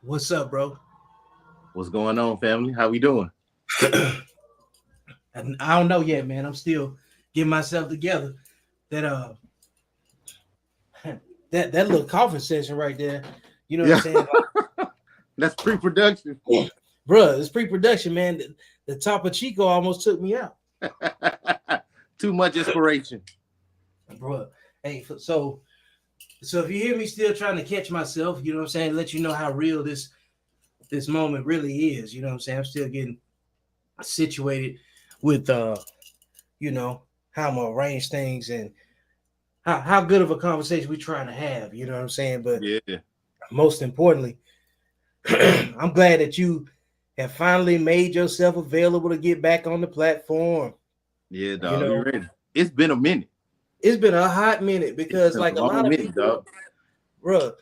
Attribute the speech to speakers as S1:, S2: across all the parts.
S1: What's up, bro?
S2: What's going on, family? How we doing?
S1: And I don't know yet, man. I'm still getting myself together. That that little coffee session right there. You know what I'm
S2: Yeah,
S1: saying?
S2: that's pre-production.
S1: Like, bruh, it's pre-production, man. The top of Chico almost took me out,
S2: Too much inspiration.
S1: bruh. Hey, so if you hear me still trying to catch myself, you know what I'm saying, let you know how real this moment really is. You know what I'm saying? I'm still getting situated with you know, how I'm gonna arrange things and how good of a conversation we trying to have, you know what I'm saying? But
S2: Yeah,
S1: most importantly, I'm glad that you have finally made yourself available to get back on the platform.
S2: yeah,
S1: You
S2: dog. We
S1: know,
S2: ready. It's been a minute.
S1: it's been a hot minute
S2: It's
S1: because
S2: been a
S1: like a lot
S2: long
S1: of
S2: minute,
S1: people,
S2: dog.
S1: bruh,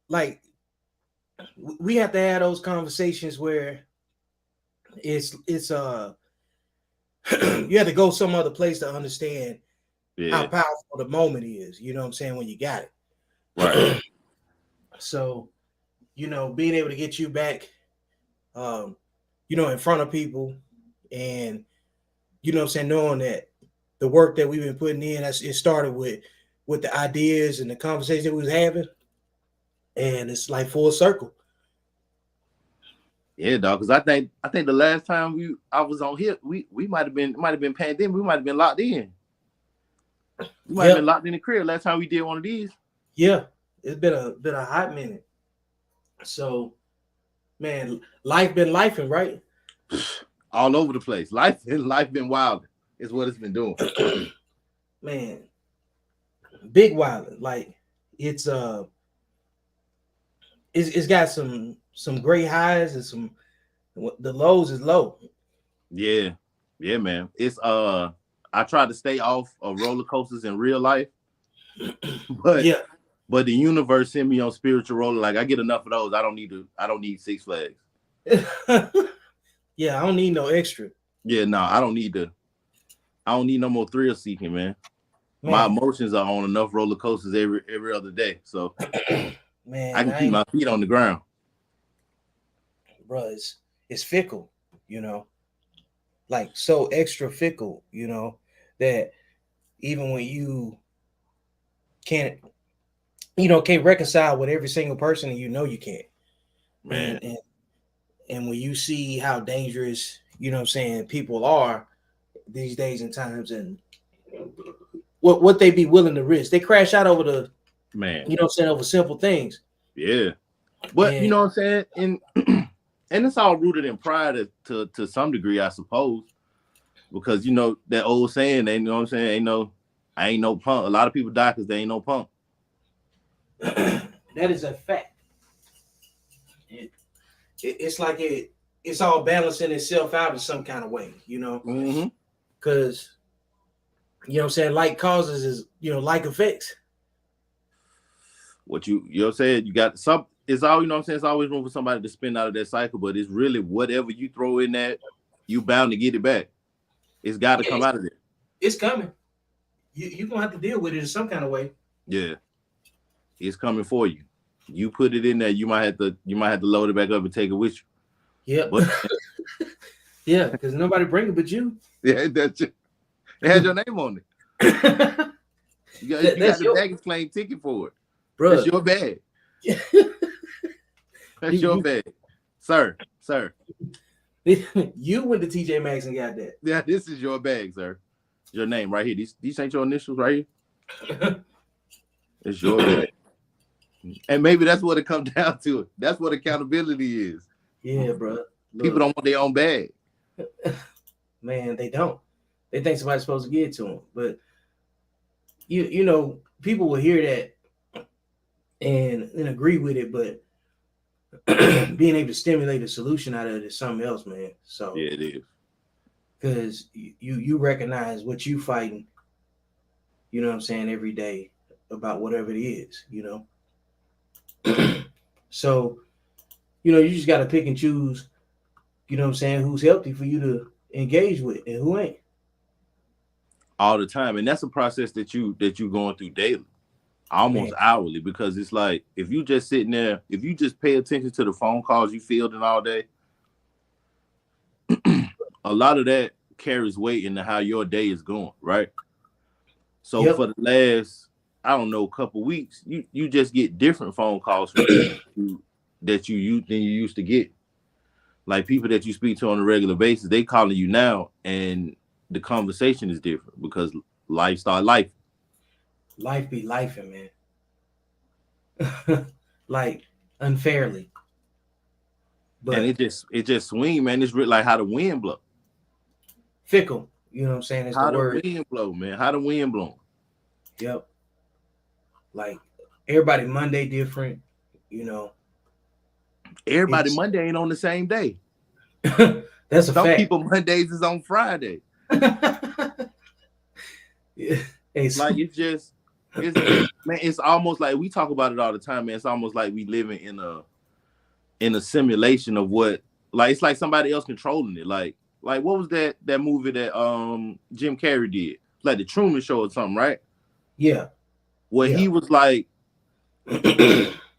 S1: like we have to have those conversations where it's you have to go some other place to understand how
S2: Yeah,
S1: powerful the moment is, you know what I'm saying, when you got
S2: right.
S1: it. So, being able to get you back um, in front of people and what I'm saying, knowing that the work that we've been putting in, it started with the ideas and the conversation that we was having, and it's like full circle.
S2: Yeah, dog. Because I think the last time I was on here, we might have been pandemic. We might have been locked in. We might have been
S1: Yep,
S2: locked in the crib last time we did one of these.
S1: yeah, it's been a hot minute. So, man, life been lifing, right?
S2: All over the place. Life been wild. Is what it's been doing.
S1: Man, big wildin'. Like it's it's got some great highs and some the lows is low.
S2: Yeah, yeah, man. I try to stay off of roller coasters in real life, but
S1: Yeah.
S2: but the universe send me on spiritual roller. Like I get enough of those. I don't need Six Flags.
S1: Yeah, I don't need no extra.
S2: Yeah, no, I don't need no more thrill seeking, man. My
S1: Man,
S2: emotions are on enough roller coasters every other day, so I
S1: man,
S2: can
S1: I
S2: keep
S1: ain't
S2: my feet on the ground.
S1: bro, it's fickle, you know, like so extra fickle, that even when you can't, can't reconcile with every single person, and you can't.
S2: Man,
S1: And when you see how dangerous, what I'm saying, people are these days and times, and what they be willing to risk, they crash out over the,
S2: man,
S1: what I'm saying, over simple things.
S2: yeah. But you
S1: And
S2: know what I'm saying? And it's all rooted in pride to some degree, I suppose. Because you know that old saying, they you know what I'm saying, I ain't no punk. A lot of people die because they ain't no punk.
S1: that is a fact. It, it's like it's all balancing itself out in some kind of way,
S2: Mm-hmm.
S1: because what I'm saying, like causes is like effects.
S2: What you know said, you got some, it's all, you know what I'm saying, it's always room for somebody to spin out of that cycle, but it's really whatever you throw in that, you bound to get it back. It's got to
S1: Yeah,
S2: come out of there.
S1: it's coming. You gonna have to deal with it in some kind of way.
S2: Yeah, it's coming for you. You put it in there, you might have to load it back up and take it with you.
S1: Yep.
S2: But
S1: Yeah, because nobody bring it but you.
S2: yeah, it has your name on it.
S1: that,
S2: You got
S1: that's
S2: the
S1: your
S2: baggage claim ticket for it. That's
S1: bro.
S2: your bag. That's your
S1: you
S2: bag, sir.
S1: you went to TJ Maxx and got
S2: Yeah, this is your bag, sir. Your name right here. These ain't your initials right here.
S1: that.
S2: It's your bag. And maybe that's what it comes down to. That's what accountability is.
S1: Yeah, bro.
S2: People
S1: Look,
S2: don't want their own bag.
S1: man, they don't. They think somebody's supposed to give it to them, but people will hear that and agree with it, but being able to stimulate a solution out of it is something else, man. So,
S2: Yeah, it is.
S1: because you recognize what you fighting, what I'm saying, every day about whatever it is, So, you just got to pick and choose, what I'm saying, who's healthy for you to engage with and who ain't.
S2: All the time. And that's a process that you going through daily. almost
S1: Man.
S2: hourly, because it's like if you just sitting there, if you just pay attention to the phone calls you fielding all day, a lot of that carries weight into how your day is going, right? So
S1: Yep.
S2: for the last, I don't know, couple weeks, you just get different phone calls from people that you use than you used to get. Like people that you speak to on a regular basis, they calling you now, and the conversation is different because lifestyle life.
S1: Life be lifing, man. Like unfairly.
S2: And
S1: But
S2: it just swing, man. It's like how the wind blow.
S1: fickle. You know what I'm saying? Is the
S2: How the
S1: word.
S2: wind blow, man. How the wind blow.
S1: Yep. Like everybody Monday different, you know.
S2: Everybody
S1: It's
S2: Monday ain't on the same day.
S1: that's a
S2: Some
S1: fact.
S2: people Mondays is on Friday.
S1: Yeah. Hey,
S2: Like it's just it's man, it's almost like we talk about it all the time, man. It's almost like we living in a simulation of what, like it's like somebody else controlling it. Like what was that movie that Jim Carrey did? Like the Truman Show or something, right?
S1: yeah,
S2: Where
S1: yeah.
S2: he was like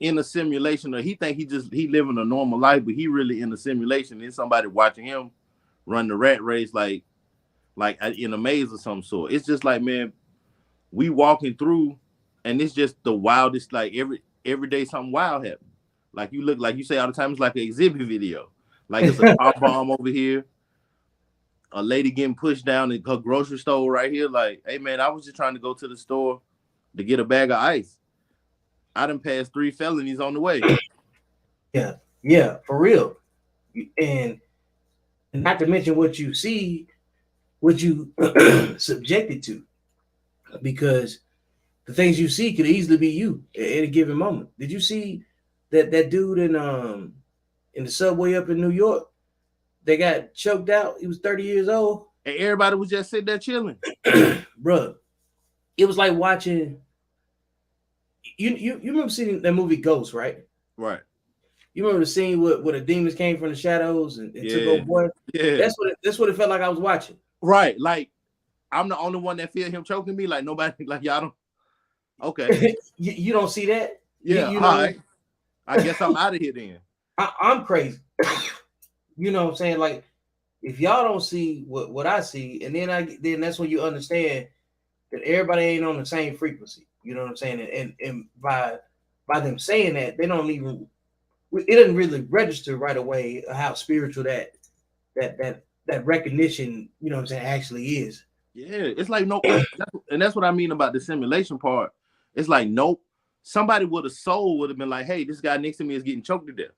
S2: in a simulation, or he think he living a normal life, but he really in a simulation. And somebody watching him run the rat race, like in a maze of some sort. It's just like, man, we walking through, and it's just the wildest. Like every day something wild happens. Like you look, like you say all the time, it's like an exhibit video. Like it's a car bomb over here, a lady getting pushed down in her grocery store right here. Like, hey man, I was just trying to go to the store to get a bag of ice. I done passed 3 felonies on the way.
S1: Yeah, yeah, for real. And not to mention what you see, what you subjected to, because the things you see could easily be you at any given moment. Did you see that dude in the subway up in New York? They got choked out. He was 30 years old.
S2: And everybody was just sitting there chilling.
S1: Bruh, it was like watching. You remember seeing that movie Ghost, right?
S2: Right.
S1: You remember the scene where the demons came from the shadows and took
S2: Yeah.
S1: over boy?
S2: Yeah.
S1: That's what it felt like I was watching.
S2: Right. Like I'm the only one that feel him choking me. Like nobody, like y'all don't. Okay.
S1: You don't see that?
S2: Yeah.
S1: You
S2: All
S1: know,
S2: right. I guess I'm out of here then.
S1: I'm crazy. You know what I'm saying? Like if y'all don't see what I see, and then that's when you understand that everybody ain't on the same frequency. You know what I'm saying? And by them saying that, they don't even, it doesn't really register right away how spiritual that recognition, you know what I'm saying, actually is.
S2: Yeah. It's like no, and that's what I mean about the simulation part. It's like nope. Somebody with a soul would have been like, hey, this guy next to me is getting choked to death.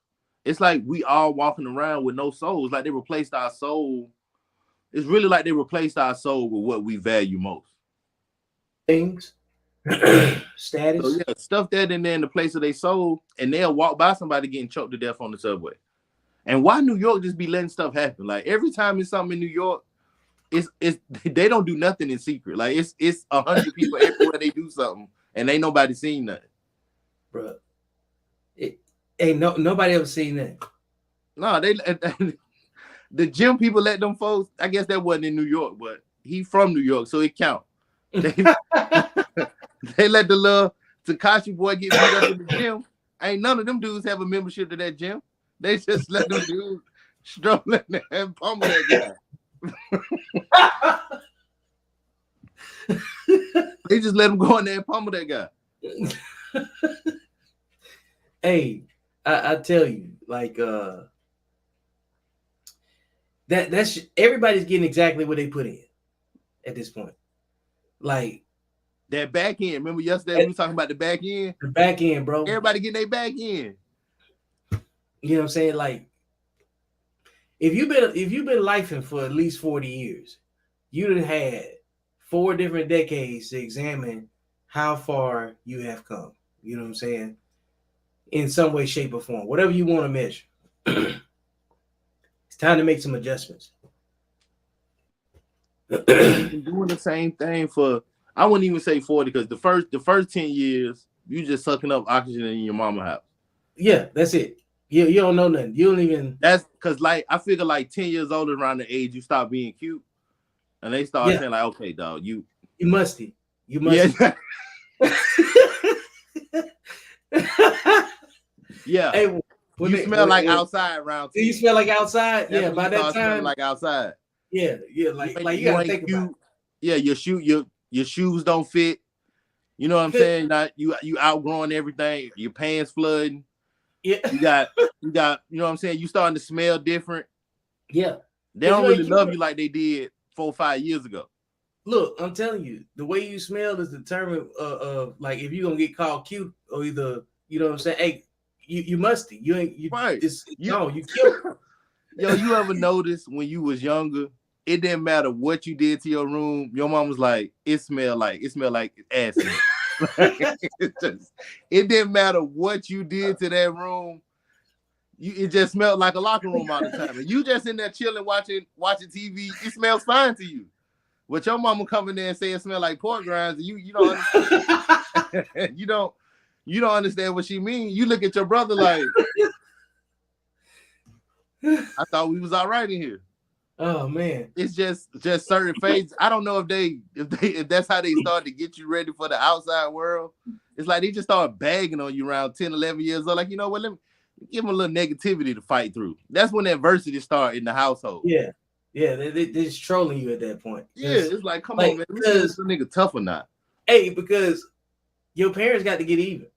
S2: It's like we all walking around with no souls. Like they replaced our soul. It's really like they replaced our soul with what we value most.
S1: Things,
S2: So
S1: status.
S2: yeah, stuff that in there in the place of their soul, and they'll walk by somebody getting choked to death on the subway. And why New York just be letting stuff happen? Like every time it's something in New York, it's they don't do nothing in secret. Like it's 100 people everywhere they do something, and ain't nobody seen nothing.
S1: Bro, it ain't nobody ever seen that.
S2: No, they the gym people let them folks. I guess that wasn't in New York, but he from New York, so it count. They, they let the little Takashi boy get beat up in the gym. Ain't none of them dudes have a membership to that gym. They just let them dudes strolling there and pummel that guy. They just let him go in there and pummel that guy.
S1: Hey, I tell you, like that's everybody's getting exactly what they put in at this point. Like
S2: that back end. Remember yesterday we were talking about the back end?
S1: The back end, bro.
S2: Everybody getting their back end.
S1: You know what I'm saying? Like if you've been lifing for at least 40 years, you done had 4 different decades to examine how far you have come. You know what I'm saying? In some way, shape, or form, whatever you want to measure. It's time to make some adjustments.
S2: Been doing the same thing for, I wouldn't even say 40, because the first 10 years you just sucking up oxygen in your mama house.
S1: Yeah, that's it. You don't know nothing. You don't even.
S2: That's because like I figure like 10 years old around the age you stop being cute, and they start saying like, okay, dog, you
S1: musty. You musty.
S2: Yeah. Yeah.
S1: Hey,
S2: You smell like outside around 10.
S1: You smell like outside?
S2: That's
S1: yeah,
S2: when
S1: by
S2: you
S1: that
S2: start smelling
S1: time.
S2: like outside.
S1: Yeah,
S2: You
S1: like you
S2: you
S1: gotta
S2: ain't
S1: think about
S2: cute. Yeah, your shoes don't fit. You know what I'm
S1: it.
S2: saying? Not you outgrowing everything. Your pants flooding.
S1: Yeah,
S2: You got you know what I'm saying? You starting to smell different.
S1: yeah,
S2: They
S1: because
S2: don't
S1: you ain't
S2: really
S1: cute.
S2: love you like they did 4 or 5 years ago.
S1: Look, I'm telling you, the way you smell is determined of like if you're gonna get called cute or either, you know what I'm saying? Hey, you musty. You ain't you
S2: Right.
S1: it's
S2: You
S1: no, you killed.
S2: Yo, you ever notice when you was younger, it didn't matter what you did to your room, your mom was like, it smelled like acid. It didn't matter what you did to that room. It just smelled like a locker room all the time. And you just in there chilling, watching TV, it smells fine to you. But your mama come in there and say it smell like pork grinds, and you don't understand. you don't understand what she mean. You look at your brother like, I thought we was all right in here.
S1: Oh man.
S2: It's just certain phases. I don't know if that's how they start to get you ready for the outside world. It's like they just start bagging on you around 10, 11 years old. Like, you know what, let me give them a little negativity to fight through. That's when adversity start in the household.
S1: Yeah. Yeah, they're just trolling you at that point.
S2: Yeah, it's like, come
S1: like,
S2: on, man. Let me see if this nigga tough or not.
S1: Hey, because your parents got to get even.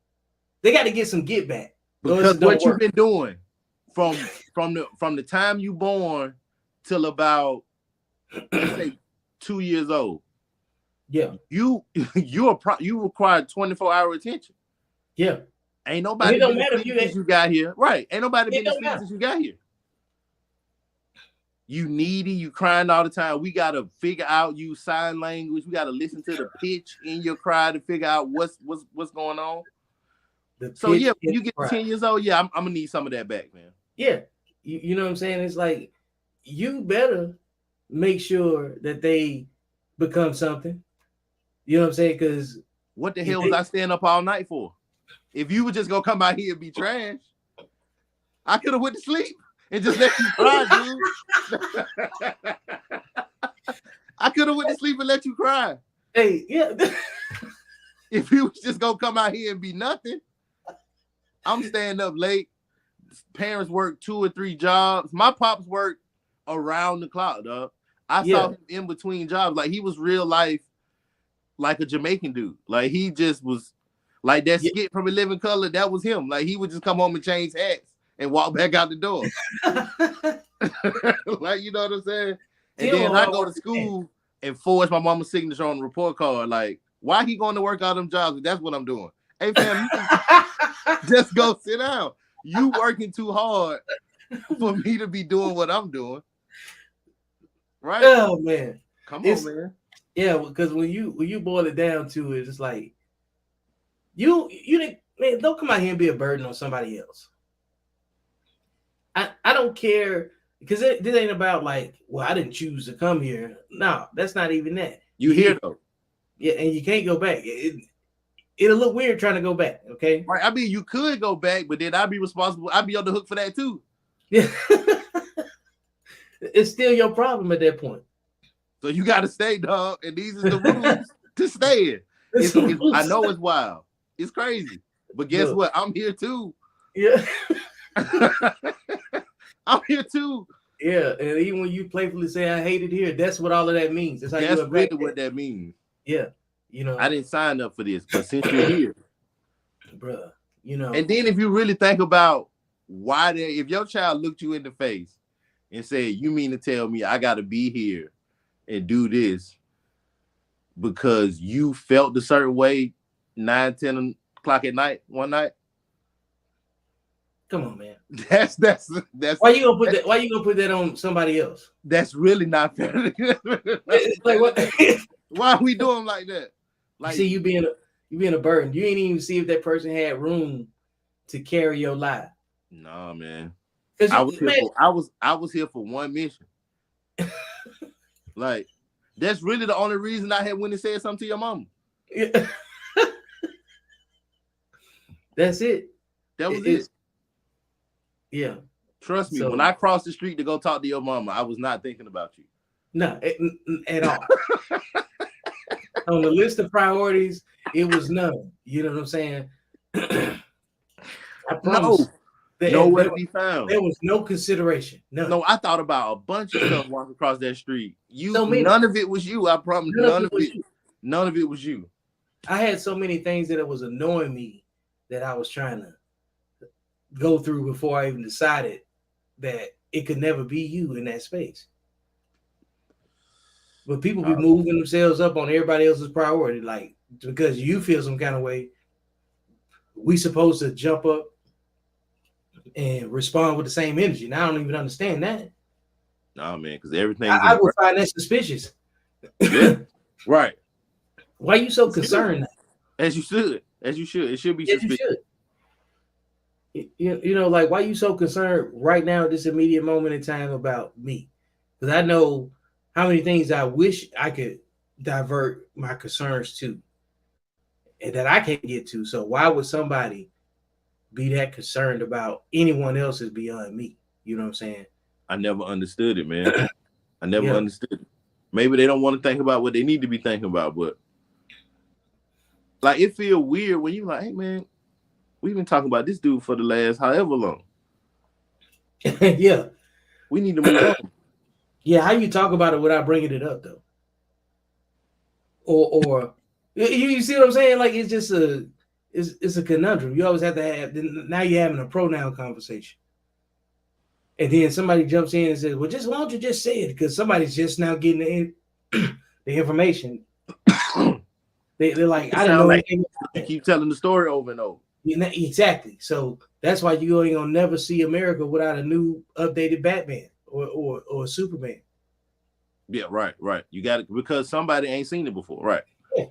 S1: They got to get some get back.
S2: Because what you've been doing from the time you born till about, let's say, 2 years old.
S1: Yeah.
S2: You require 24-hour attention.
S1: Yeah.
S2: Ain't nobody been asleep since you got here. Right. Ain't nobody been asleep since you got here. You needy, you crying all the time. We gotta figure out you sign language. We gotta listen to the pitch in your cry to figure out what's going on. So yeah, when you get 10 years old, yeah, I'm gonna need some of that back, man.
S1: Yeah. You know what I'm saying? It's like you better make sure that they become something. You know what I'm saying? Because
S2: what the hell was I staying up all night for? If you were just gonna come out here and be trash, I could have went to sleep and just let you cry, dude. I could have went to sleep and let you cry.
S1: Hey, yeah.
S2: If you was just gonna come out here and be nothing, I'm staying up late. Parents work 2 or 3 jobs. My pops worked around the clock, dog. I saw him in between jobs. Like he was real life, like a Jamaican dude. Like he just was like that skit from A Living Color. That was him. Like he would just come home and change hats and walk back out the door. Like, you know what I'm saying? And then I go to school and forge my mama's signature on the report card. Like, why he going to work all them jobs? That's what I'm doing. Hey, fam, just go sit down. You working too hard for me to be doing what I'm doing. Right?
S1: Oh man.
S2: Come on, man.
S1: Yeah, because when you boil it down to it, it's like you didn't, man, don't come out here and be a burden on somebody else. I don't care, because this ain't about like, well, I didn't choose to come here. No, that's not even that.
S2: You here though.
S1: Yeah, and you can't go back. It'll look weird trying to go back, okay?
S2: Right. I mean, you could go back, but then I'd be responsible. I'd be on the hook for that too.
S1: Yeah. It's still your problem at that point.
S2: So you got to stay, dog. And these are the rules to stay in. I know it's wild. It's crazy. But guess what? I'm here too.
S1: Yeah.
S2: I'm here too.
S1: Yeah. And even when you playfully say, I hate it here, that's what all of that means. That's
S2: really what that means.
S1: Yeah. You know,
S2: I didn't sign up for this, but since you're here,
S1: bruh, you know.
S2: And then if you really think about why if your child looked you in the face and said, you mean to tell me I got to be here and do this because you felt a certain way 9, 10 o'clock at night one night?
S1: Come on, man.
S2: That's
S1: why you gonna put that on somebody else?
S2: That's really not fair.
S1: Like what?
S2: Why are we doing like that? Like,
S1: see, you being a burden. You ain't even see if that person had room to carry your life.
S2: Nah, man.
S1: I
S2: was here for one mission. Like, that's really the only reason I had went and said something to your mama.
S1: Yeah. That's it.
S2: That was it.
S1: Yeah.
S2: Trust me, when I crossed the street to go talk to your mama, I was not thinking about you.
S1: No, at all. On the list of priorities, it was none. You know what I'm saying? I promise.
S2: Nowhere
S1: there
S2: to be found.
S1: was no consideration. None.
S2: No, I thought about a bunch of stuff walking across that street.
S1: So many.
S2: None of it was you. I promise.
S1: None of it was you.
S2: None of it was you.
S1: I had so many things that it was annoying me that I was trying to go through before I even decided that it could never be you in that space. But people be moving themselves up on everybody else's priority, like because you feel some kind of way, we supposed to jump up and respond with the same energy. And I don't even understand that.
S2: No, man, because everything
S1: I would find that suspicious.
S2: Yeah. Right.
S1: Why are you so concerned?
S2: As you should. As you should. It should be suspicious.
S1: You know, like why are you so concerned right now at this immediate moment in time about me? Because I know how many things I wish I could divert my concerns to and that I can't get to. So why would somebody be that concerned about anyone else's beyond me? You know what I'm saying?
S2: I never understood it, man. I never understood it. Maybe they don't want to think about what they need to be thinking about, but like it feel weird when you like, hey man, we've been talking about this dude for the last however long.
S1: Yeah.
S2: We need to move on.
S1: Yeah, how you talk about it without bringing it up though? Or you see what I'm saying? Like it's just it's a conundrum. You always have to have. Now you're having a pronoun conversation, and then somebody jumps in and says, "Well, just why don't you just say it?" Because somebody's just now getting the information. They're like, I don't know.
S2: Like you keep telling the story over and over.
S1: Exactly. So that's why you ain't gonna never see America without a new updated Batman or Superman.
S2: Yeah, right. You got it because somebody ain't seen it before, right?
S1: Yeah.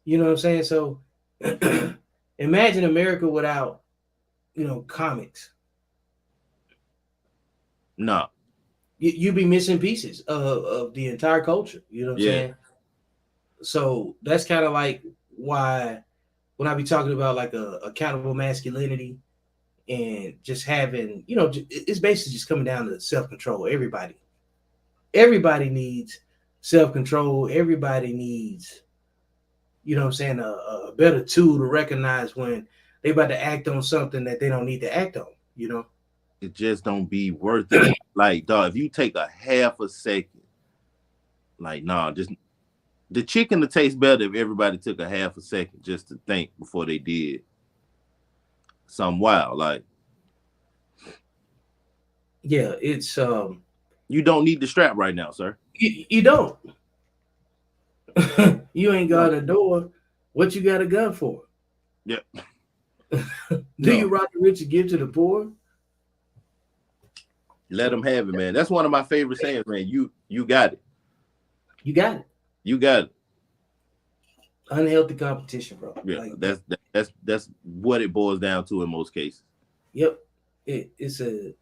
S1: You know what I'm saying? So imagine America without, comics.
S2: No.
S1: You'd be missing pieces of the entire culture. You know what I'm saying? So that's kind of like why when I be talking about like accountable masculinity and just having, it's basically just coming down to self-control. Everybody needs self-control. Everybody needs, a better tool to recognize when they about to act on something that they don't need to act on,
S2: It just don't be worth it. Like, dog, if you take a half a second, like, nah, just the chicken to taste better if everybody took a half a second just to think before they did something wild. Like,
S1: yeah, it's
S2: you don't need the strap right now, sir.
S1: You don't. You ain't got a door. What you got a gun for?
S2: Yep.
S1: Do you rob the rich and give to the poor?
S2: Let them have it, man. That's one of my favorite sayings, man. You got it.
S1: You got it.
S2: You got it.
S1: Unhealthy competition, bro.
S2: Yeah, like, that's what it boils down to in most cases.
S1: Yep. It's a.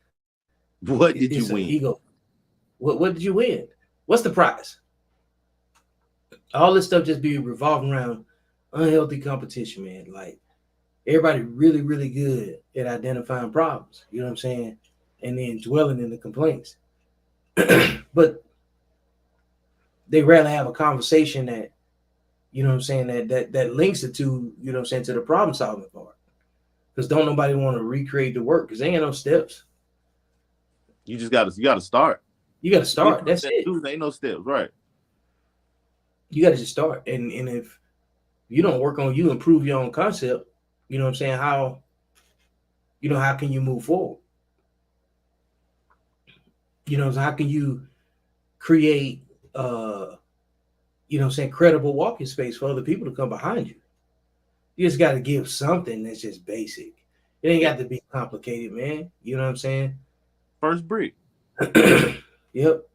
S2: What did you win?
S1: Ego. What did you win? What's the prize? All this stuff just be revolving around unhealthy competition, man. Like everybody really, really good at identifying problems. You know what I'm saying? And then dwelling in the complaints. But they rarely have a conversation that, that links it to, to the problem solving part. Because don't nobody want to recreate the work because they ain't no steps.
S2: You gotta start.
S1: You gotta start. That's it.
S2: There ain't no steps, right?
S1: You gotta just start. And if you don't work on you, improve your own concept, you know what I'm saying? How can you move forward? So how can you create credible walking space for other people to come behind you? You just gotta give something that's just basic. It ain't got to be complicated, man. You know what I'm saying?
S2: First brick.
S1: Yep.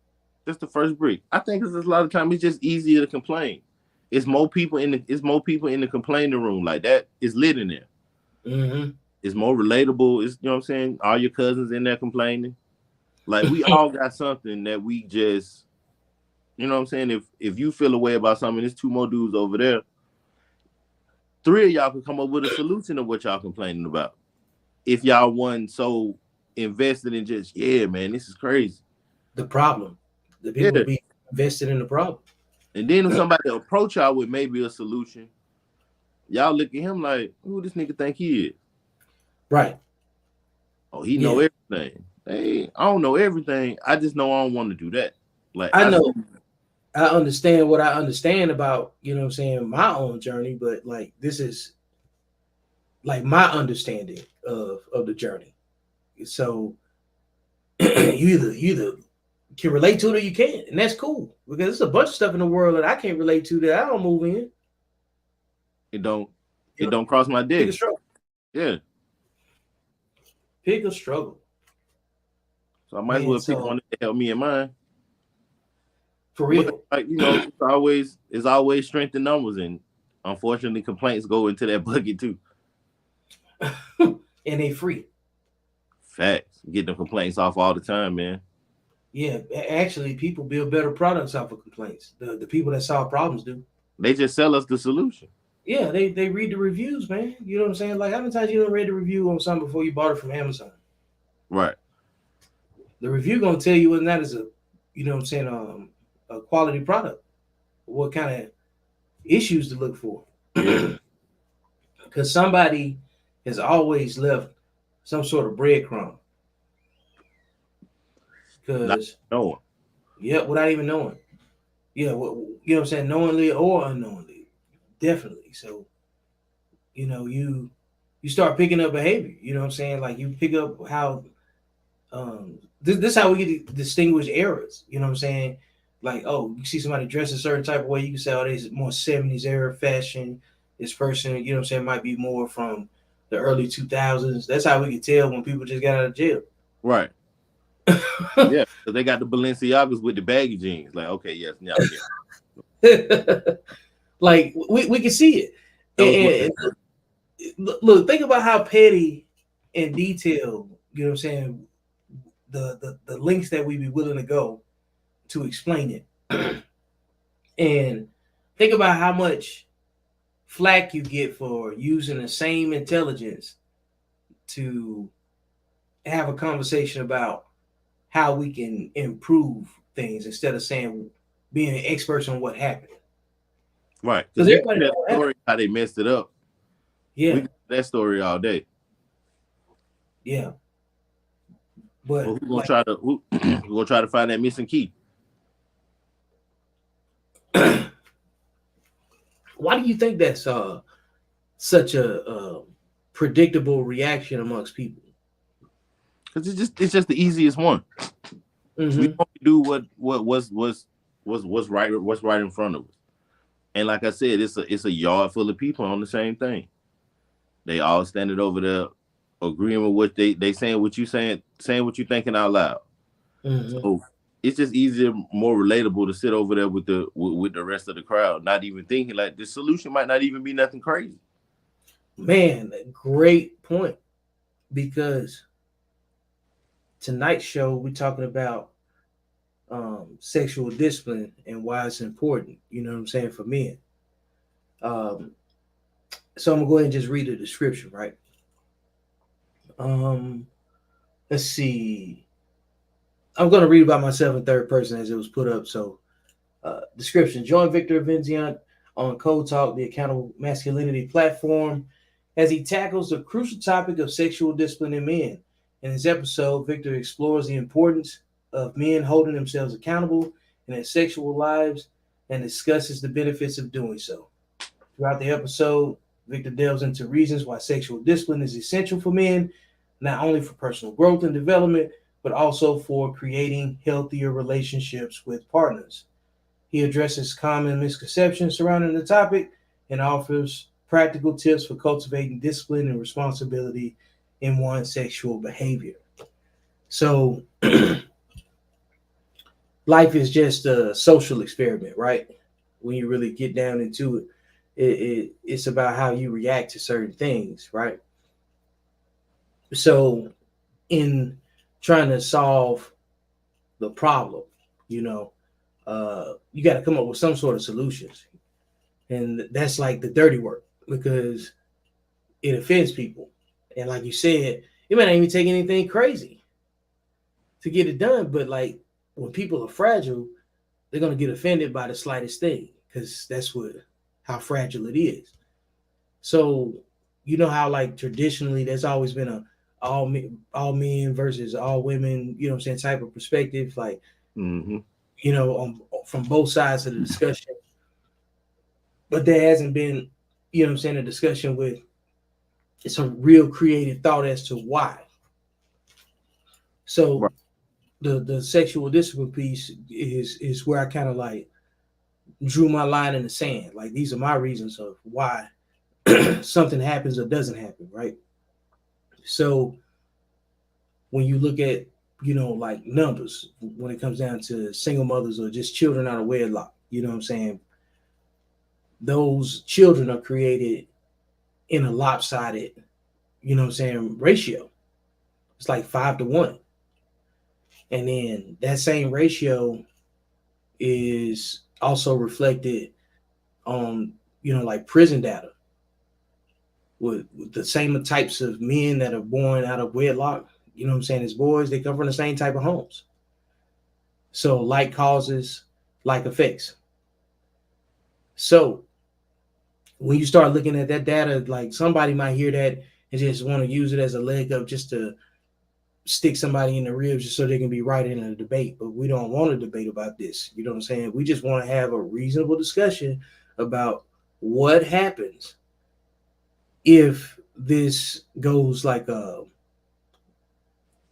S2: Just the first brick. I think it's a lot of time it's just easier to complain. It's more people in the complaining room. Like that is lit in there.
S1: Mm-hmm.
S2: It's more relatable. It's what I'm saying. All your cousins in there complaining. Like we all got something that we just, what I'm saying. If you feel a way about something, there's two more dudes over there. Three of y'all could come up with a solution of what y'all complaining about. If y'all wasn't so invested in just, man, this is crazy.
S1: The problem. The people be invested in the problem.
S2: And then if somebody approach y'all with maybe a solution, y'all look at him like, who this nigga think he is?
S1: Right.
S2: Oh, he know
S1: Yeah,
S2: everything. Hey, I don't know everything. I just know I don't want to do that. Like
S1: I
S2: I
S1: know.
S2: see,
S1: I understand what I understand about, you know what I'm saying, my own journey, but like this is like my understanding of the journey. So you either can relate to it or you can't, and that's cool because there's a bunch of stuff in the world that I can't relate to that I don't move in.
S2: it don't
S1: You
S2: it
S1: know,
S2: don't cross my
S1: pick a
S2: desk.
S1: struggle.
S2: Yeah.
S1: Pick a struggle,
S2: So I might as
S1: man.
S2: well pick one
S1: So
S2: that help me in mine.
S1: for
S2: But
S1: real,
S2: like, it's always strength in numbers, and unfortunately complaints go into that bucket too.
S1: and they free.
S2: Facts. Get them complaints off all the time, man.
S1: Yeah, actually, people build better products off of complaints. The people that solve problems do.
S2: They just sell us the solution.
S1: Yeah, they read the reviews, man. You know what I'm saying? Like how many times you don't read the review on something before you bought it from Amazon?
S2: Right.
S1: The review gonna tell you whether or not it's a, you know what I'm saying, a quality product, what kind of issues to look for.
S2: Yeah.
S1: Because somebody has always left some sort of breadcrumb.
S2: Not
S1: Because
S2: knowing.
S1: yeah, without even knowing. Yeah, you know what I'm saying, knowingly or unknowingly, definitely. So you start picking up behavior. You know what I'm saying? Like you pick up how this is how we get to distinguish errors. You know what I'm saying? Like, oh, you see somebody dressed a certain type of way, you can say, oh, this more 70s era fashion. This person, you know what I'm saying, might be more from the early 2000s. That's how we can tell when people just got out of jail.
S2: Right. Yeah. So they got the Balenciagas with the baggy jeans. Like, okay, yes, yeah, yeah.
S1: Like we can see it.
S2: That was what
S1: Look, think about how petty and detailed, you know what I'm saying, the links that we be willing to go to explain it. And think about how much flack you get for using the same intelligence to have a conversation about how we can improve things instead of saying being experts on what happened.
S2: right. Because
S1: Because
S2: we can
S1: everybody
S2: tell
S1: know
S2: the
S1: what happened.
S2: story how they messed it up. We
S1: Yeah,
S2: can tell that story all day.
S1: yeah.
S2: But
S1: But
S2: who's gonna
S1: like,
S2: try to who gonna try to find that missing key?
S1: why do you think that's such a predictable reaction amongst people?
S2: Because it's just the easiest one. We
S1: Mm-hmm.
S2: only do what's right in front of us. And like I said, it's a yard full of people on the same thing. They all standing over there agreeing with what they saying what you saying what you thinking out loud.
S1: Mm-hmm.
S2: So it's just easier, more relatable to sit over there with the rest of the crowd, not even thinking like the solution might not even be nothing crazy.
S1: Man, great point. Because tonight's show we're talking about sexual discipline and why it's important. You know what I'm saying, for men. Um, so I'm gonna go ahead and just read the description, right? Um, let's see. I'm gonna read about myself in third person as it was put up. So, description: join Victor Vinziant on Code Talk, the Accountable Masculinity Platform, as he tackles the crucial topic of sexual discipline in men. In this episode, Victor explores the importance of men holding themselves accountable in their sexual lives and discusses the benefits of doing so. Throughout the episode, Victor delves into reasons why sexual discipline is essential for men, not only for personal growth and development, but also for creating healthier relationships with partners. He addresses common misconceptions surrounding the topic and offers practical tips for cultivating discipline and responsibility in one's sexual behavior. So, life is just a social experiment, right? When you really get down into it, it's about how you react to certain things, right? So, in trying to solve the problem, you know, you got to come up with some sort of solutions, and that's like the dirty work because it offends people. And like you said, it might not even take anything crazy to get it done, but like when people are fragile, they're gonna get offended by the slightest thing because that's what how fragile it is. So you know how like traditionally there's always been all men versus all women, you know what I'm saying, type of perspective, like,
S2: Mm-hmm.
S1: from both sides of the discussion. But there hasn't been, you know what I'm saying, a discussion with some real creative thought as to why.
S2: Right.
S1: So the sexual discipline piece is where I kind of like drew my line in the sand. Like, these are my reasons of why something happens or doesn't happen, right? So when you look at, like numbers, when it comes down to single mothers or just children out of wedlock, you know what I'm saying? Those children are created in a lopsided, you know what I'm saying, ratio. It's like 5 to 1. And then that same ratio is also reflected on, like prison data with the same types of men that are born out of wedlock, you know what I'm saying, as boys, they come from the same type of homes. So like causes, like effects. So when you start looking at that data, like somebody might hear that and just want to use it as a leg up just to stick somebody in the ribs just so they can be right in a debate. But we don't want to debate about this. You know what I'm saying? We just want to have a reasonable discussion about what happens if this goes like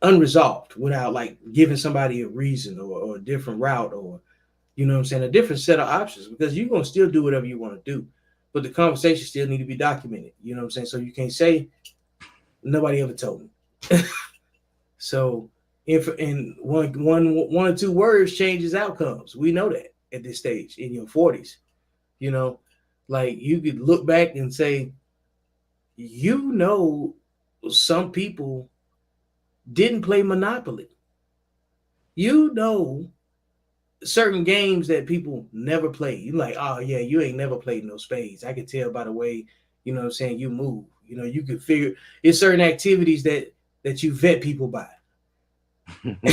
S1: unresolved without like giving somebody a reason or a different route, or you know what I'm saying, a different set of options, because you're gonna still do whatever you want to do, but the conversation still need to be documented. You know what I'm saying? So you can't say nobody ever told me. So if in one or two words changes outcomes, we know that at this stage in your 40s, you know, like you could look back and say, you know, some people didn't play Monopoly. You know, certain games that people never play. You like, oh yeah, you ain't never played no spades. I could tell by the way, you know what I'm saying, you move. You know, you could figure it's certain activities that you vet people by. And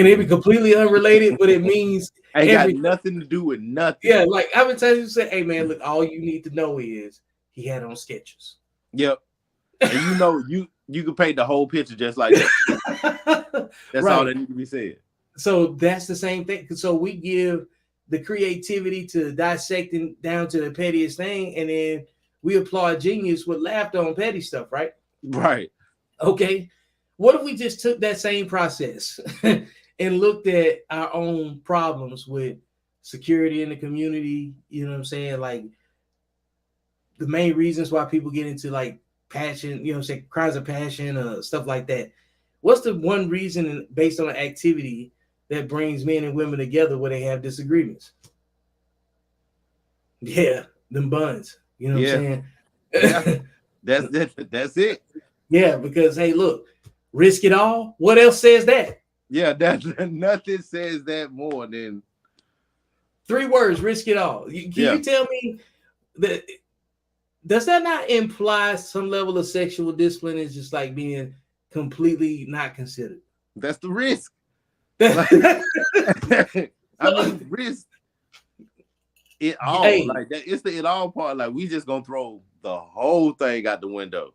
S1: it be completely unrelated, but it means
S2: Ain't got
S1: everything.
S2: nothing to do with nothing.
S1: Yeah, like I've been telling you, say, hey man, look, all you need to know is he had on Skechers.
S2: Yep. And you can paint the whole picture just like that. That's all
S1: Right.
S2: that need to be said.
S1: So that's the same thing. So we give the creativity to dissecting down to the pettiest thing, and then we applaud genius with laughter on petty stuff, right?
S2: Right.
S1: Okay. What if we just took that same process and looked at our own problems with security in the community? You know what I'm saying? Like the main reasons why people get into like passion, you know what I'm saying, crimes of passion, stuff like that. What's the one reason based on an activity that brings men and women together where they have disagreements? Yeah, them buns. You know what
S2: Yeah.
S1: I'm
S2: Yeah.
S1: saying?
S2: That's it.
S1: Yeah, because hey, look, risk it all. What else says that?
S2: Yeah, that nothing says that more than
S1: 3 words, risk it all. Can
S2: yeah.
S1: you tell me that does that not imply some level of sexual discipline is just like being completely not considered?
S2: That's the risk.
S1: So,
S2: Like I mean, risk it all.
S1: hey,
S2: Like that it's the it all part. Like we just gonna throw the whole thing out the window.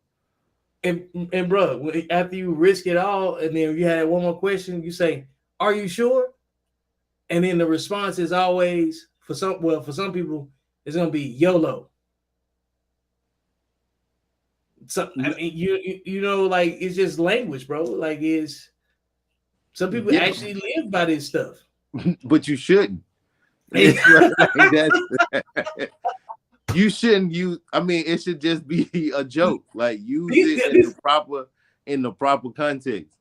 S1: and bro, after you risk it all, and then you had one more question, you say, "Are you sure?" And then the response is always for some people, it's gonna be YOLO. So I mean, you know, like it's just language, bro. Like it's some people
S2: Yeah,
S1: actually live by this stuff.
S2: but you shouldn't. It's like that's you shouldn't use. I mean, it should just be a joke. Like use it in the proper context.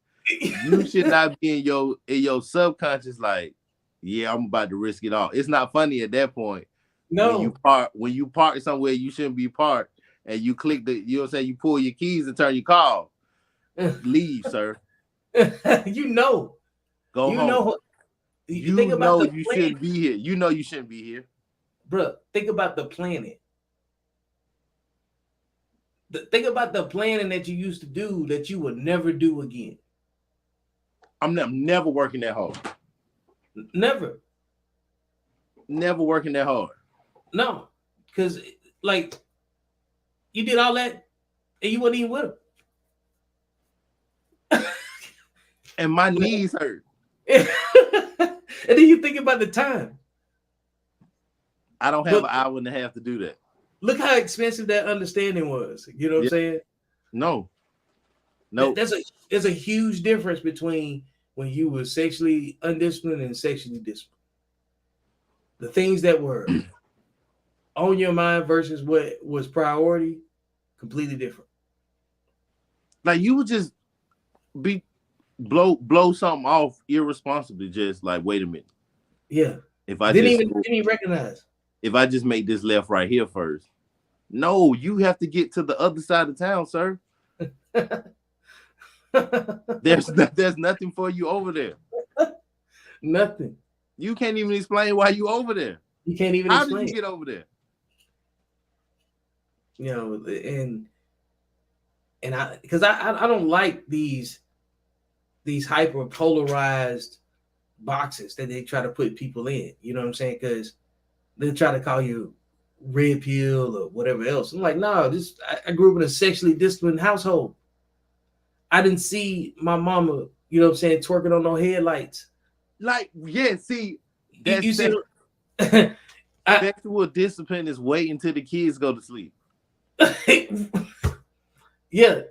S2: You should not be in your subconscious. Like, yeah, I'm about to risk it all. It's not funny at that point
S1: No,
S2: when you park somewhere you shouldn't be parked, and you click the you know what I'm saying, you pull your keys and turn your car. Leave, sir.
S1: you know,
S2: Go
S1: you
S2: home.
S1: know. You think
S2: You
S1: about
S2: know
S1: the
S2: you
S1: planet,
S2: shouldn't be here. You know you shouldn't be here.
S1: bro. Think about the planet. Think about the planning that you used to do that you would never do again.
S2: I'm never working that hard.
S1: Never.
S2: Never working that hard.
S1: No, because like you did all that and you wasn't even with them.
S2: and my knees hurt.
S1: And then you think about the time.
S2: I don't have an hour and a half to do that.
S1: Look how expensive that understanding was. You know what I'm saying?
S2: No.
S1: There's a huge difference between when you were sexually undisciplined and sexually disciplined. The things that were on your mind versus what was priority, completely different.
S2: Like you would just blow something off irresponsibly, just like, wait a minute.
S1: Yeah.
S2: If I
S1: didn't even recognize.
S2: If I just make this left right here first. No, you have to get to the other side of town, sir. There's nothing for you over there.
S1: Nothing.
S2: You can't even explain why you over there.
S1: You can't even
S2: How
S1: explain.
S2: did you get over there?
S1: You know, and I don't like these hyper polarized boxes that they try to put people in. You know what I'm saying? Because they try to call you red pill or whatever else. I'm like, no, I grew up in a sexually disciplined household. I didn't see my mama, you know what I'm saying, twerking on no headlights.
S2: Like, yeah, see,
S1: you see,
S2: sexual discipline is waiting till the kids go to sleep.
S1: Yeah,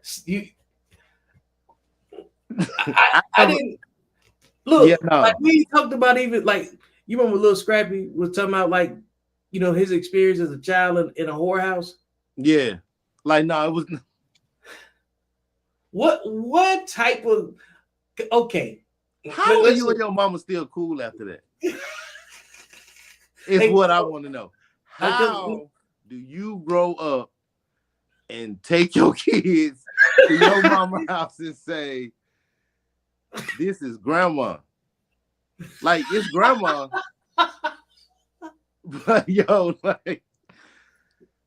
S1: I didn't look. Yeah, no. Like we talked about, even like you remember Little Scrappy was talking about, like, you know, his experience as a child in a whorehouse.
S2: Yeah, like no, it was.
S1: What type of okay?
S2: How are you and your mama still cool after that? It's what I want to know. How do you grow up and take your kids to your mama's house and say, "This is grandma"? Like, it's grandma. But yo, like,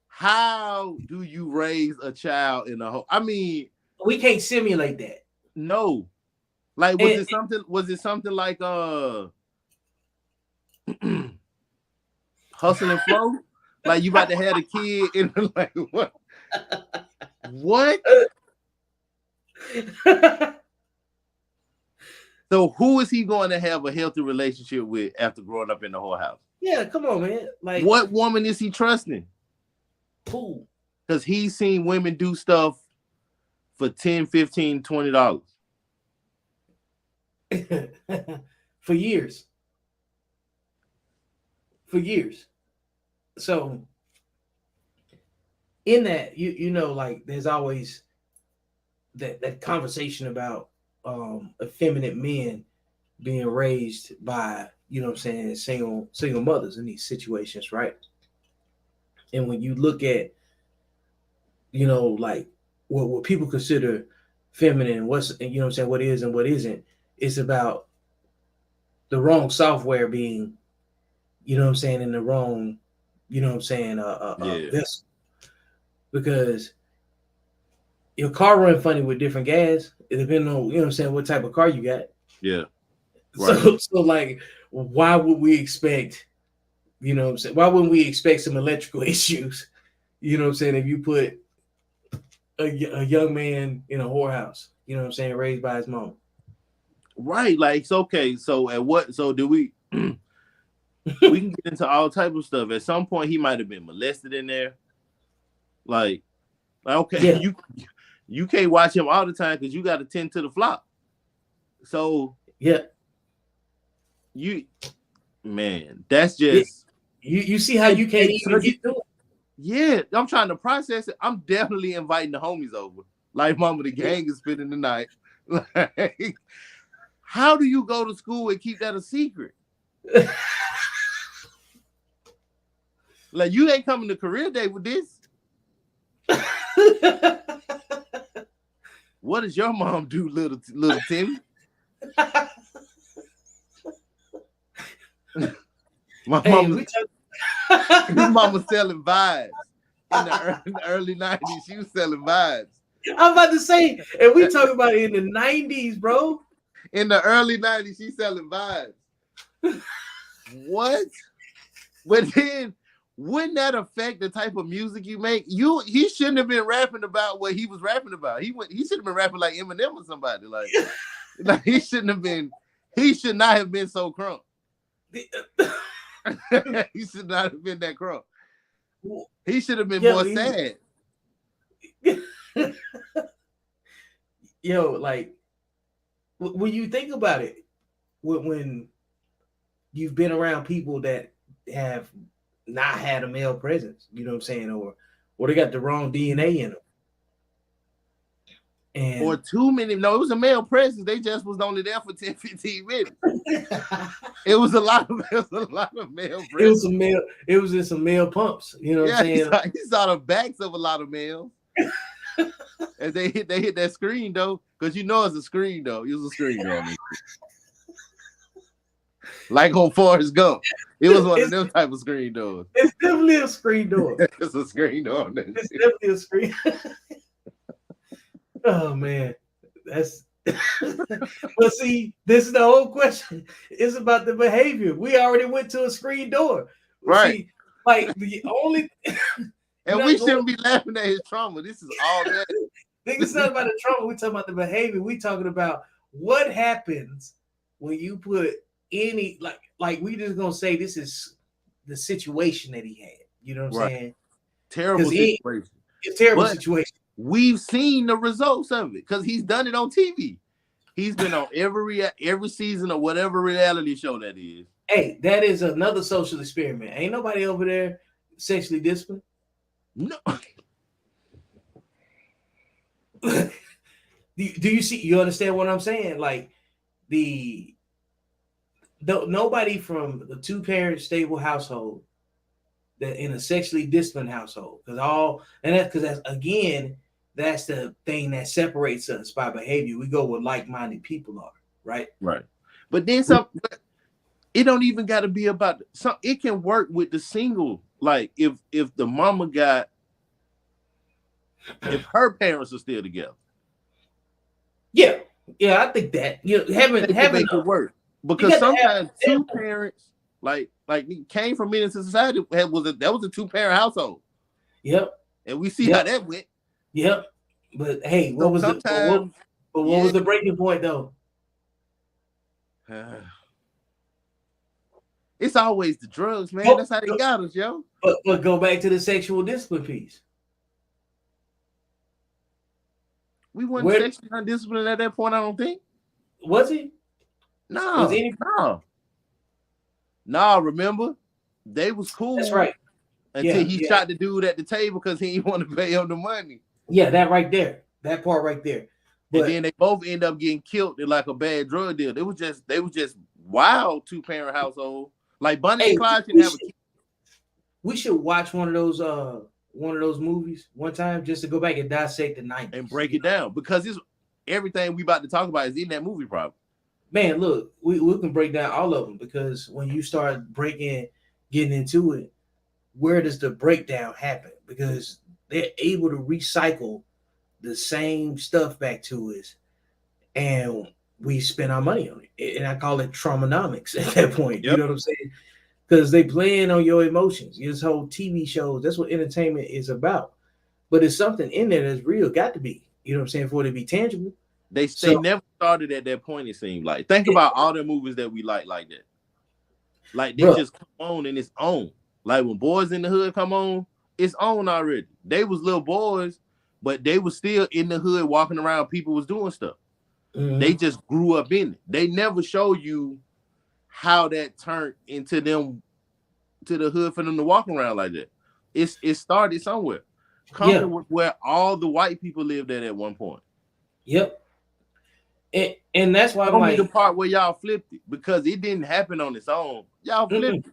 S2: how do you raise a child in a home? I mean,
S1: we can't simulate that.
S2: No. Like, was it something like Hustle and Flow? Like, you about to have a kid and like what? What? So who is he going to have a healthy relationship with after growing up in the whorehouse?
S1: Yeah, come on, man. Like,
S2: what woman is he trusting?
S1: Who?
S2: Because he's seen women do stuff for $10, $15, $20.
S1: For years. So in that, you know, like, there's always that conversation about effeminate men being raised by, you know what I'm saying, single mothers in these situations, right? And when you look at, you know, like what people consider feminine, what's, you know what I'm saying, what is and what isn't, it's about the wrong software being, you know what I'm saying, in the wrong, you know what I'm saying, vessel. Because your car run funny with different gas. It depends on, you know what I'm saying, what type of car you got.
S2: Yeah. Right.
S1: So like, why would we expect, you know what I'm saying, why wouldn't we expect some electrical issues, you know what I'm saying, if you put a young man in a whorehouse, you know what I'm saying, raised by his mom?
S2: Right. Like, it's okay. So at what, so do we, we can get into all type of stuff. At some point, he might have been molested in there. Like okay, yeah. You can't watch him all the time because you got to tend to the flock. So
S1: yeah,
S2: man, that's just
S1: you see how you can't even get through it.
S2: Yeah, I'm trying to process it. I'm definitely inviting the homies over. Like, mama, the gang is spending the night. Like, how do you go to school and keep that a secret? Like, you ain't coming to career day with this. What does your mom do, little Timmy? My mama selling vibes in the early 90s. She was selling vibes.
S1: I'm about to say, and we talking about in the 90s, bro.
S2: In the early 90s, she's selling vibes. What? But then wouldn't that affect the type of music you make? He shouldn't have been rapping about what he was rapping about. He should have been rapping like Eminem or somebody. Like he shouldn't have been. He should not have been so crunk. He should not have been that crunk. He should have been more sad.
S1: Yo, like when you think about it, when you've been around people that have not had a male presence, you know what I'm saying, or they got the wrong DNA in them, and
S2: or too many. No, it was a male presence. They just was only there for 10, 15 minutes. It was a lot of male presence.
S1: It was just some male pumps, you know what I'm saying?
S2: He saw the backs of a lot of males. As they hit that screen though, because you know it's a screen though. It was a screen door. Like on Forrest Gump. It was one of them type of screen doors.
S1: It's definitely a screen door.
S2: It's a screen door.
S1: It's definitely a screen. Oh man. That's but see, this is the whole question. It's about the behavior. We already went to a screen door.
S2: Right.
S1: See, like the only
S2: and we shouldn't be laughing at his trauma. This is all that.
S1: It's not about the trauma. We're talking about the behavior. We're talking about what happens when you put any like we just gonna say this is the situation that he had. You know what I'm saying?
S2: Terrible situation.
S1: It's a terrible situation.
S2: We've seen the results of it because he's done it on TV. He's been on every season of whatever reality show that is.
S1: Hey, that is another social experiment. Ain't nobody over there sexually disciplined.
S2: No.
S1: Do you see? You understand what I'm saying? Like nobody from the 2-parent stable household that in a sexually disciplined household, that's the thing that separates us by behavior. We go where like-minded people are, right?
S2: Right. But then it don't even got to be about some. It can work with the single. Like if the mama if her parents are still together.
S1: Yeah, I think that having
S2: it work because sometimes 2 parents like came from men into society that was a 2-parent household.
S1: Yep,
S2: and we see how that went.
S1: Yep, but hey, what was the breaking point though?
S2: It's always the drugs, man. That's how they got us, yo.
S1: But go back to the sexual discipline piece.
S2: We weren't sexually undisciplined at that point, I don't think.
S1: Was he?
S2: No. No, remember? They was cool.
S1: That's right.
S2: Until he shot the dude at the table because he didn't want to pay him the money.
S1: Yeah, that right there. That part right there.
S2: But then they both end up getting killed in like a bad drug deal. They was just wild 2-parent household. Like Bunny and Clyde should have a kid.
S1: We should watch one of those movies one time just to go back and dissect the 90s
S2: and break it down because it's everything we about to talk about is in that movie probably.
S1: Man, look, we can break down all of them because when you start getting into it, where does the breakdown happen? Because they're able to recycle the same stuff back to us, and we spend our money on it. And I call it traumanomics at that point. Yep. You know what I'm saying? Because they playing on your emotions. This whole TV shows, that's what entertainment is about. But it's something in there that's real, got to be. You know what I'm saying? For it to be tangible.
S2: They never started at that point, it seemed like. Think about all the movies that we like that. Like, they just come on and it's on. Like, when Boys in the Hood come on, it's on already. They was little boys, but they was still in the hood walking around. People was doing stuff. Mm-hmm. They just grew up in it. They never show you how that turned into them, to the hood for them to walk around like that. It started somewhere. Where all the white people lived at one point.
S1: Yep. And that's why
S2: I'm like the part where y'all flipped it because it didn't happen on its own. Y'all flipped it.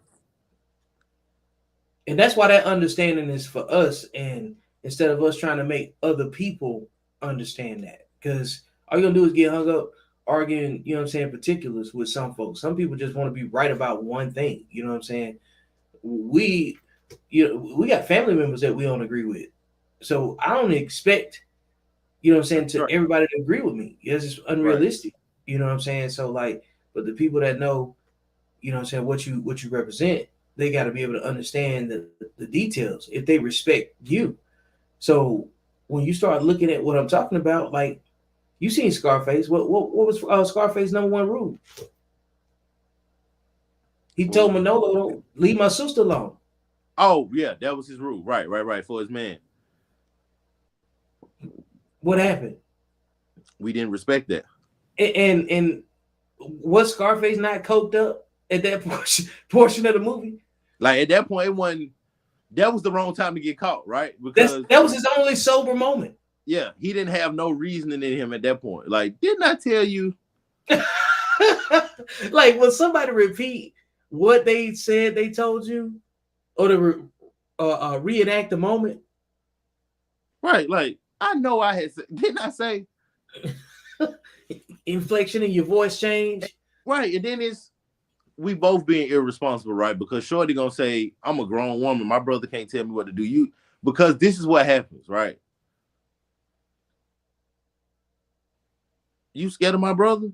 S1: And that's why that understanding is for us, and instead of us trying to make other people understand that. Because all you're gonna do is get hung up arguing, you know what I'm saying, particulars with some folks. Some people just want to be right about one thing. You know what I'm saying? We got family members that we don't agree with. So I don't expect, you know what I'm saying, everybody to agree with me. It's just unrealistic. Right. You know what I'm saying? So like, but the people that know, you know what I'm saying, what you represent, they got to be able to understand the details if they respect you. So when you start looking at what I'm talking about, like you seen Scarface. What was Scarface's number one rule? He
S2: What
S1: told
S2: was it?
S1: Manolo, "Don't leave my sister alone."
S2: Oh yeah, that was his rule. Right, right, right. For his man,
S1: What happened?
S2: we didn't respect that.
S1: And was Scarface not coked up at that portion of the movie?
S2: Like at that point, it wasn't. That was the wrong time to get caught, right? Because
S1: That was his only sober moment.
S2: yeah, he didn't have no reasoning in him at that point. Like, didn't I tell you?
S1: Like, will somebody repeat what they said they told you, or to reenact the moment?
S2: Right, like I know I had. Didn't I say?
S1: Inflection in your voice change.
S2: Right, and then it's we both being irresponsible, right? Because Shorty gonna say, "I'm a grown woman. My brother can't tell me what to do." You because this is what happens, right? You scared of my brother?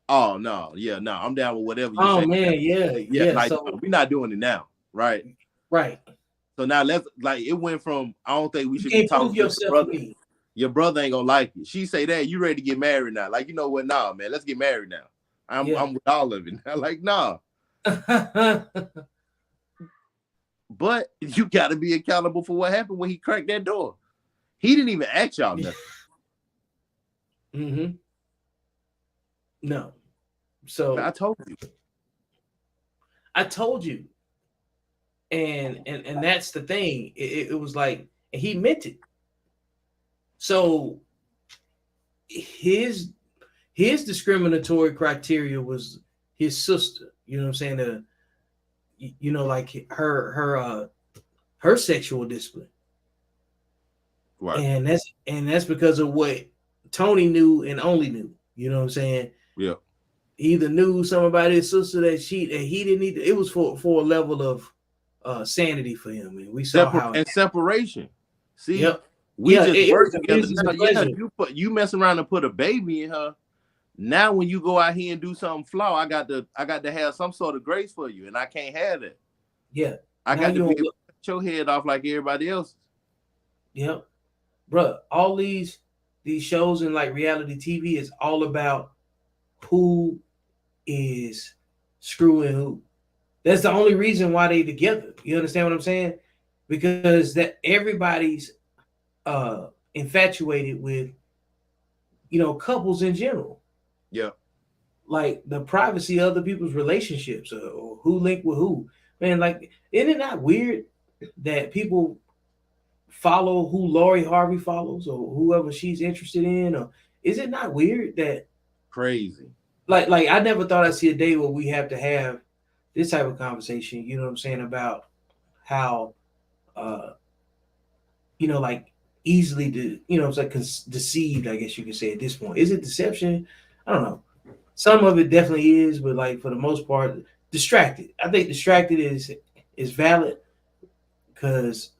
S2: Oh no, yeah, no, I'm down with whatever you
S1: Oh
S2: say.
S1: man, yeah,
S2: Yeah,
S1: yeah.
S2: like
S1: So
S2: no, we're not doing it now, right?
S1: right,
S2: So now let's like it went from I don't think we
S1: you
S2: should be
S1: can't
S2: talking
S1: prove
S2: to your
S1: yourself to
S2: brother.
S1: me.
S2: Your brother ain't gonna like it. She say that you ready to get married now. Like, you know what? Nah, man, let's get married now.
S1: Yeah.
S2: I'm with all of it. Like, nah. But you gotta be accountable for what happened when he cracked that door. He didn't even ask y'all nothing.
S1: Mm-hmm. No.
S2: Man, I
S1: So
S2: told you.
S1: I told you, and that's the thing. It was like he meant it. So his his discriminatory criteria was his sister. You know what I'm saying? Like her sexual discipline,
S2: Right.
S1: and that's because of what Tony knew and only knew. You know what I'm saying?
S2: Yeah.
S1: He either knew something about his sister that he didn't need. It was for a level of sanity for him, and we saw how.
S2: Separation. See,
S1: Yep.
S2: we
S1: Yeah,
S2: just
S1: it
S2: work
S1: was a
S2: together
S1: business
S2: now.
S1: of
S2: Yeah,
S1: pleasure.
S2: you mess around and put a baby in her. Now when you go out here and do something flaw, I got to have some sort of grace for you, and I can't have that.
S1: Yeah.
S2: I
S1: Now
S2: got to
S1: you
S2: be
S1: don't
S2: able
S1: look.
S2: to cut your head off like everybody else.
S1: Yep, bro. All these shows and like reality TV is all about who is screwing who. That's the only reason why they together. You understand what I'm saying? Because that everybody's uh infatuated with couples in general,
S2: Yeah.
S1: like the privacy of other people's relationships, or who linked with who. Man, like, isn't it not weird that people follow who Lori Harvey follows or whoever she's interested in? Or is it not weird that
S2: Crazy.
S1: like I never thought I'd see a day where we have to have this type of conversation, you know what I'm saying, about how uh like easily it's like deceived, I guess you could say at this point. Is it deception? I don't know. Some of it definitely is, but like for the most part, distracted. I think distracted is valid because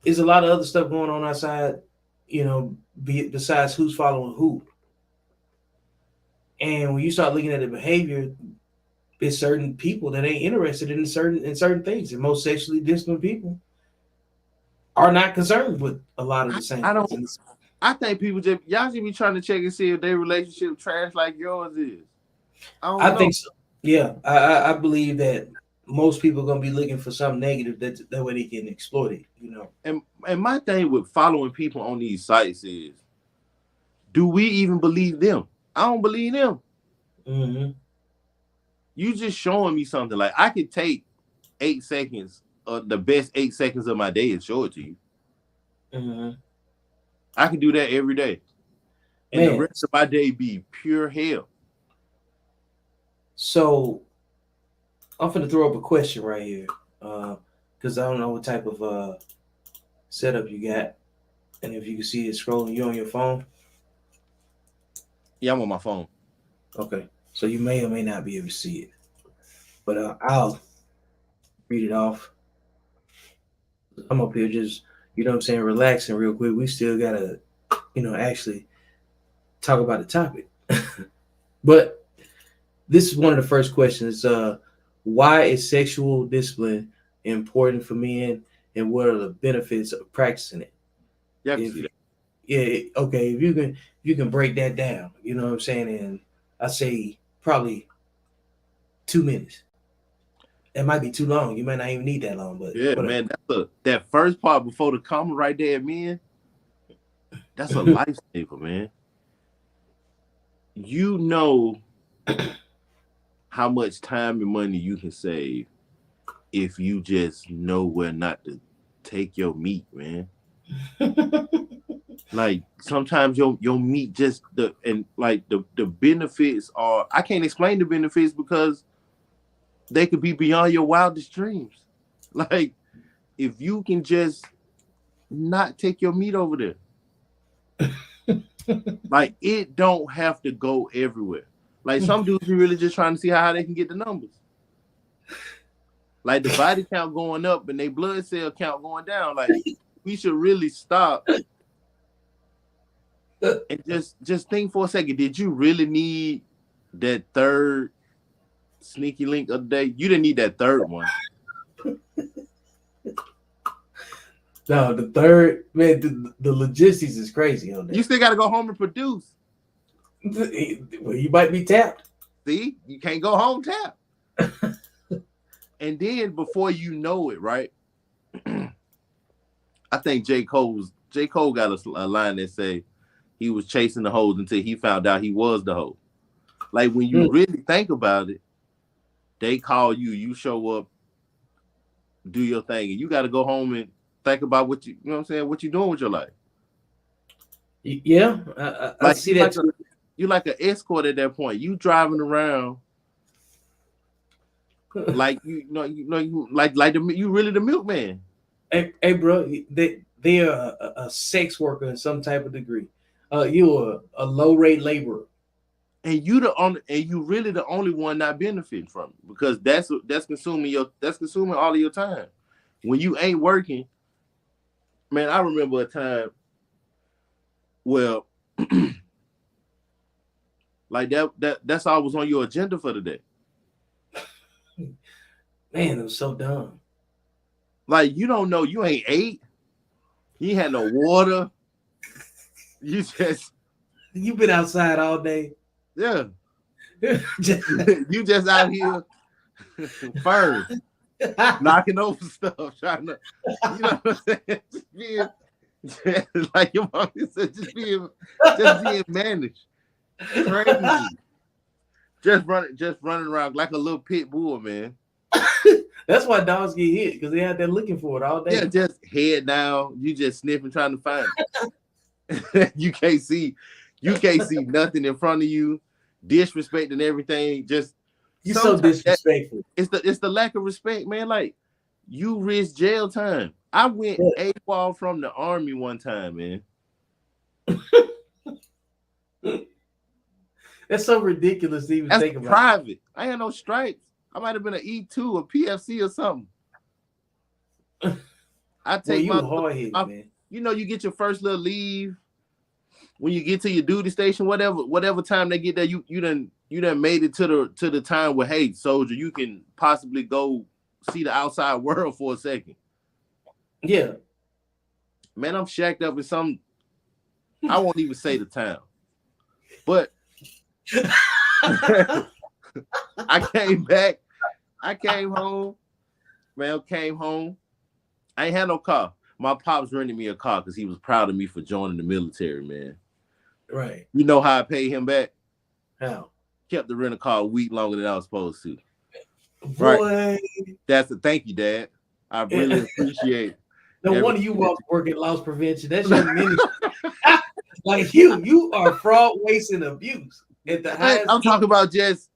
S1: there's a lot of other stuff going on outside, besides who's following who. And when you start looking at the behavior, there's certain people that ain't interested in certain things, and most sexually disciplined people are not concerned with a lot of the same
S2: I don't.
S1: things.
S2: I think people y'all should be trying to check and see if their relationship trash like yours is. I
S1: I
S2: don't know.
S1: think so. Yeah, I believe that most people are gonna be looking for something negative that way they can exploit it.
S2: And my thing with following people on these sites is, do we even believe them? I don't believe them.
S1: Mm-hmm.
S2: You just showing me something. Like I could take 8 seconds, the best 8 seconds of my day and show it to you.
S1: Mm-hmm.
S2: I can do that every day, and the
S1: Man,
S2: rest of my day be pure hell.
S1: so I'm gonna throw up a question right here, because I don't know what type of setup you got, and if you can see it scrolling, you on your phone.
S2: Yeah, I'm on my phone.
S1: Okay, so you may or may not be able to see it, but I'll read it off. I'm up here just, you know what I'm saying, relaxing real quick. We still gotta, actually talk about the topic. But this is one of the first questions. Why is sexual discipline important for men, and what are the benefits of practicing it?
S2: Yeah, I can
S1: If
S2: see that.
S1: yeah, okay, if you can break that down, you know what I'm saying, and I say probably 2 minutes. That might be too long. You might not even need that long, but
S2: Yeah,
S1: whatever.
S2: man. That first part before the comma right there, man. That's a lifesaver, man. You know how much time and money you can save if you just know where not to take your meat, man. Like sometimes your meat just the benefits are, I can't explain the benefits because they could be beyond your wildest dreams. Like if you can just not take your meat over there, like it don't have to go everywhere. Like some dudes be really just trying to see how they can get the numbers. Like the body count going up and they blood cell count going down. Like we should really stop and just think for a second. Did you really need that third sneaky link of the day? You didn't need that third one.
S1: No, the third man, the logistics is crazy on
S2: You
S1: that.
S2: still got to go home and produce.
S1: Well, you might be tapped.
S2: See, you can't go home tap. And then before you know it, right? I think J. Cole got a line that say he was chasing the hoes until he found out he was the hoe. Like when you really think about it, they call you, you show up, do your thing, and you got to go home and think about you know what I'm saying, what you doing with your life.
S1: Yeah, I
S2: Like
S1: see that too.
S2: you like an escort at that point. You driving around like you really the milkman.
S1: Hey, bro, they are a sex worker in some type of degree. You're a low rate laborer.
S2: And you really the only one not benefiting from it because that's consuming all of your time. When you ain't working, man, I remember a time, well, like that's all was on your agenda for the day.
S1: Man, it was so dumb.
S2: Like you don't know, you ain't ate, you ain't had no water, you just
S1: You've been outside all day.
S2: yeah,
S1: Just-
S2: you just out here first knocking over stuff, trying to, you know what I'm saying, like your mom said, just being managed, crazy, just running around like a little pit bull, man.
S1: That's why dogs get hit because they out there looking for it all
S2: Yeah,
S1: day.
S2: just head down, you just sniffing, trying to find it. You can't see nothing in front of you, disrespecting everything. Just
S1: You so
S2: sometimes
S1: disrespectful.
S2: it's the lack of respect, man. Like you risk jail time. I went AWOL from the army one time, man.
S1: That's so ridiculous to even
S2: That's
S1: think about.
S2: private. I had no stripes. I might have been an E2 or PFC or something. I
S1: Well,
S2: take
S1: you hard headed, man.
S2: you get your first little leave when you get to your duty station, whatever time they get there, you done made it to the time where, hey, soldier, you can possibly go see the outside world for a second.
S1: Yeah.
S2: Man, I'm shacked up in some, I won't even say the town, but I came back. I came home. Man, came home. I ain't had no car. My pops rented me a car because he was proud of me for joining the military, man.
S1: Right.
S2: You know how I paid him back?
S1: How?
S2: Kept the rental car a week longer than I was supposed to.
S1: Boy.
S2: Right. That's a thank you, Dad. I really appreciate.
S1: No wonder you walk work at loss prevention. That's your ministry. Like you are fraud, waste, and abuse at the highest.
S2: I'm talking about just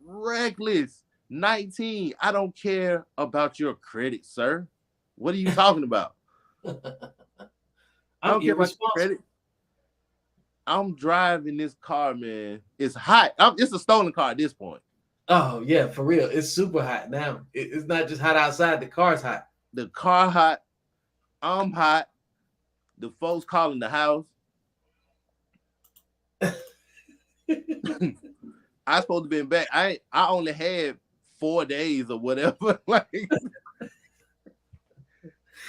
S2: reckless. 19. I don't care about your credit, sir. What are you talking about? I don't care about your credit. I'm driving this car, man. It's hot. It's a stolen car at this point.
S1: Oh yeah, for real. It's super hot now. It's not just hot outside. The car's hot.
S2: The car hot. I'm hot. The folks calling the house. I supposed to be back. I only had 4 days or whatever. Like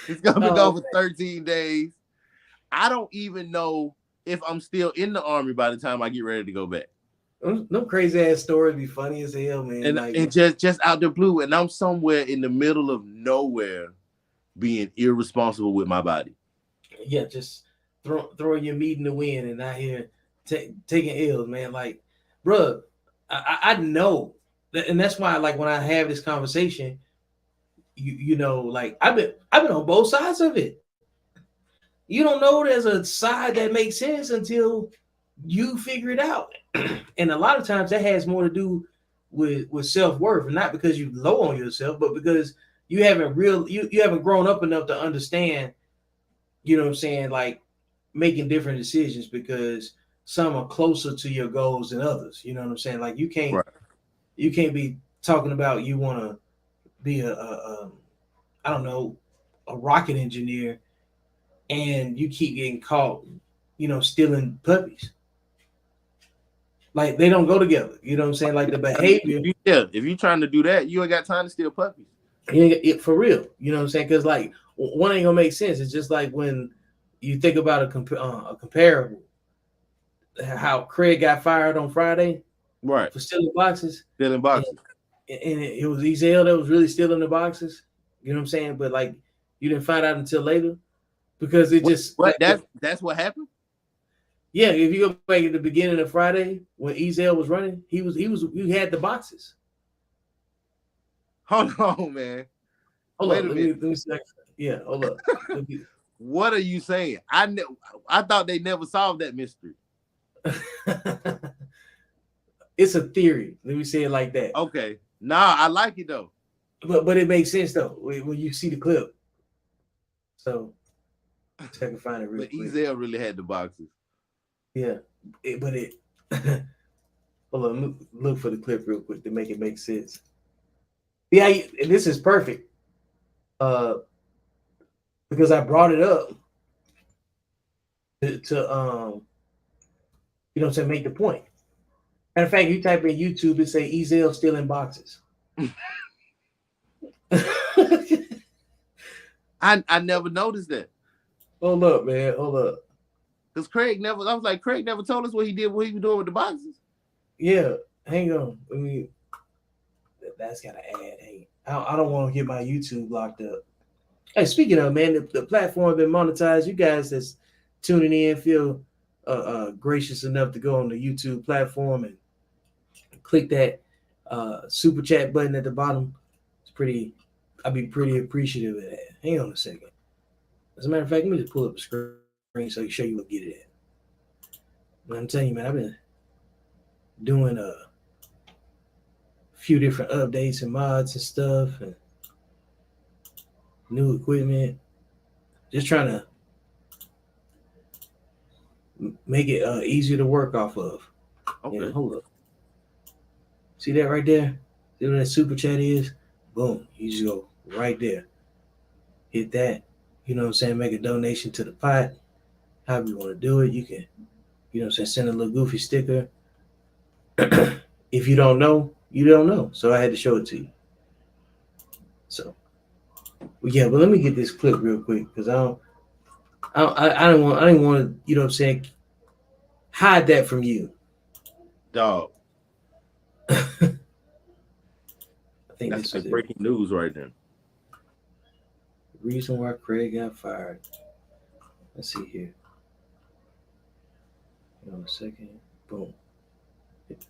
S2: it's gonna be
S1: Oh,
S2: gone for 13 days. I don't even know if I'm still in the army by the time I get ready to go back.
S1: no crazy ass stories be funny as hell, man. Like,
S2: And just out the blue, and I'm somewhere in the middle of nowhere being irresponsible with my body.
S1: yeah, just throwing your meat in the wind and out here taking L's, man. Like, bruh, I know, and that's why, like, when I have this conversation, you know, like I've been on both sides of it. You don't know there's a side that makes sense until you figure it out. And a lot of times that has more to do with self-worth, and not because you low on yourself, but because you haven't grown up enough to understand, you know what I'm saying, like making different decisions because some are closer to your goals than others. You know what I'm saying? Like
S2: Right.
S1: you can't be talking about you want to be a I don't know, a rocket engineer, and you keep getting caught, you know, stealing puppies. Like they don't go together. You know what I'm saying? Like the behavior,
S2: Yeah, if you're trying to do that, you ain't got time to steal puppies.
S1: for real. You know what I'm saying? Because like one ain't gonna make sense. It's just like when you think about a comparable, how Craig got fired on Friday
S2: Right.
S1: for stealing boxes,
S2: Stealing
S1: and,
S2: boxes.
S1: and it was Ezel that was really stealing the boxes. You know what I'm saying? But like you didn't find out until later because it just
S2: What? That's what happened?
S1: yeah. If you go back at the beginning of Friday when Ezel was running, he had the boxes.
S2: Hold on, man.
S1: Hold
S2: Wait
S1: up,
S2: a minute.
S1: let me see. Yeah, hold up.
S2: What are you saying? I thought they never solved that mystery.
S1: It's a theory. Let me say it like that.
S2: Okay. Nah, I like it though.
S1: But it makes sense though when you see the clip. So I can find it real
S2: But
S1: quick.
S2: Ezel really had the boxes.
S1: Yeah, but it. Hold on, look for the clip real quick to make it make sense. Yeah, and this is perfect. Uh, because I brought it up to you know, to make the point. Matter of fact, you type in YouTube and say Ezel stealing boxes.
S2: I never noticed that.
S1: Hold up, man. Hold up.
S2: Because I was like, Craig never told us what he did, what he was doing with the boxes.
S1: Yeah, hang on. I mean, that's got to add. Hey, I don't want to get my YouTube locked up. Hey, speaking of, man, the platform been monetized. You guys that's tuning in feel gracious enough to go on the YouTube platform and click that super chat button at the bottom. It's pretty. I'd be pretty appreciative of that. Hang on a second. As a matter of fact, let me just pull up the screen so you show you what get it at. But I'm telling you, man, I've been doing a few different updates and mods and stuff and new equipment. Just trying to make it easier to work off of.
S2: Okay.
S1: Yeah, hold up. See that right there? See what that super chat is? Boom. You just go right there. Hit that. You know what I'm saying? Make a donation to the pot. However you want to do it. You can, you know what I'm saying, send a little goofy sticker. If you don't know, you don't know. So I had to show it to you. So yeah, but let me get this clip real quick because I didn't want to, you know what I'm saying, hide that from you.
S2: Dog.
S1: I think
S2: That's
S1: this is
S2: like
S1: it.
S2: breaking news right there.
S1: Reason why Craig got fired. Let's see here. Hold on a second. Boom.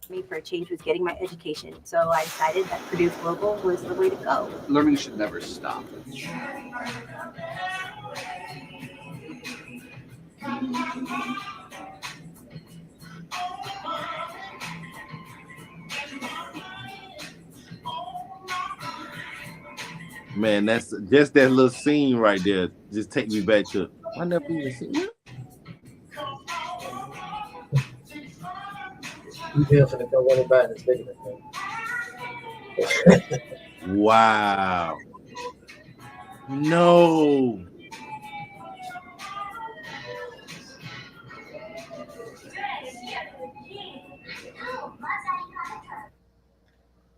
S3: Me for a change was getting my education, so I decided that Purdue Global was the way to go.
S4: Learning should never stop.
S2: Man, that's just that little scene right there. Just take me back to I never even seen it.
S1: You definitely go running back and stick it.
S2: Wow. No.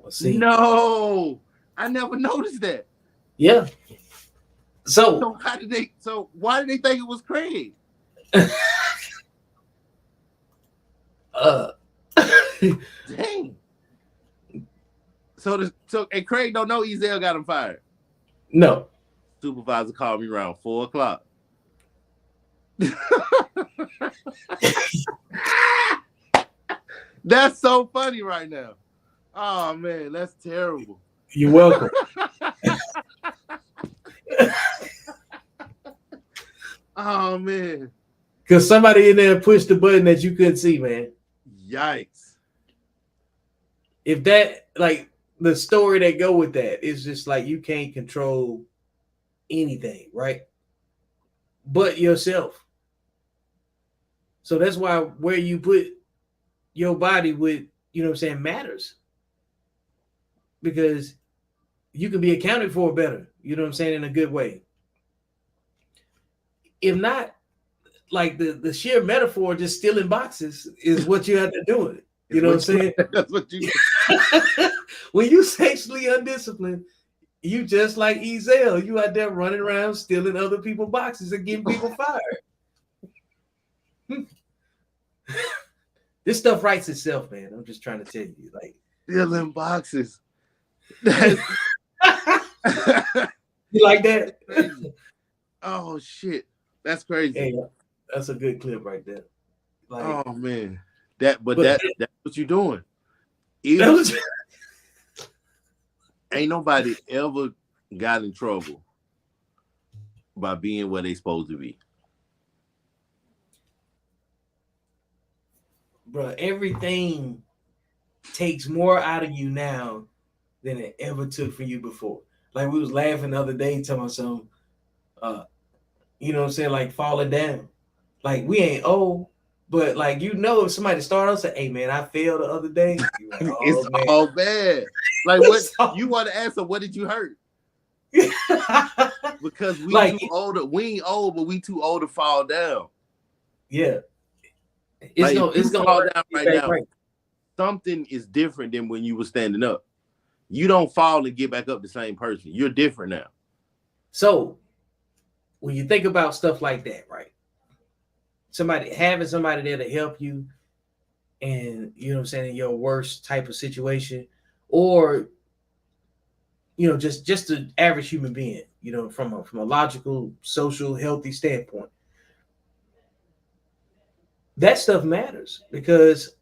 S1: Let's see.
S2: No, I never noticed that.
S1: Yeah. So
S2: So how did they? So why did they think it was Craig?
S1: uh
S2: Dang. So and Craig don't know Ezel got him fired.
S1: no.
S2: Supervisor called me around 4:00. That's so funny right now. Oh man, that's terrible.
S1: You're welcome.
S2: Oh man.
S1: Because somebody in there pushed the button that you couldn't see, man.
S2: Yikes.
S1: If that, like, the story that go with that is just like you can't control anything, right? But yourself. So that's why where you put your body with, you know what I'm saying, matters. Because you can be accounted for better, you know what I'm saying, in a good way. If not, like the sheer metaphor, just stealing boxes is what you have to do it. You know what I'm saying?
S2: That's what you
S1: When you sexually undisciplined, you just like Ezel. You out there running around stealing other people's boxes and getting people fired. This stuff writes itself, man. I'm just trying to tell you, like,
S2: stealing boxes.
S1: you like that?
S2: Oh shit. That's crazy.
S1: Hey, that's a good clip right there. Like,
S2: oh man. That's what you're doing. Ain't nobody ever got in trouble by being where they supposed to be.
S1: Bro, everything takes more out of you now than it ever took for you before. Like we was laughing the other day, talking about some, you know what I'm saying, like falling down. Like we ain't old, but like if somebody start out say, "Hey man, I fell the other day," you're like, "Oh
S2: It's
S1: man,
S2: all bad." Like what you want to answer? What did you hurt? Because we like, too old. We ain't old, but we too old to fall down.
S1: Yeah, it's gonna
S2: fall down right now. Right. Something is different than when you were standing up. You don't fall and get back up the same person. You're different now.
S1: So when you think about stuff like that, right? Having somebody there to help you, and you know what I'm saying, in your worst type of situation, or you know, just an average human being, you know, from a logical, social, healthy standpoint. That stuff matters because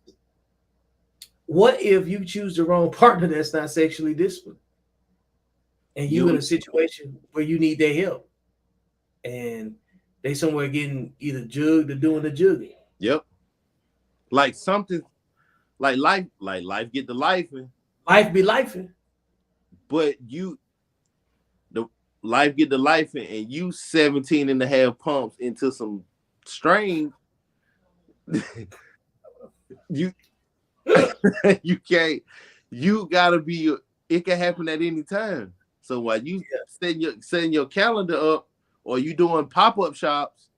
S1: what if you choose the wrong partner that's not sexually disciplined, and you in a situation where you need their help, and they somewhere getting either jugged or doing the jugging?
S2: Yep. Like something, like life get the lifing.
S1: Life be lifing.
S2: But the life get the lifing, and you 17 and a half pumps into some strain. you can't. You gotta be. It can happen at any time. So while you setting your calendar up, or you doing pop-up shops,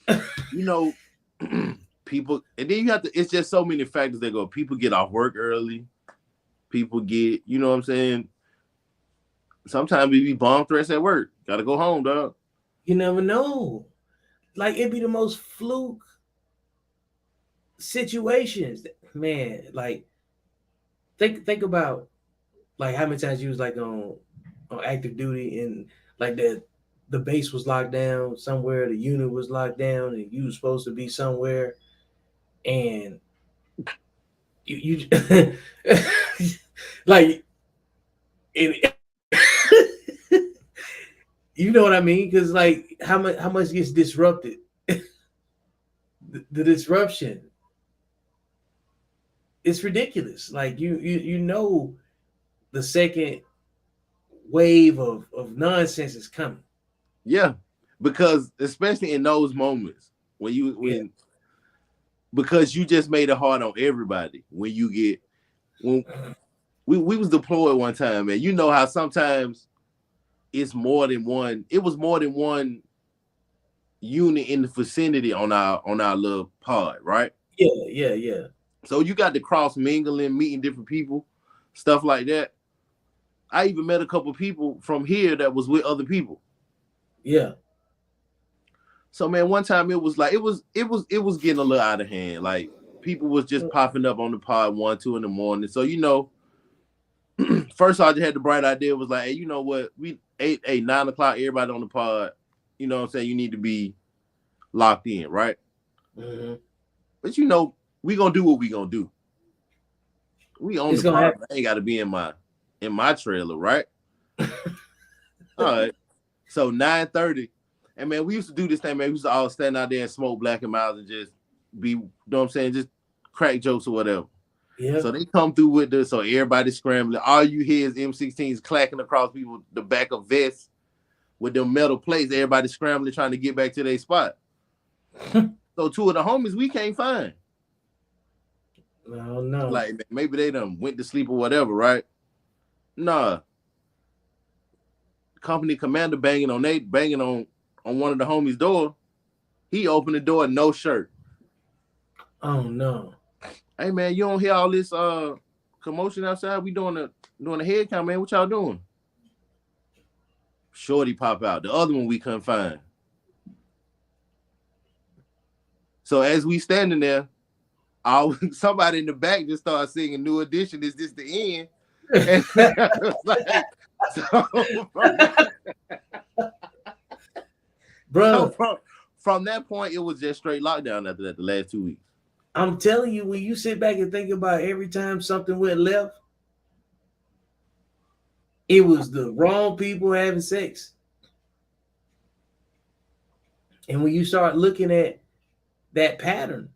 S2: you know, people, and then you have to. It's just so many factors that go. People get off work early. People get, you know what I'm saying. Sometimes we be bomb threats at work. Gotta go home, dog.
S1: You never know. Like it'd be the most fluke situations, man. Like think about like how many times you was like on active duty, and like the base was locked down somewhere, the unit was locked down, and you was supposed to be somewhere, and you like it. You know what I mean? Because like how much gets disrupted. The disruption, it's ridiculous. Like you know the second wave of nonsense is coming.
S2: Yeah, because especially in those moments because you just made it hard on everybody. When we was deployed one time, man. You know how sometimes it's more than one. It was more than one unit in the vicinity on our little pod, right?
S1: Yeah.
S2: So you got to cross mingling, meeting different people, stuff like that. I even met a couple people from here that was with other people.
S1: Yeah.
S2: So man, one time it was like it was getting a little out of hand. Like people was just popping up on the pod 1, 2 in the morning. So first I just had the bright idea was like, hey, you know what? We 9 o'clock, everybody on the pod. You know what I'm saying? You need to be locked in, right?
S1: Mm-hmm.
S2: But we gonna do what we gonna do. We on the pod. I ain't gotta be in my trailer, right? All right. So 9:30. And man, we used to do this thing, man. We used to all stand out there and smoke Black and Miles and just be, you know what I'm saying, just crack jokes or whatever. Yeah. So they come through with this, so everybody's scrambling. All you hear is M16s clacking across people, the back of vests with them metal plates. Everybody scrambling, trying to get back to their spot. So 2 of the homies we can't find.
S1: No.
S2: Like maybe they done went to sleep or whatever, right? Nah. Company commander banging on one of the homies' door. He opened the door, no shirt.
S1: Oh no.
S2: Hey man, you don't hear all this commotion outside? We doing a head count, man. What y'all doing? Shorty pop out. The other one we couldn't find. So as we standing there, somebody in the back just started singing New Edition. Is this the end? And like,
S1: bro.
S2: So from that point, it was just straight lockdown after that, the last 2 weeks.
S1: I'm telling you, when you sit back and think about every time something went left, it was the wrong people having sex. And when you start looking at that pattern,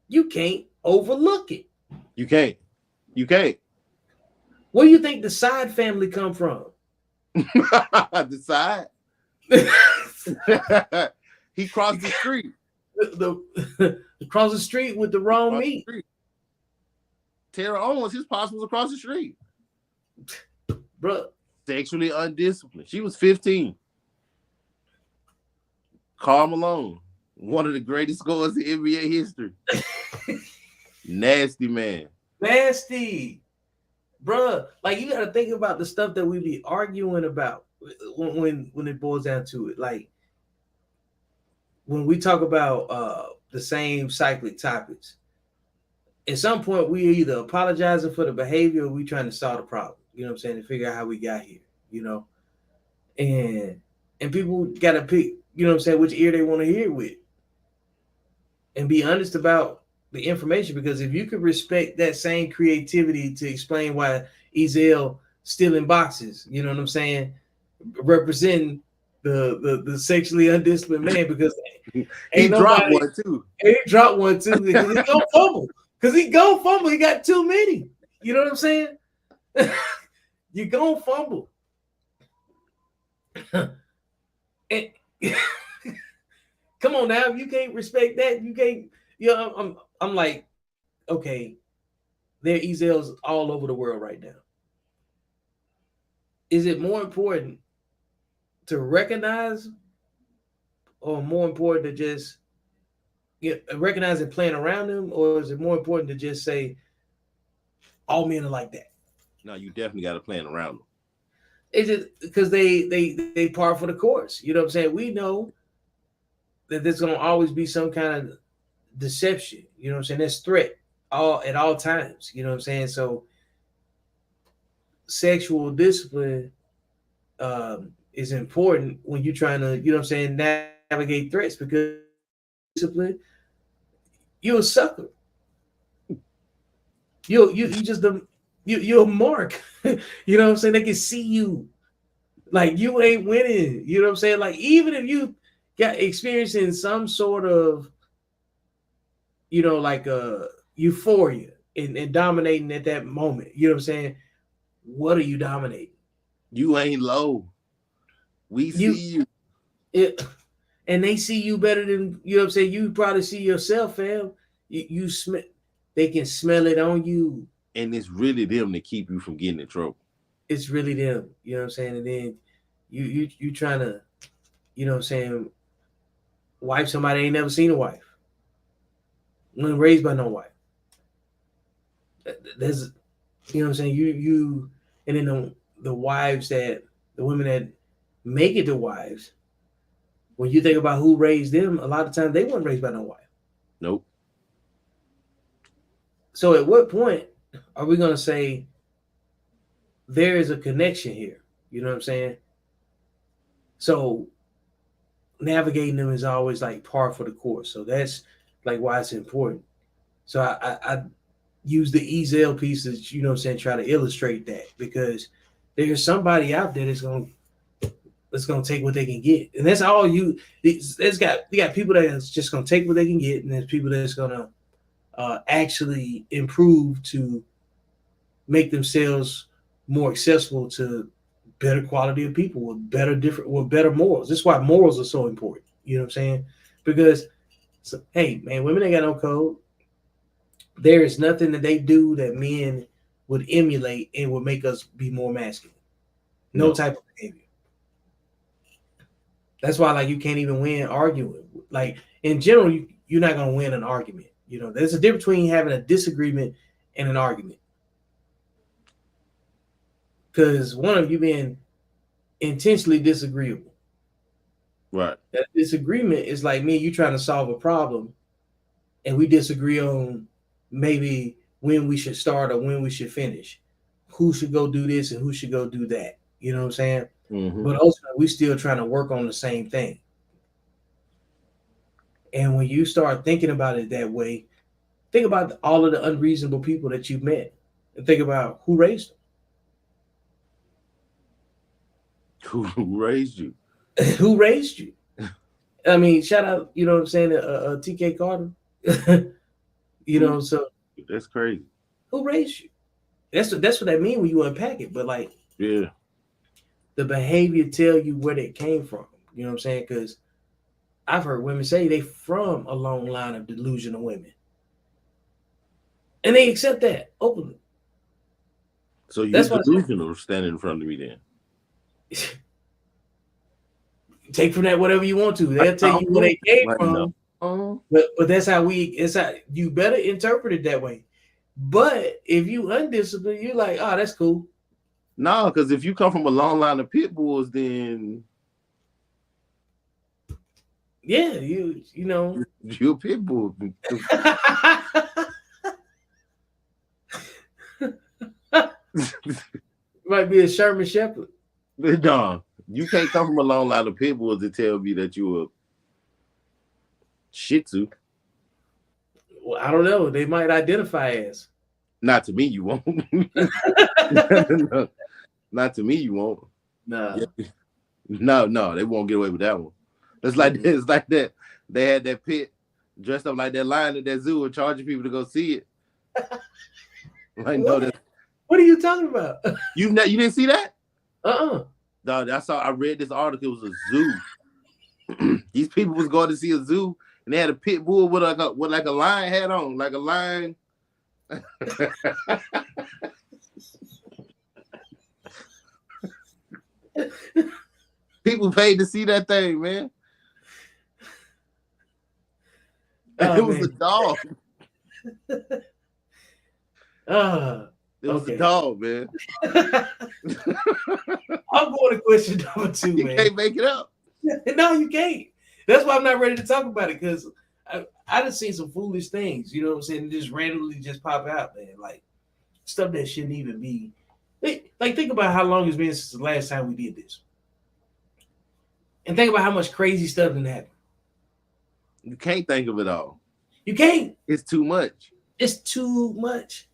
S1: you can't overlook it.
S2: You can't.
S1: Where do you think the side family come from?
S2: The side? He crossed the street.
S1: Across the street with the wrong meat.
S2: Tara Owens, his pops was across the street.
S1: Bro.
S2: Sexually undisciplined. She was 15. Karl Malone, one of the greatest scorers in NBA history. Nasty man.
S1: Nasty. Bruh, like you got to think about the stuff that we be arguing about when it boils down to it. Like when we talk about the same cyclic topics, at some point we either apologizing for the behavior or we trying to solve the problem. You know what I'm saying? To figure out how we got here, you know? And people got to pick, you know what I'm saying, which ear they want to hear it with. And be honest about the information, because if you could respect that same creativity to explain why Ezel stealing boxes, you know what I'm saying, representing the sexually undisciplined man, because
S2: he dropped one too.
S1: He dropped one too because he gonna fumble. Because he gonna fumble. He got too many. You know what I'm saying? You gonna fumble. And, come on now, if you can't respect that, you can't. You know, I'm like, okay, there are Ezels all over the world right now. Is it more important to recognize, or more important to just recognize and playing around them, or is it more important to just say all men are like that?
S2: No, you definitely got to plan around them.
S1: Is it because they par for the course? You know what I'm saying? We know that there's gonna always be some kind of deception. You know what I'm saying? There's threat at all times. You know what I'm saying? So sexual discipline is important when you're trying to, you know what I'm saying, navigate threats, because discipline, you're a sucker. You're a mark. You know what I'm saying? They can see you like you ain't winning. You know what I'm saying? Like even if you got experiencing some sort of, you know, like euphoria and dominating at that moment. You know what I'm saying? What are you dominating?
S2: You ain't low. We see you.
S1: And they see you better than, you know what I'm saying? You probably see yourself, fam. You smell. They can smell it on you.
S2: And it's really them to keep you from getting in trouble.
S1: It's really them. You know what I'm saying? And then you trying to, you know what I'm saying, wife somebody ain't never seen a wife. Wasn't raised by no wife. There's, you know what I'm saying? And then the wives that, the women that make it to wives, when you think about who raised them, a lot of times they weren't raised by no wife.
S2: Nope.
S1: So at what point are we going to say there is a connection here? You know what I'm saying? So navigating them is always like par for the course. So that's like why it's important. So I use the Ezel pieces, you know what I'm saying, try to illustrate that, because there's somebody out there that's gonna take what they can get, and that's all you. You got people that's just gonna take what they can get, and there's people that's gonna actually improve to make themselves more accessible to better quality of people with better morals. That's why morals are so important. You know what I'm saying? Because hey man, women ain't got no code. There is nothing that they do that men would emulate and would make us be more masculine. No type of behavior. That's why like you can't even win arguing. Like in general, you're not gonna win an argument. You know, there's a difference between having a disagreement and an argument. Because one of you being intentionally disagreeable.
S2: Right.
S1: That disagreement is like me and you trying to solve a problem, and we disagree on maybe when we should start or when we should finish, who should go do this and who should go do that. You know what I'm saying?
S2: Mm-hmm.
S1: But ultimately, we still trying to work on the same thing. And when you start thinking about it that way, think about all of the unreasonable people that you've met, and think about who raised
S2: Who raised you?
S1: them. Who raised you? I mean, shout out, you know what I'm saying, TK Carter. You know, so
S2: that's crazy.
S1: Who raised you? That's what that means when you unpack it. But like,
S2: yeah,
S1: the behavior tell you where they came from. You know what I'm saying? Because I've heard women say they from a long line of delusional women, and they accept that openly.
S2: So you're delusional standing in front of me then.
S1: Take from that whatever you want to. They'll tell you where they came from.
S2: No.
S1: But that's how it's how you better interpret it that way. But if you undisciplined, you're like, oh, that's cool.
S2: No, because if you come from a long line of pit bulls, then
S1: yeah, you know,
S2: you're a pit bull.
S1: Might be a Sherman Shepherd.
S2: No, you can't come from a long line of pit bulls to tell me that you a Shih Tzu.
S1: Well, I don't know. They might identify as.
S2: Not to me, you won't. No, not to me, you won't.
S1: Nah.
S2: No, they won't get away with that one. It's like that. They had that pit dressed up like that lion at that zoo and charging people to go see it. Like, no,
S1: what are you talking about?
S2: You didn't see that?
S1: No,
S2: I read this article. It was a zoo. These people was going to see a zoo, and they had a pit bull with like a lion hat on, like a lion. People paid to see that thing, man. It was a dog. It was a dog, man.
S1: I'm going to question number 2, man.
S2: You can't make it up.
S1: No, you can't. That's why I'm not ready to talk about it, because I done seen some foolish things, you know what I'm saying, just randomly just pop out, man. Like stuff that shouldn't even be. Like, think about how long it's been since the last time we did this. And think about how much crazy stuff didn't happen.
S2: You can't think of it all.
S1: You can't.
S2: It's too much.
S1: It's too much.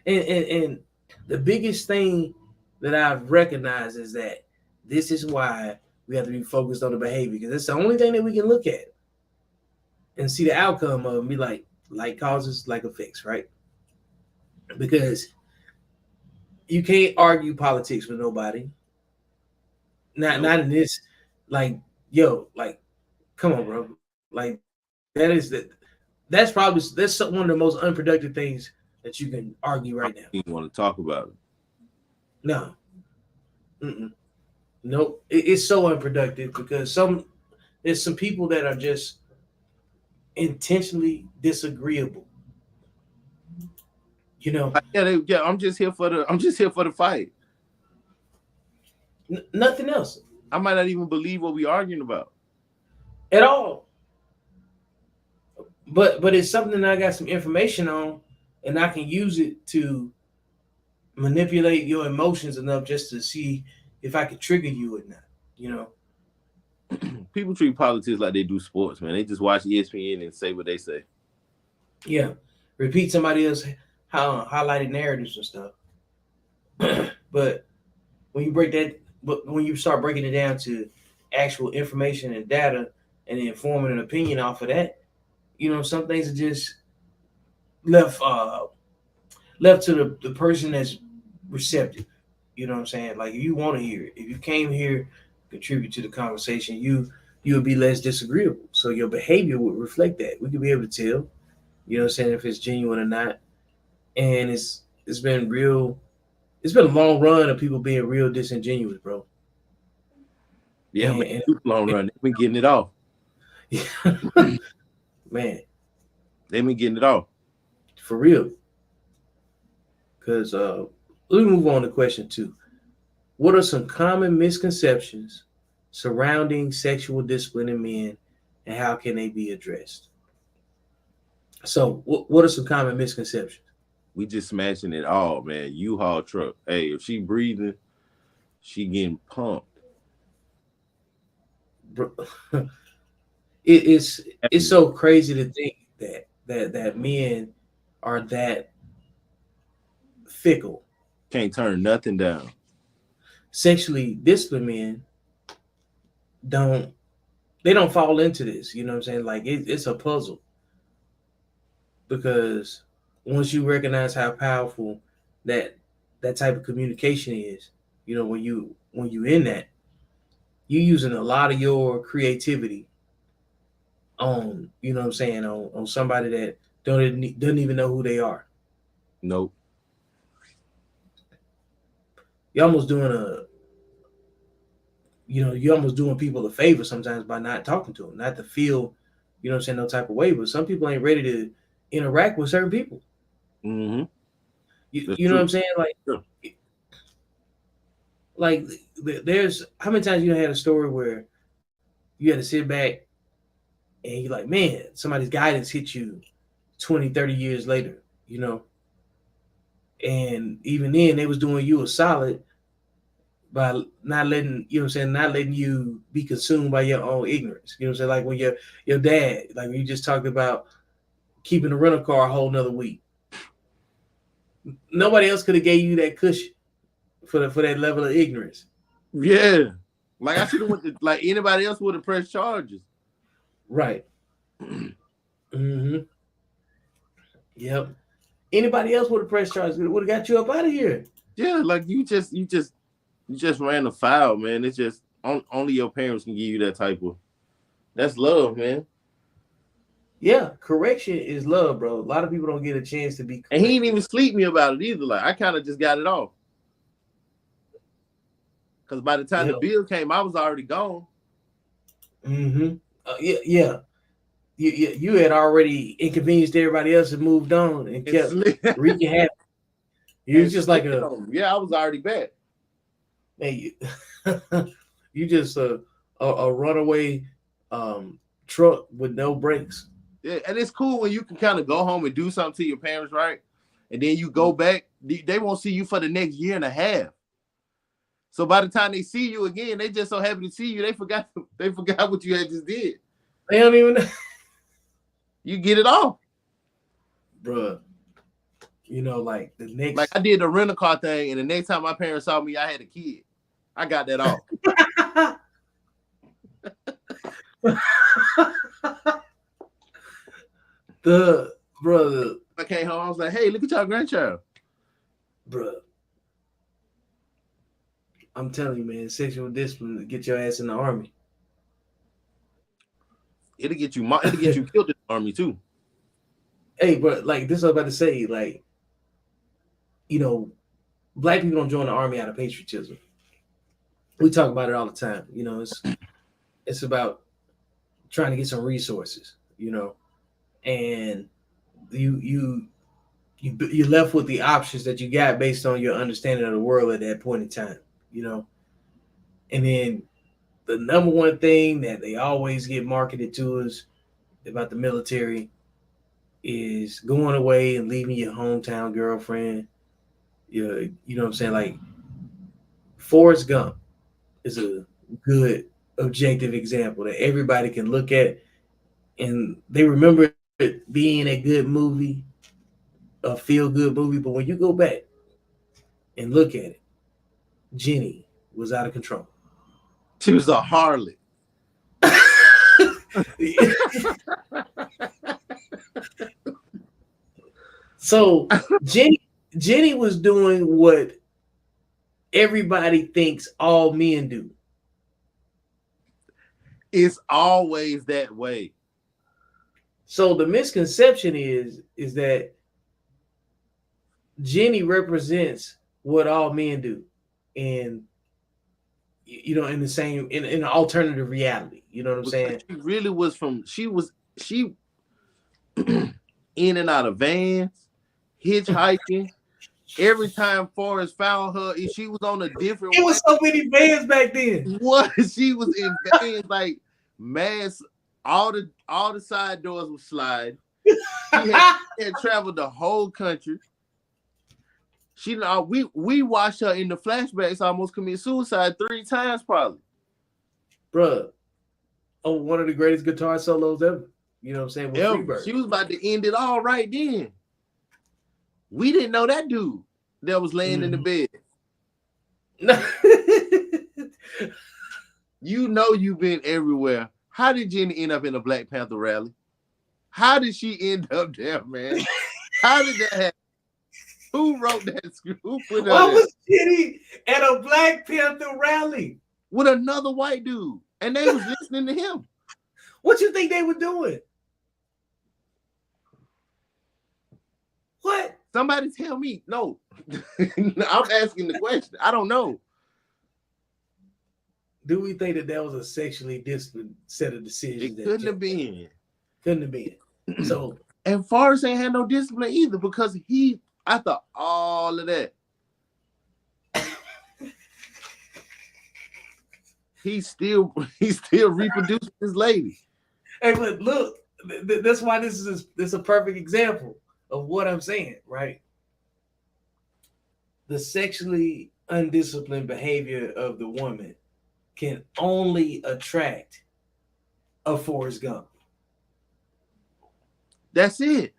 S1: And the biggest thing that I've recognized is that this is why we have to be focused on the behavior, because it's the only thing that we can look at and see the outcome of, and be like causes, like effects, right? Because you can't argue politics with nobody. Not in this, like, yo, like, come on, bro. Like, that's one of the most unproductive things that you can argue right now.
S2: You want to talk about it?
S1: No. Nope. It's so unproductive, because there's some people that are just intentionally disagreeable. You know,
S2: Like, yeah. I'm just here for the fight.
S1: nothing else
S2: I might not even believe what we arguing about.
S1: at all. But it's something that I got some information on, and I can use it to manipulate your emotions enough just to see if I could trigger you or not. You know,
S2: People treat politics like they do sports, man. They just watch ESPN and say what they say.
S1: yeah, repeat somebody else how highlighted narratives and stuff. But when you break that, but when you start breaking it down to actual information and data, and then forming an opinion off of that, you know, some things are just left left to the person that's receptive. You know what I'm saying? Like if you want to hear it, if you came here contribute to the conversation, you would be less disagreeable. So your behavior would reflect that. We could be able to tell, you know what I'm saying, if it's genuine or not. And it's been real. It's been a long run of people being real disingenuous, bro.
S2: Yeah, man.
S1: And,
S2: Super long run. They've been getting it off.
S1: man,
S2: They've been getting it off.
S1: for real. Because let me move on to question 2. What are some common misconceptions surrounding sexual discipline in men, and how can they be addressed? So, what are some common misconceptions?
S2: We just smashing it all, man. U-Haul truck. Hey, if she breathing, she getting pumped.
S1: It's so crazy to think that men are that fickle.
S2: Can't turn nothing down.
S1: Sexually disciplined men don't they don't fall into this. You know what I'm saying? Like it's a puzzle because once you recognize how powerful that that type of communication is, you know, when you in that, you're using a lot of your creativity on, you know what I'm saying, on somebody that doesn't even know who they are.
S2: Nope.
S1: You're almost doing a you're almost doing people a favor sometimes by not talking to them, not to feel, you know what I'm saying, no type of way. But some people ain't ready to interact with certain people.
S2: Mm-hmm. That's
S1: You know what
S2: true.
S1: I'm saying?
S2: Sure.
S1: Like there's how many times you had a story where you had to sit back and you're like, man, somebody's guidance hit you 20, 30 years later, you know, and even then they was doing you a solid by not letting, you know what I'm saying, not letting you be consumed by your own ignorance. You know what I'm saying? Like when your dad, like when you just talked about keeping the rental car a whole another week. Nobody else could have gave you that cushion for that level of ignorance.
S2: Yeah. Like I should have went to like anybody else would have pressed charges.
S1: Right. Mm-hmm. Yep. Anybody else would have pressed charges. Would have got you up out of here.
S2: Yeah, like you just ran a foul, man. It's just only your parents can give you that type of. That's love, man.
S1: Yeah, correction is love, bro. A lot of people don't get a chance to be corrected.
S2: And he didn't even sleep me about it either. Like I kind of just got it off. Because by the time the bill came, I was already gone.
S1: Mm-hmm. Yeah. You had already inconvenienced everybody else and moved on and kept wreaking havoc. You was just like
S2: I was already back.
S1: Hey, you just a runaway truck with no brakes.
S2: Yeah, and it's cool when you can kind of go home and do something to your parents, right? And then you go back, they won't see you for the next year and a half. So by the time they see you again, they just so happy to see you. They forgot what you had just did.
S1: They don't even know.
S2: You get it off.
S1: Bruh. You know, like the next,
S2: like I did the rental car thing, and the next time my parents saw me, I had a kid. I got that off.
S1: the brother.
S2: I came home, I was like, "Hey, look at y'all grandchild."
S1: Bruh. I'm telling you, man, sexual discipline to get your ass in the army.
S2: It'll get you killed in the army too.
S1: Hey, but like this, I was about to say, like, you know, black people don't join the army out of patriotism. We talk about it all the time. You know, it's about trying to get some resources. You know, and you you're left with the options that you got based on your understanding of the world at that point in time, you know. And then the number one thing that they always get marketed to us about the military is going away and leaving your hometown girlfriend. You know what I'm saying? Like Forrest Gump is a good objective example that everybody can look at and they remember it being a good movie, a feel good movie. But when you go back and look at it, Jenny was out of control.
S2: She was a harlot.
S1: So Jenny was doing what everybody thinks all men do.
S2: It's always that way.
S1: So the misconception is that Jenny represents what all men do, and you know, in the same in an alternative reality. You know what I'm saying?
S2: She really was she in and out of vans, hitchhiking. Every time Forrest found her, she was on a different.
S1: It was so many vans back then.
S2: What? She was in vans like mass. All the side doors were sliding. She had traveled the whole country. We watched her in the flashbacks almost commit suicide 3 times probably.
S1: Bruh, one of the greatest guitar solos ever. You know what I'm saying? With Freebird.
S2: She was about to end it all right then. We didn't know that dude that was laying in the bed. You know you've been everywhere. How did Jenny end up in a Black Panther rally? How did she end up there, man? How did that happen? Who wrote that script? Who put that?
S1: Why was Jenny at a Black Panther rally
S2: with another white dude, and they was listening to him?
S1: What you think they were doing? What?
S2: Somebody tell me. No, I'm asking the question. I don't know.
S1: Do we think that was a sexually disciplined set of decisions?
S2: It couldn't have been.
S1: Couldn't have been. So,
S2: and Forrest ain't had no discipline either because after all of that, he still reproducing this lady.
S1: Hey, but look, that's why this is a perfect example of what I'm saying, right? The sexually undisciplined behavior of the woman can only attract a Forrest Gump.
S2: That's it.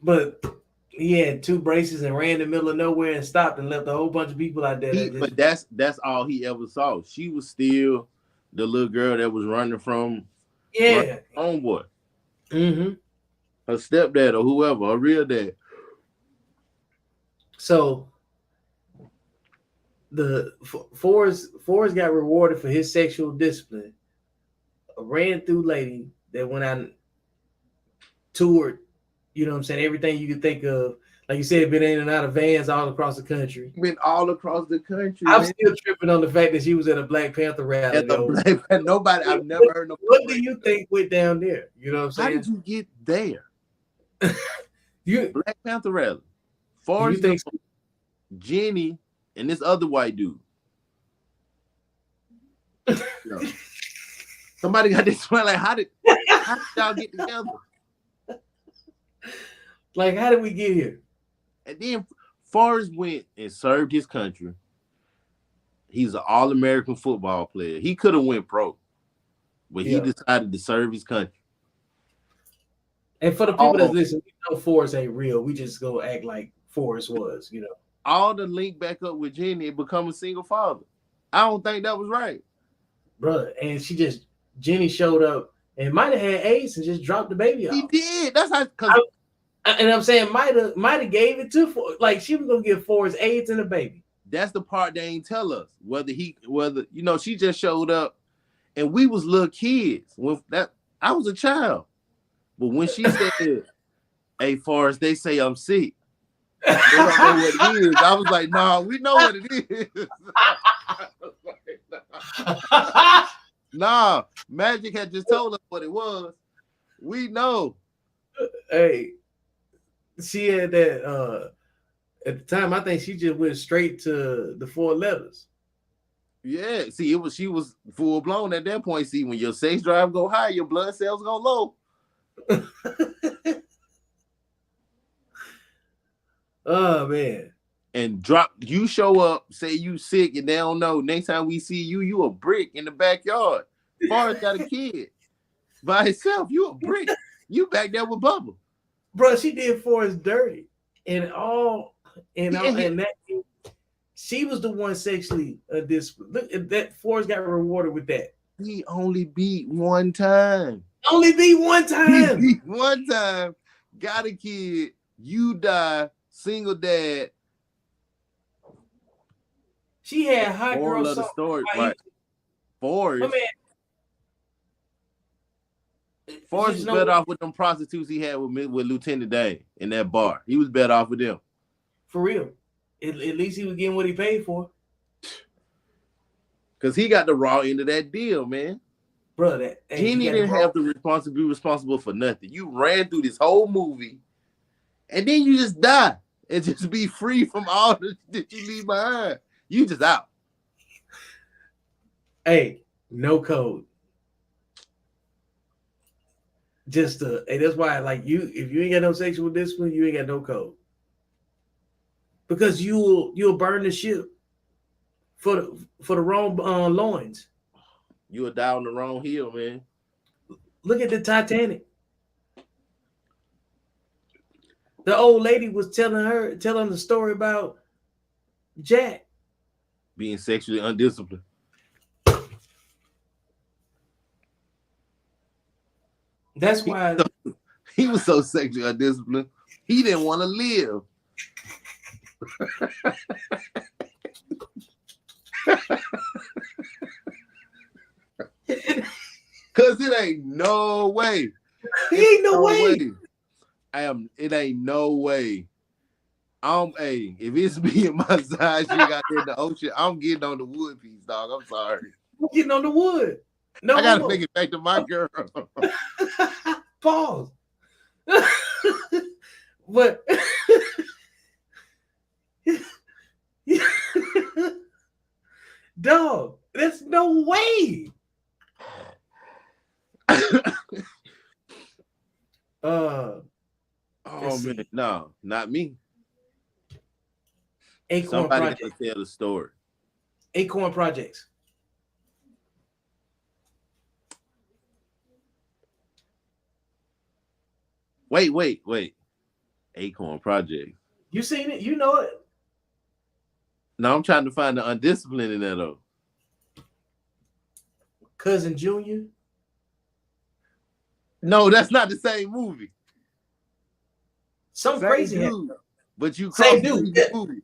S1: But he had 2 braces and ran in the middle of nowhere and stopped and left a whole bunch of people out there.
S2: But that's all he ever saw. She was still the little girl that was running from homeboy.
S1: Mm-hmm.
S2: Her stepdad or whoever, her real dad.
S1: So the Forrest got rewarded for his sexual discipline. A ran through lady that went out and toured, you know what I'm saying, everything you could think of. Like you said, been in and out of vans all across the country.
S2: Been all across the country.
S1: I'm still tripping on the fact that she was at a Black Panther rally.
S2: Nobody, I've never heard nobody.
S1: What do you think went down there? You know what I'm saying?
S2: How did you get there? Black Panther rally. Forrest, Jenny, and this other white dude. Somebody got this one. Like, how did y'all get together?
S1: Like, how did we get here?
S2: And then Forrest went and served his country. He's an All-American football player. He could have went pro, but he decided to serve his country.
S1: And for the people that listen, we know Forrest ain't real. We just go act like Forrest was, you know.
S2: All the link back up with Jenny and become a single father. I don't think that was right.
S1: Bruh, and Jenny showed up and might have had AIDS and just dropped the baby off.
S2: He did. That's how,
S1: and I'm saying might have gave it to Forrest. She was gonna give Forrest AIDS and a baby.
S2: That's the part they ain't tell us. Whether she just showed up and we was little kids. I was a child. But when she said, "Hey Forrest, they say I'm sick." They don't know what it is. I was like, "Nah, we know what it is." Nah, Magic had just told us what it was. We know.
S1: Hey, she had that at the time. I think she just went straight to the 4 letters.
S2: Yeah, see, she was full blown at that point. See, when your sex drive go high, your blood cells go low.
S1: Oh man.
S2: And you show up, say you sick, and they don't know. Next time we see you, you a brick in the backyard. Forrest got a kid by himself. You a brick. You back there with Bubba.
S1: Bro, she did Forrest dirty. And that she was the one sexually disciplined. Look, that Forrest got rewarded with that.
S2: He only beat one time.
S1: Only beat one time.
S2: He beat one time. Got a kid. You die. Single dad.
S1: She had hot girl
S2: of the story, right? Forrest. Forrest was better off with them prostitutes he had with Lieutenant Dane in that bar. He was better off with them.
S1: For real. At least he was getting what he paid for.
S2: Because he got the raw end of that deal, man.
S1: Bro,
S2: Jeannie didn't have to be responsible for nothing. You ran through this whole movie, and then you just die and just be free from all that you leave behind. You just out.
S1: Hey, no code. Hey, that's why, like, if you ain't got no sexual discipline, you ain't got no code. Because you'll burn the ship for the wrong loins.
S2: You'll die on the wrong hill, man.
S1: Look at the Titanic. The old lady was telling the story about Jack
S2: being sexually undisciplined.
S1: That's why
S2: he was so sexually undisciplined. He didn't want to live. Cause it ain't no way.
S1: Ain't no way.
S2: It ain't no way. Hey, if it's me and my side chick out there in the ocean, I'm getting on the wood piece, dog. I'm sorry.
S1: I'm getting on the wood. No,
S2: I gotta take it back to my girl.
S1: Pause. But dog, there's no way.
S2: Oh man, no, not me.
S1: Acorn
S2: Somebody
S1: Project.
S2: got to tell the story.
S1: Acorn Projects.
S2: Wait. Acorn Project.
S1: You seen it? You know it.
S2: No, I'm trying to find the undisciplined in that though.
S1: Cousin Junior.
S2: No, that's not the same movie.
S1: Some
S2: same
S1: crazy
S2: dude, but you
S1: same dude.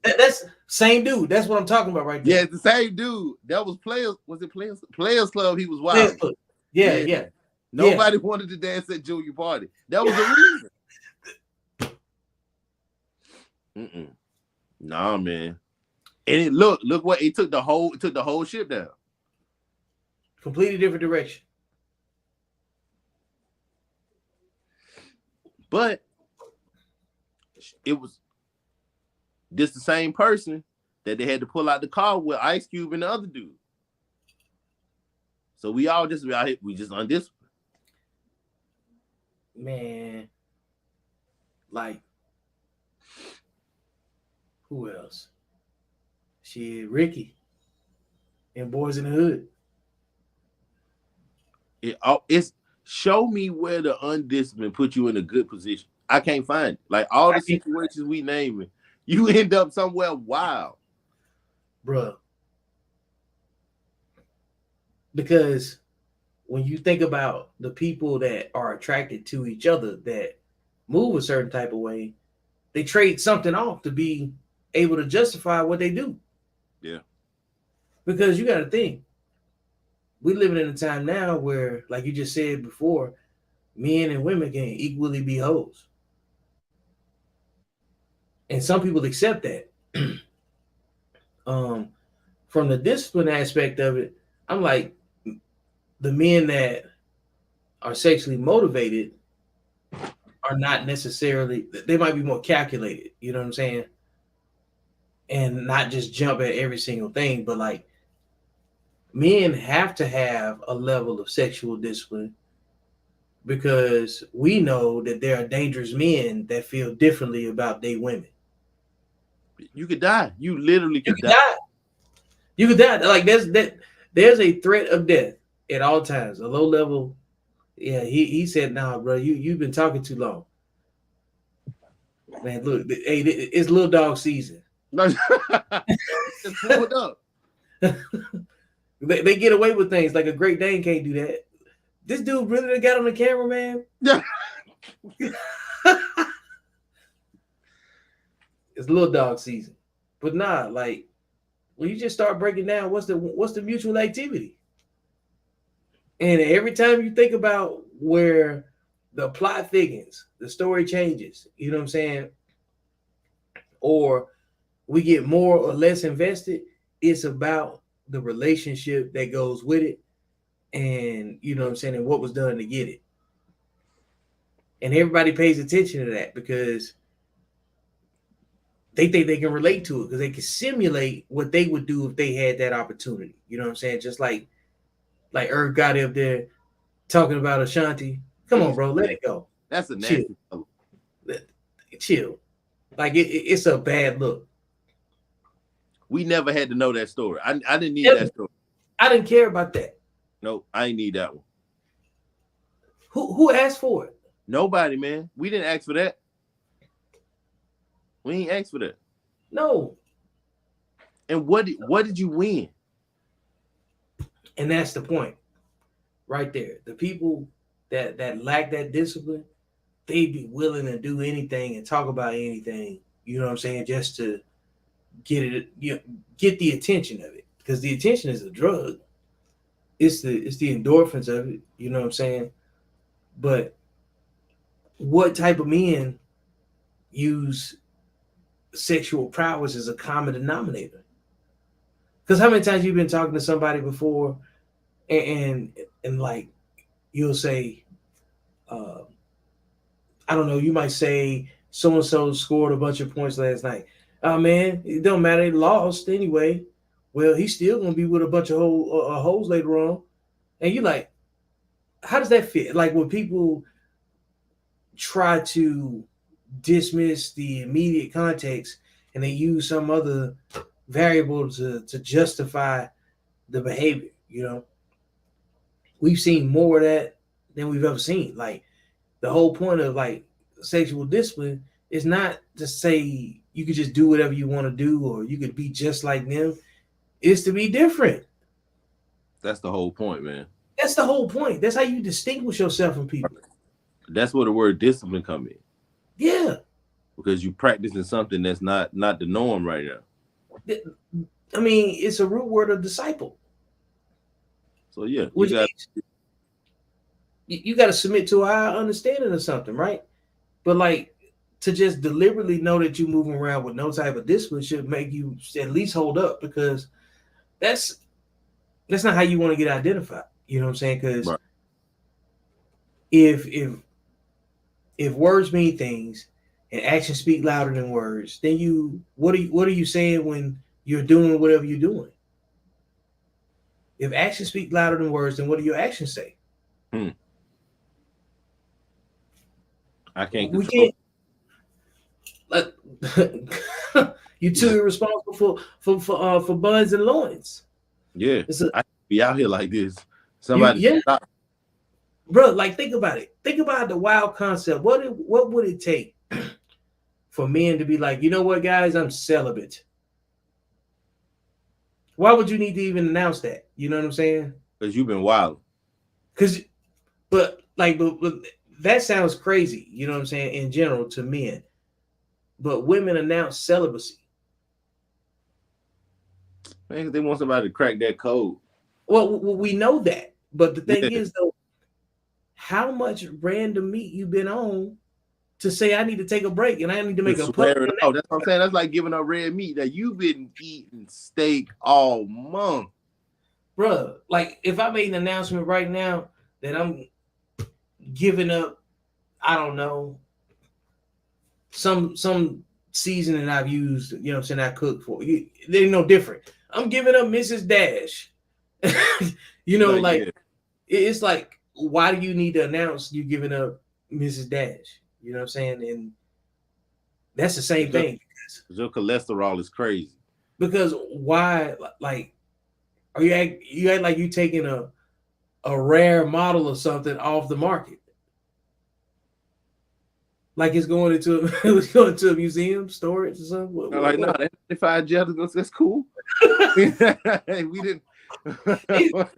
S1: That's same dude. That's what I'm talking about right there.
S2: Yeah, it's the same dude. That was Players. Was it Players Club? He was wild.
S1: Yeah.
S2: Nobody wanted to dance at Junior party. That was the reason. Nah, man. And it look what it took the whole ship down.
S1: Completely different direction.
S2: But it was this the same person that they had to pull out the car with Ice Cube and the other dude. So we all just out here, we just undisciplined.
S1: Man, like who else? Ricky and Boys in the Hood.
S2: It's show me where the undisciplined put you in a good position. I can't find it. Like all the situations we naming, you end up somewhere wild,
S1: bruh. Because when you think about the people that are attracted to each other that move a certain type of way, they trade something off to be able to justify what they do.
S2: Yeah.
S1: Because you got to think, we're living in a time now where, like you just said before, men and women can equally be hoes. And some people accept that. From the discipline aspect of it, I'm like, the men that are sexually motivated are not necessarily, they might be more calculated, you know what I'm saying? And not just jump at every single thing, but like men have to have a level of sexual discipline because we know that there are dangerous men that feel differently about their women.
S2: You could die. You literally
S1: You
S2: could
S1: could
S2: die.
S1: die. You could die. Like there's a threat of death at all times. A low level. Yeah, he said, "Nah, bro, you've been talking too long, man. Look, hey, it's little dog season.
S2: Just pulled up.
S1: They get away with things like a Great Dane can't do that. This dude really got on the camera, man.
S2: Yeah.
S1: It's little dog season, but nah, like when you just start breaking down, what's the mutual activity? And every time you think about where the plot thickens, the story changes, you know what I'm saying? Or we get more or less invested, it's about the relationship that goes with it and, you know what I'm saying, and what was done to get it. And everybody pays attention to that because they think they can relate to it because they can simulate what they would do if they had that opportunity. You know what I'm saying? Just like Irv got up there talking about Ashanti. Come on, bro, let it go.
S2: That's a nasty color.
S1: Chill. Like it's a bad look.
S2: We never had to know that story. I didn't need that story.
S1: I didn't care about that.
S2: No, I ain't need that one.
S1: Who asked for it?
S2: Nobody, man. We didn't ask for that. We ain't asked for that.
S1: No.
S2: And what did you win?
S1: And that's the point. Right there. The people that lack that discipline, they'd be willing to do anything and talk about anything, you know what I'm saying, just to get it, get the attention of it. Because the attention is a drug. It's the endorphins of it, you know what I'm saying? But what type of men use sexual prowess as a common denominator? Because how many times you've been talking to somebody before and like you'll say, I don't know, you might say so and so scored a bunch of points last night. Oh man, it don't matter, they lost anyway. Well, he's still gonna be with a bunch of hoes later on. And you're like, how does that fit? Like when people try to dismiss the immediate context and they use some other variable to justify the behavior, you know. We've seen more of that than we've ever seen. Like the whole point of like sexual discipline is not to say you could just do whatever you want to do or you could be just like them. It's to be different.
S2: That's the whole point, man.
S1: That's the whole point. That's how you distinguish yourself from people.
S2: That's where the word discipline come in.
S1: Yeah.
S2: Because you practicing something that's not the norm right now.
S1: I mean, it's a root word of disciple.
S2: So yeah,
S1: you got to submit to our understanding of something, right? But like to just deliberately know that you're moving around with no type of discipline should make you at least hold up because that's not how you want to get identified. You know what I'm saying? Because
S2: right.
S1: if words mean things and actions speak louder than words, then what are you saying when you're doing whatever you're doing? If actions speak louder than words, then what do your actions say?
S2: I can't.
S1: We can't. You're too irresponsible for buns and loins.
S2: Yeah, I be out here like this. Somebody,
S1: stop. Bro, like think about it. Think about the wild concept. What would it take for men to be like, you know what, guys, I'm celibate? Why would you need to even announce that? You know what I'm saying?
S2: Because you've been wild.
S1: But that sounds crazy. You know what I'm saying? In general, to men, but women announce celibacy.
S2: Man, they want somebody to crack that code.
S1: Well, we know that, but the thing is, though, how much random meat you been on to say I need to take a break and I need to make a
S2: public. Oh, that's what I'm saying. That's like giving up red meat that you've been eating steak all month,
S1: bro. Like if I made an announcement right now that I'm giving up, I don't know, some seasoning I've used, you know what I'm saying, I cook for. They're no different. I'm giving up Mrs. Dash. You know, like
S2: yeah.
S1: it's like, why do you need to announce you giving up Mrs. Dash? You know what I'm saying? And that's the same thing.
S2: Your cholesterol is crazy.
S1: Because why, like, are you act like you taking a rare model of something off the market? Like it's going into it's going to a museum, storage or something.
S2: I'm like, no, that 55 Jettas, that's cool. We didn't.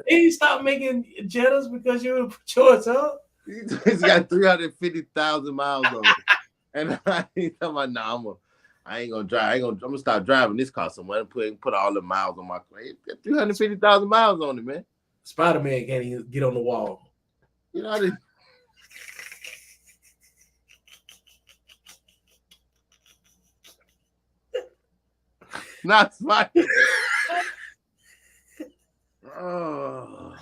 S1: He stopped making Jettas because you would put yours up.
S2: He's got 350,000 miles on it, and he's talking about, nah, I ain't gonna drive. I'm gonna start driving this car somewhere and put all the miles on my car. 350,000 miles on it, man.
S1: Spider-Man can't even get on the wall.
S2: You know, I not Spider. Oh.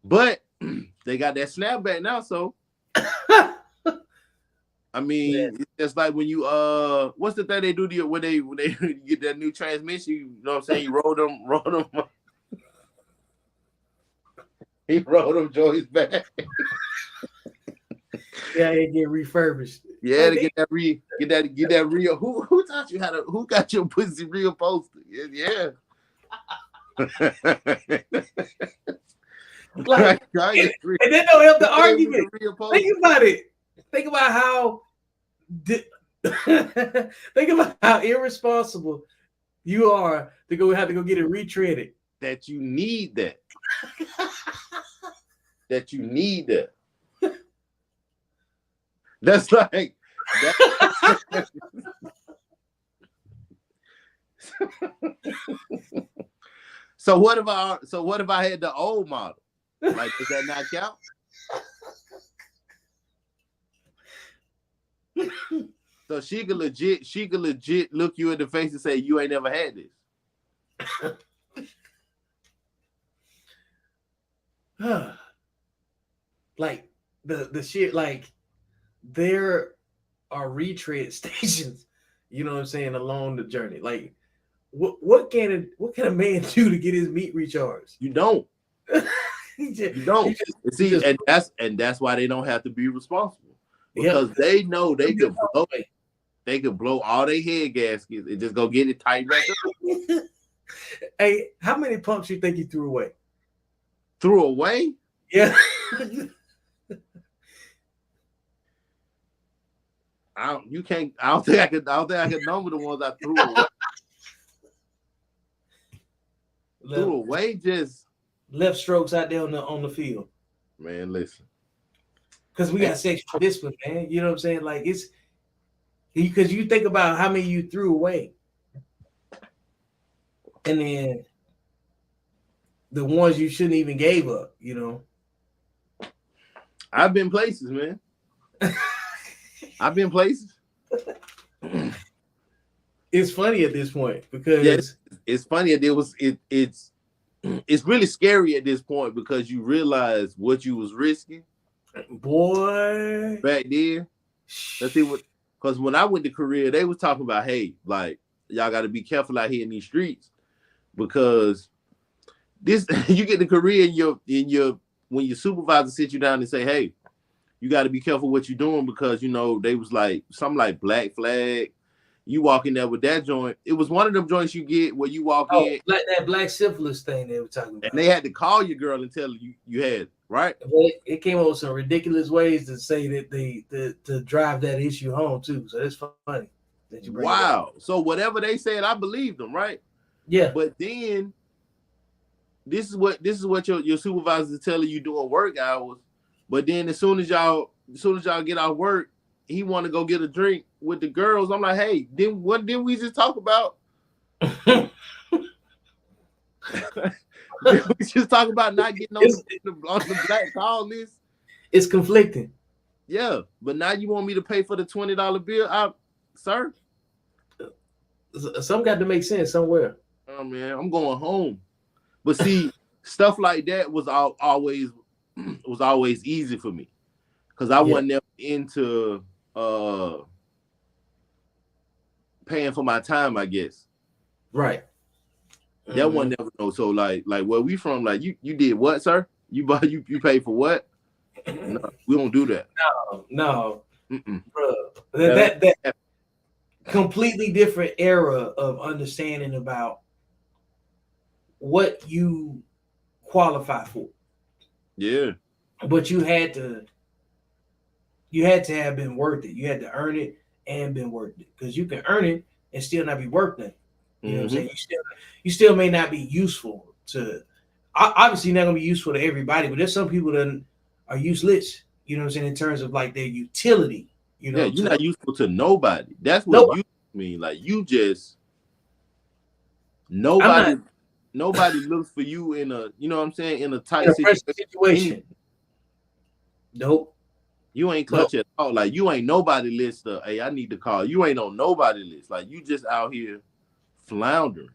S2: But they got that snapback now, so I mean, yeah. It's just like when you what's the thing they do to you when they get that new transmission? You know what I'm saying? You roll them. He rolled them joints back.
S1: Yeah, they get refurbished.
S2: Yeah, to get that real. Who taught you how to? Who got your pussy real poster? Yeah.
S1: Like, and then don't help the argument. Think about it. Think about how. Think about how irresponsible you are to have to go get it retreaded.
S2: That you need that. That you need that. That's like. So what if I had the old model? Like, does that not count? So she could legit look you in the face and say, you ain't never had this.
S1: Like the shit, like there are retread stations, you know what I'm saying, along the journey. Like what can a man do to get his meat recharged?
S2: You don't. You don't. And that's why they don't have to be responsible. Because they know they could blow all their head gaskets and just go get it tight back up.
S1: Hey, how many pumps you think you threw away?
S2: Threw away?
S1: Yeah.
S2: I don't think I could number the ones I threw away. Threw away, just
S1: left strokes out there on the field.
S2: Man, listen.
S1: Because we got sexual discipline, man. You know what I'm saying? Like it's because you think about how many you threw away. And then the ones you shouldn't even gave up, you know.
S2: I've been places, man. I've been places.
S1: It's funny at this point because
S2: it's funny. It's really scary at this point because you realize what you was risking.
S1: Boy,
S2: back then. Let's see what, because when I went to Korea, they was talking about, hey, like y'all got to be careful out here in these streets because this you get to Korea and when your supervisor sits you down and say, hey, you got to be careful what you're doing because, you know, they was like something like Black Flag. You walk in there with that joint. It was one of them joints you get where you walk in.
S1: Like that black syphilis thing they were talking about.
S2: And they had to call your girl and tell you had it, right?
S1: It came up with some ridiculous ways to say that to drive that issue home too. So it's funny that you bring it up.
S2: So whatever they said, I believed them, right?
S1: Yeah.
S2: But then this is what your supervisor is telling you doing work hours. But then as soon as y'all get out of work, he want to go get a drink with the girls. I'm like, hey, what didn't we just talk about? Did we just talk about not getting on the black call list?
S1: It's conflicting.
S2: Yeah, but now you want me to pay for the $20 bill, sir?
S1: Some got to make sense somewhere.
S2: Oh man, I'm going home. But see, stuff like that was always easy for me because I wasn't never into uh paying for my time, I guess.
S1: Right.
S2: That one never know. So like where we from, like you did what, sir? You bought you paid for what? No, we don't do that.
S1: No,
S2: Mm-mm.
S1: bro.
S2: That
S1: That completely different era of understanding about what you qualify for.
S2: yeah.
S1: But you had to have been worth it. You had to earn it and been worth it. Because you can earn it and still not be worth it. You know what I'm saying? You still may not be useful to, obviously not gonna be useful to everybody, but there's some people that are useless, you know what I'm saying, in terms of like their utility, you know.
S2: Yeah, you're not useful to nobody. That's what
S1: Nobody.
S2: you mean. Like you just
S1: I'm not
S2: nobody looks for you in a, you know what I'm saying, in a
S1: in
S2: tight
S1: a pressure situation. Nope.
S2: You ain't
S1: Nope.
S2: clutch at all. Like you ain't nobody list of, hey, I need to call. You ain't on nobody list. Like you just out here floundering.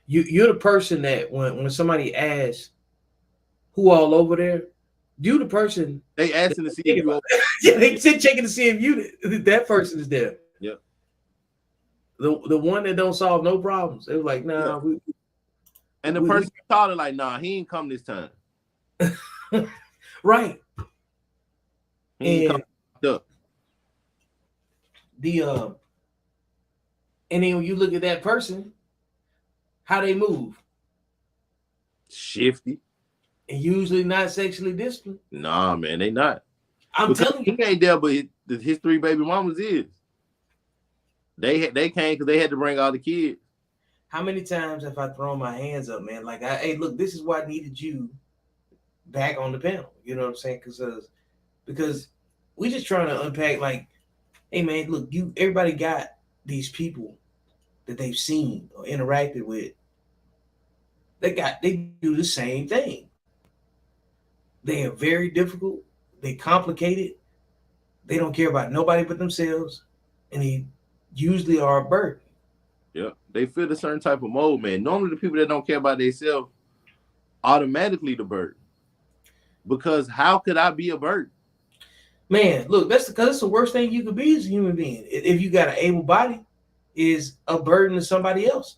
S1: You're the person that when somebody asks who all over there, you the person
S2: They asking to see if you.
S1: yeah, they sit checking to see if that person is there.
S2: Yep.
S1: The one that don't solve no problems. It was like, nah,
S2: Yeah. And the person calling like, nah, he ain't come this time.
S1: Right.
S2: He ain't come up.
S1: And then when you look at that person, how they move.
S2: Shifty.
S1: And usually not sexually disciplined.
S2: Nah, man, they not.
S1: I'm telling you.
S2: He ain't there, but his 3 baby mamas is. They came because they had to bring all the kids.
S1: How many times have I thrown my hands up, man? Like, hey, look, this is why I needed you back on the panel. You know what I'm saying? Because we just trying to unpack, like, hey, man, look, everybody got these people that they've seen or interacted with. They do the same thing. They are very difficult. They complicated. They don't care about nobody but themselves, and they usually are a burden.
S2: Yeah, they fit a certain type of mold, man. Normally, the people that don't care about themselves automatically the burden. Because how could I be a burden?
S1: Man, look, that's the worst thing you could be as a human being. If you got an able body, is a burden to somebody else.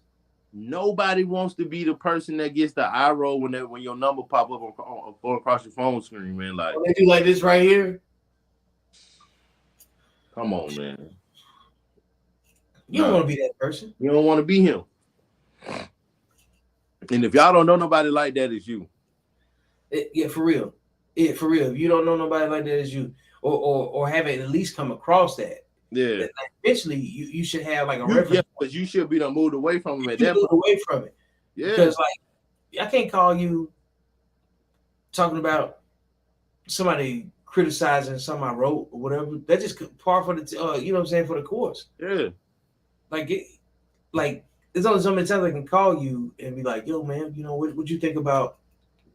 S2: Nobody wants to be the person that gets the eye roll when your number pop up or across your phone screen, man. Like
S1: they do like this right here.
S2: Come on, man.
S1: You don't want to be that person.
S2: You don't want to be him. And if y'all don't know nobody like that, it's you.
S1: Yeah, for real. Yeah, for real. If you don't know nobody like that, it's you. Or haven't at least come across that.
S2: Yeah.
S1: Like, eventually, you should have like a reference.
S2: Yeah, but you should be done moved away from him at that
S1: point. Away from it.
S2: Yeah.
S1: Because like I can't call you talking about somebody criticizing something I wrote or whatever. That's just par for the you know what I'm saying, for the course.
S2: Yeah.
S1: Like there's only so many times I can call you and be like, yo, man, you know, what you think about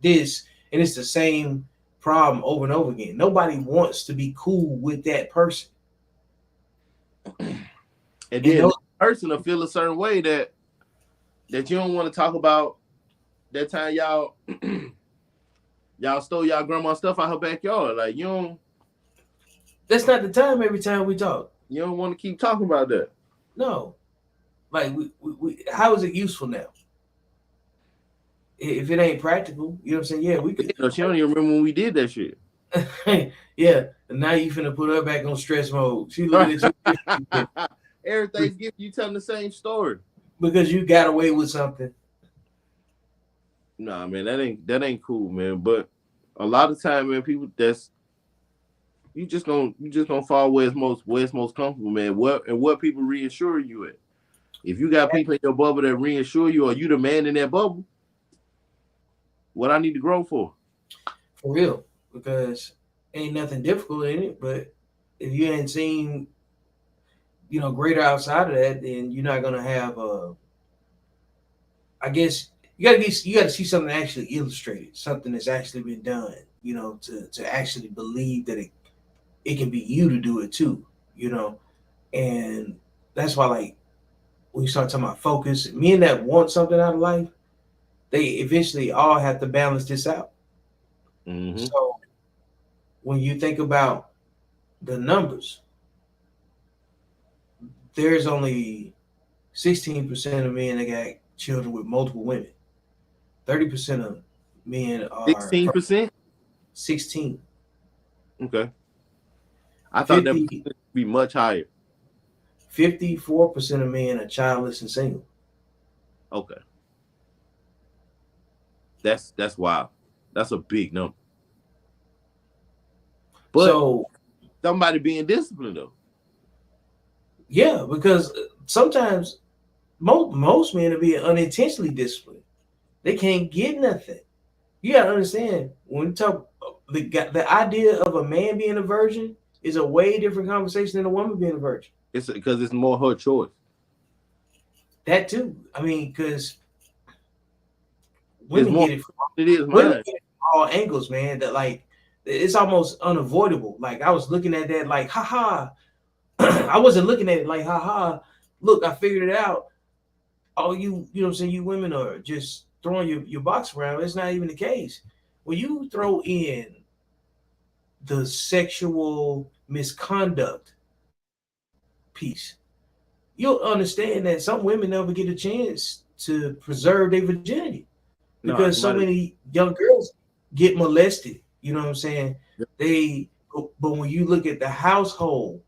S1: this? And it's the same problem over and over again. Nobody wants to be cool with that person.
S2: And then the person will feel a certain way that you don't want to talk about that time y'all stole y'all grandma's stuff out her backyard. Like you don't.
S1: That's not the time. Every time we talk,
S2: you don't want to keep talking about that.
S1: No, like we how is it useful now? If it ain't practical, you know what I'm saying? Yeah, we could.
S2: She don't even remember when we did that shit.
S1: Yeah, and now you finna put her back on stress mode. She looking at you.
S2: Every Thanksgiving, you telling the same story
S1: because you got away with something.
S2: Nah, man, that ain't cool, man. But a lot of time, man, people you just gonna fall where it's most comfortable, man. What people reassure you at. If you got people in your bubble that reassure you, or you the man in that bubble, what I need to grow for?
S1: For real, because ain't nothing difficult in it. But if you ain't seen, greater outside of that, then you're not gonna have I guess you gotta see something actually illustrated, something that's actually been done, to actually believe that it can be you to do it too, and that's why, like, when you start talking about focus, men that want something out of life, they eventually all have to balance this out.
S2: Mm-hmm.
S1: So when you think about the numbers, there's only 16% of men that got children with multiple women. 30% of men are
S2: 16%.
S1: 16.
S2: Okay, I thought that
S1: 50,
S2: would be much higher.
S1: 54% of men are childless and single.
S2: Okay, that's wild. That's a big number. But
S1: So
S2: somebody being disciplined though.
S1: yeah, because sometimes most men are being unintentionally disciplined. They can't get nothing. You gotta understand when we talk the idea of a man being a virgin is a way different conversation than a woman being a virgin.
S2: It's because it's more her choice.
S1: That too. I mean, because
S2: It's
S1: women
S2: more.
S1: get it from
S2: It is
S1: women
S2: mine.
S1: get it from all angles, man. That like it's almost unavoidable. Like I was looking at that, like, haha. I wasn't looking at it like, haha. Look, I figured it out. All you know what I'm saying, you women are just throwing your box around. It's not even the case. When you throw in the sexual misconduct piece, you'll understand that some women never get a chance to preserve their virginity
S2: No,
S1: because so many young girls get molested. You know what I'm saying? But when you look at the household,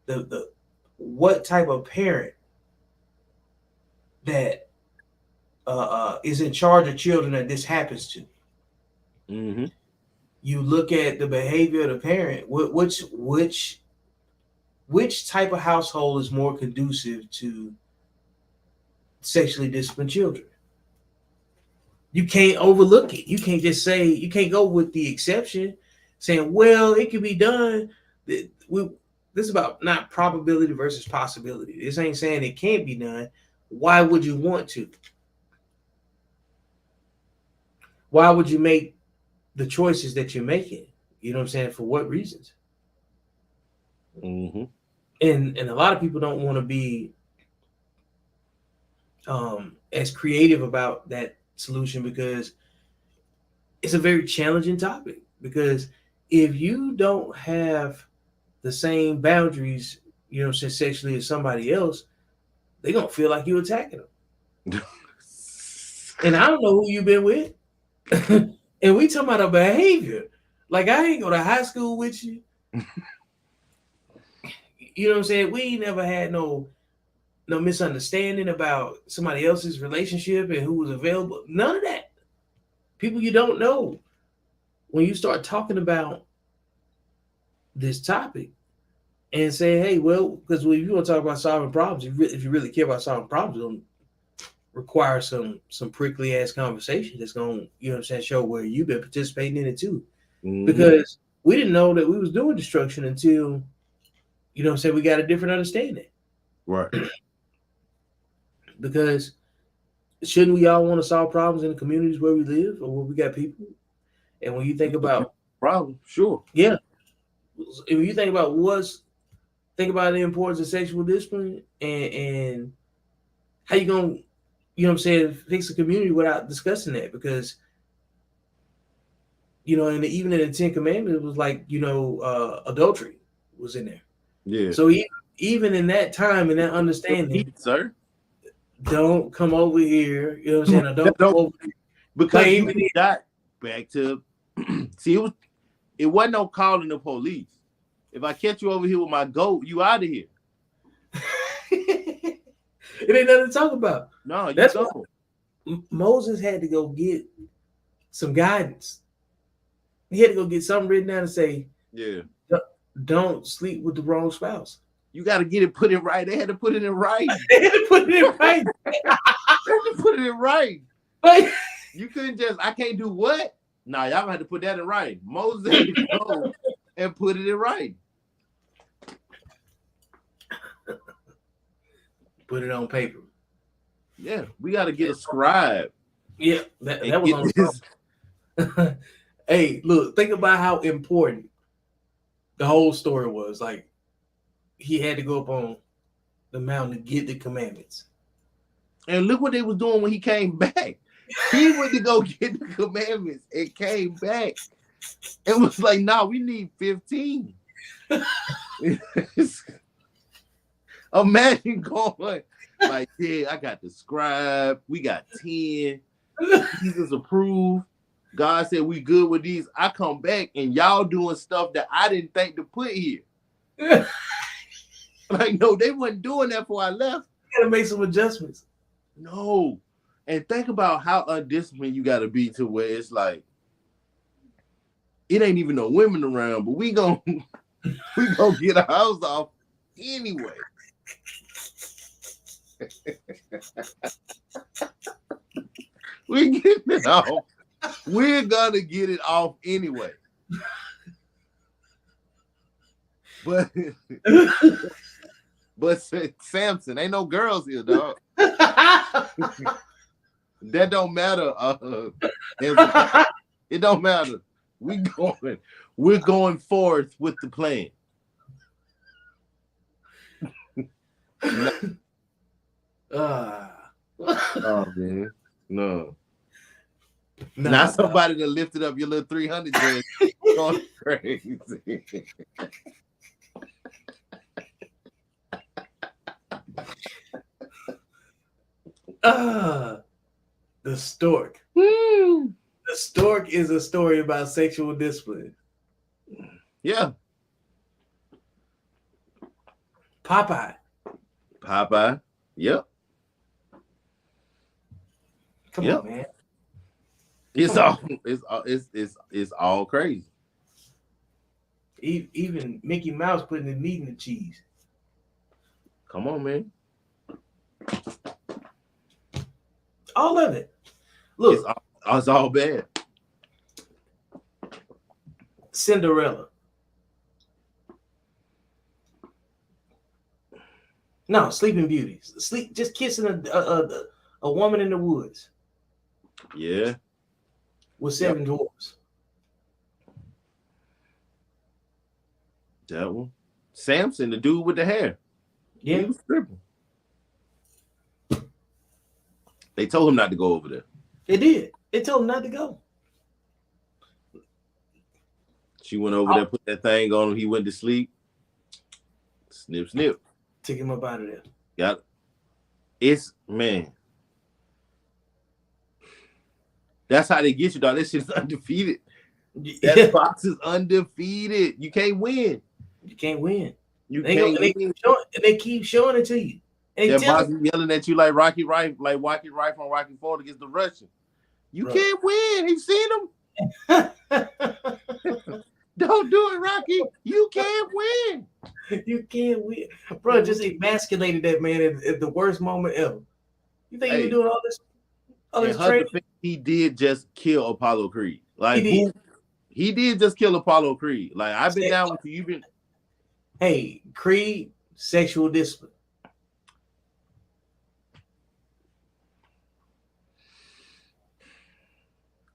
S1: the what type of parent that is in charge of children that this happens to.
S2: Mm-hmm.
S1: You look at the behavior of the parent. Which type of household is more conducive to sexually disciplined children? You can't overlook it. You can't just say you can't go with the exception, saying, "Well, it can be done." This is about not probability versus possibility. This ain't saying it can't be done. Why would you want to? Why would you make the choices that you're making? You know what I'm saying? For what reasons?
S2: Mm-hmm.
S1: And a lot of people don't want to be as creative about that solution because it's a very challenging topic. Because if you don't have the same boundaries, you know, since sexually as somebody else, they're gonna feel like you're attacking them. And I don't know who you've been with. And we talking about a behavior. Like I ain't go to high school with you. You know what I'm saying? We ain't never had no misunderstanding about somebody else's relationship and who was available. None of that. People you don't know. When you start talking about this topic and say, hey, well, because if you want to talk about solving problems, if you really care about solving problems, it's going to require some prickly ass conversation that's going to, you know what I'm saying, show where you've been participating in it too. Mm-hmm. Because we didn't know that we was doing destruction until, you know what I'm saying, we got a different understanding.
S2: Right.
S1: Because shouldn't we all want to solve problems in the communities where we live or where we got people? And when you think about
S2: problem, sure.
S1: Yeah. If you think about the importance of sexual discipline and how you gonna, you know what I'm saying, fix a community without discussing that. Because, you know, and even in the 10 Commandments, it was like, you know, adultery was in there.
S2: Yeah.
S1: So even in that time and that understanding,
S2: sir,
S1: don't come over here. You know what I'm saying? Or don't come over here.
S2: Because you got back to see it wasn't no calling the police. If I catch you over here with my goat, you out of here.
S1: It ain't nothing to talk about.
S2: No, you
S1: That's
S2: don't.
S1: Moses had to go get some guidance. He had to go get something written down and say,
S2: yeah,
S1: don't sleep with the wrong spouse.
S2: You got to get it put in right. They had to put it in right.
S1: They had to put it in right.
S2: They had to put it in right.
S1: But
S2: you couldn't just, I can't do what? Nah, y'all had to put that in right. Moses had to go and put it in right.
S1: Put it on paper.
S2: Yeah, we got to get a scribe.
S1: Yeah, that was on the Hey, look, think about how important the whole story was. Like, he had to go up on the mountain to get the commandments.
S2: And look what they was doing when he came back. He went to go get the commandments and came back. It was like, nah, we need 15. Imagine going like, yeah, I got the scribe. We got 10. Jesus approved. God said we good with these. I come back and y'all doing stuff that I didn't think to put here. Like, no, they wasn't doing that before I left.
S1: You gotta make some adjustments.
S2: No. And think about how undisciplined you gotta be to where it's like, it ain't even no women around, but we gonna get our house off anyway. We getting it off. We're gonna get it off anyway. But Samson, ain't no girls here, dog. That don't matter. It don't matter. We're going forth with the plan. Oh man, no. Not somebody that lifted up your little 300 dress. Going crazy.
S1: The stork.
S2: The
S1: stork is a story about sexual discipline.
S2: Yeah.
S1: Popeye.
S2: Yep.
S1: Come on, man.
S2: It's all crazy.
S1: Even Mickey Mouse putting the meat in the cheese.
S2: Come on, man.
S1: All of it. Look,
S2: it's all bad.
S1: Cinderella. No, Sleeping Beauty. Just kissing a woman in the woods.
S2: Yeah.
S1: With 7 dwarfs.
S2: That one. Samson, the dude with the hair.
S1: Yeah.
S2: He was tripping. They told him not to go over there.
S1: They did. They told him not to go.
S2: She went over there, put that thing on him. He went to sleep. Snip, snip.
S1: Took him up out of there.
S2: Got it. It's, man. That's how they get you, dog. That shit's undefeated. That box is undefeated. You can't win.
S1: You can't win.
S2: They
S1: keep showing it to you.
S2: That box is yelling at you like Rocky Rife from Rocky Ford against the Russian. You can't win. You've seen him. Don't do it, Rocky. You can't win.
S1: You can't win. Bro, just emasculated that man at the worst moment ever. You think he was doing all this training?
S2: He did just kill Apollo Creed. Like, he did just kill Apollo Creed. Like, I've been down with you. You've been.
S1: Hey, Creed, sexual discipline.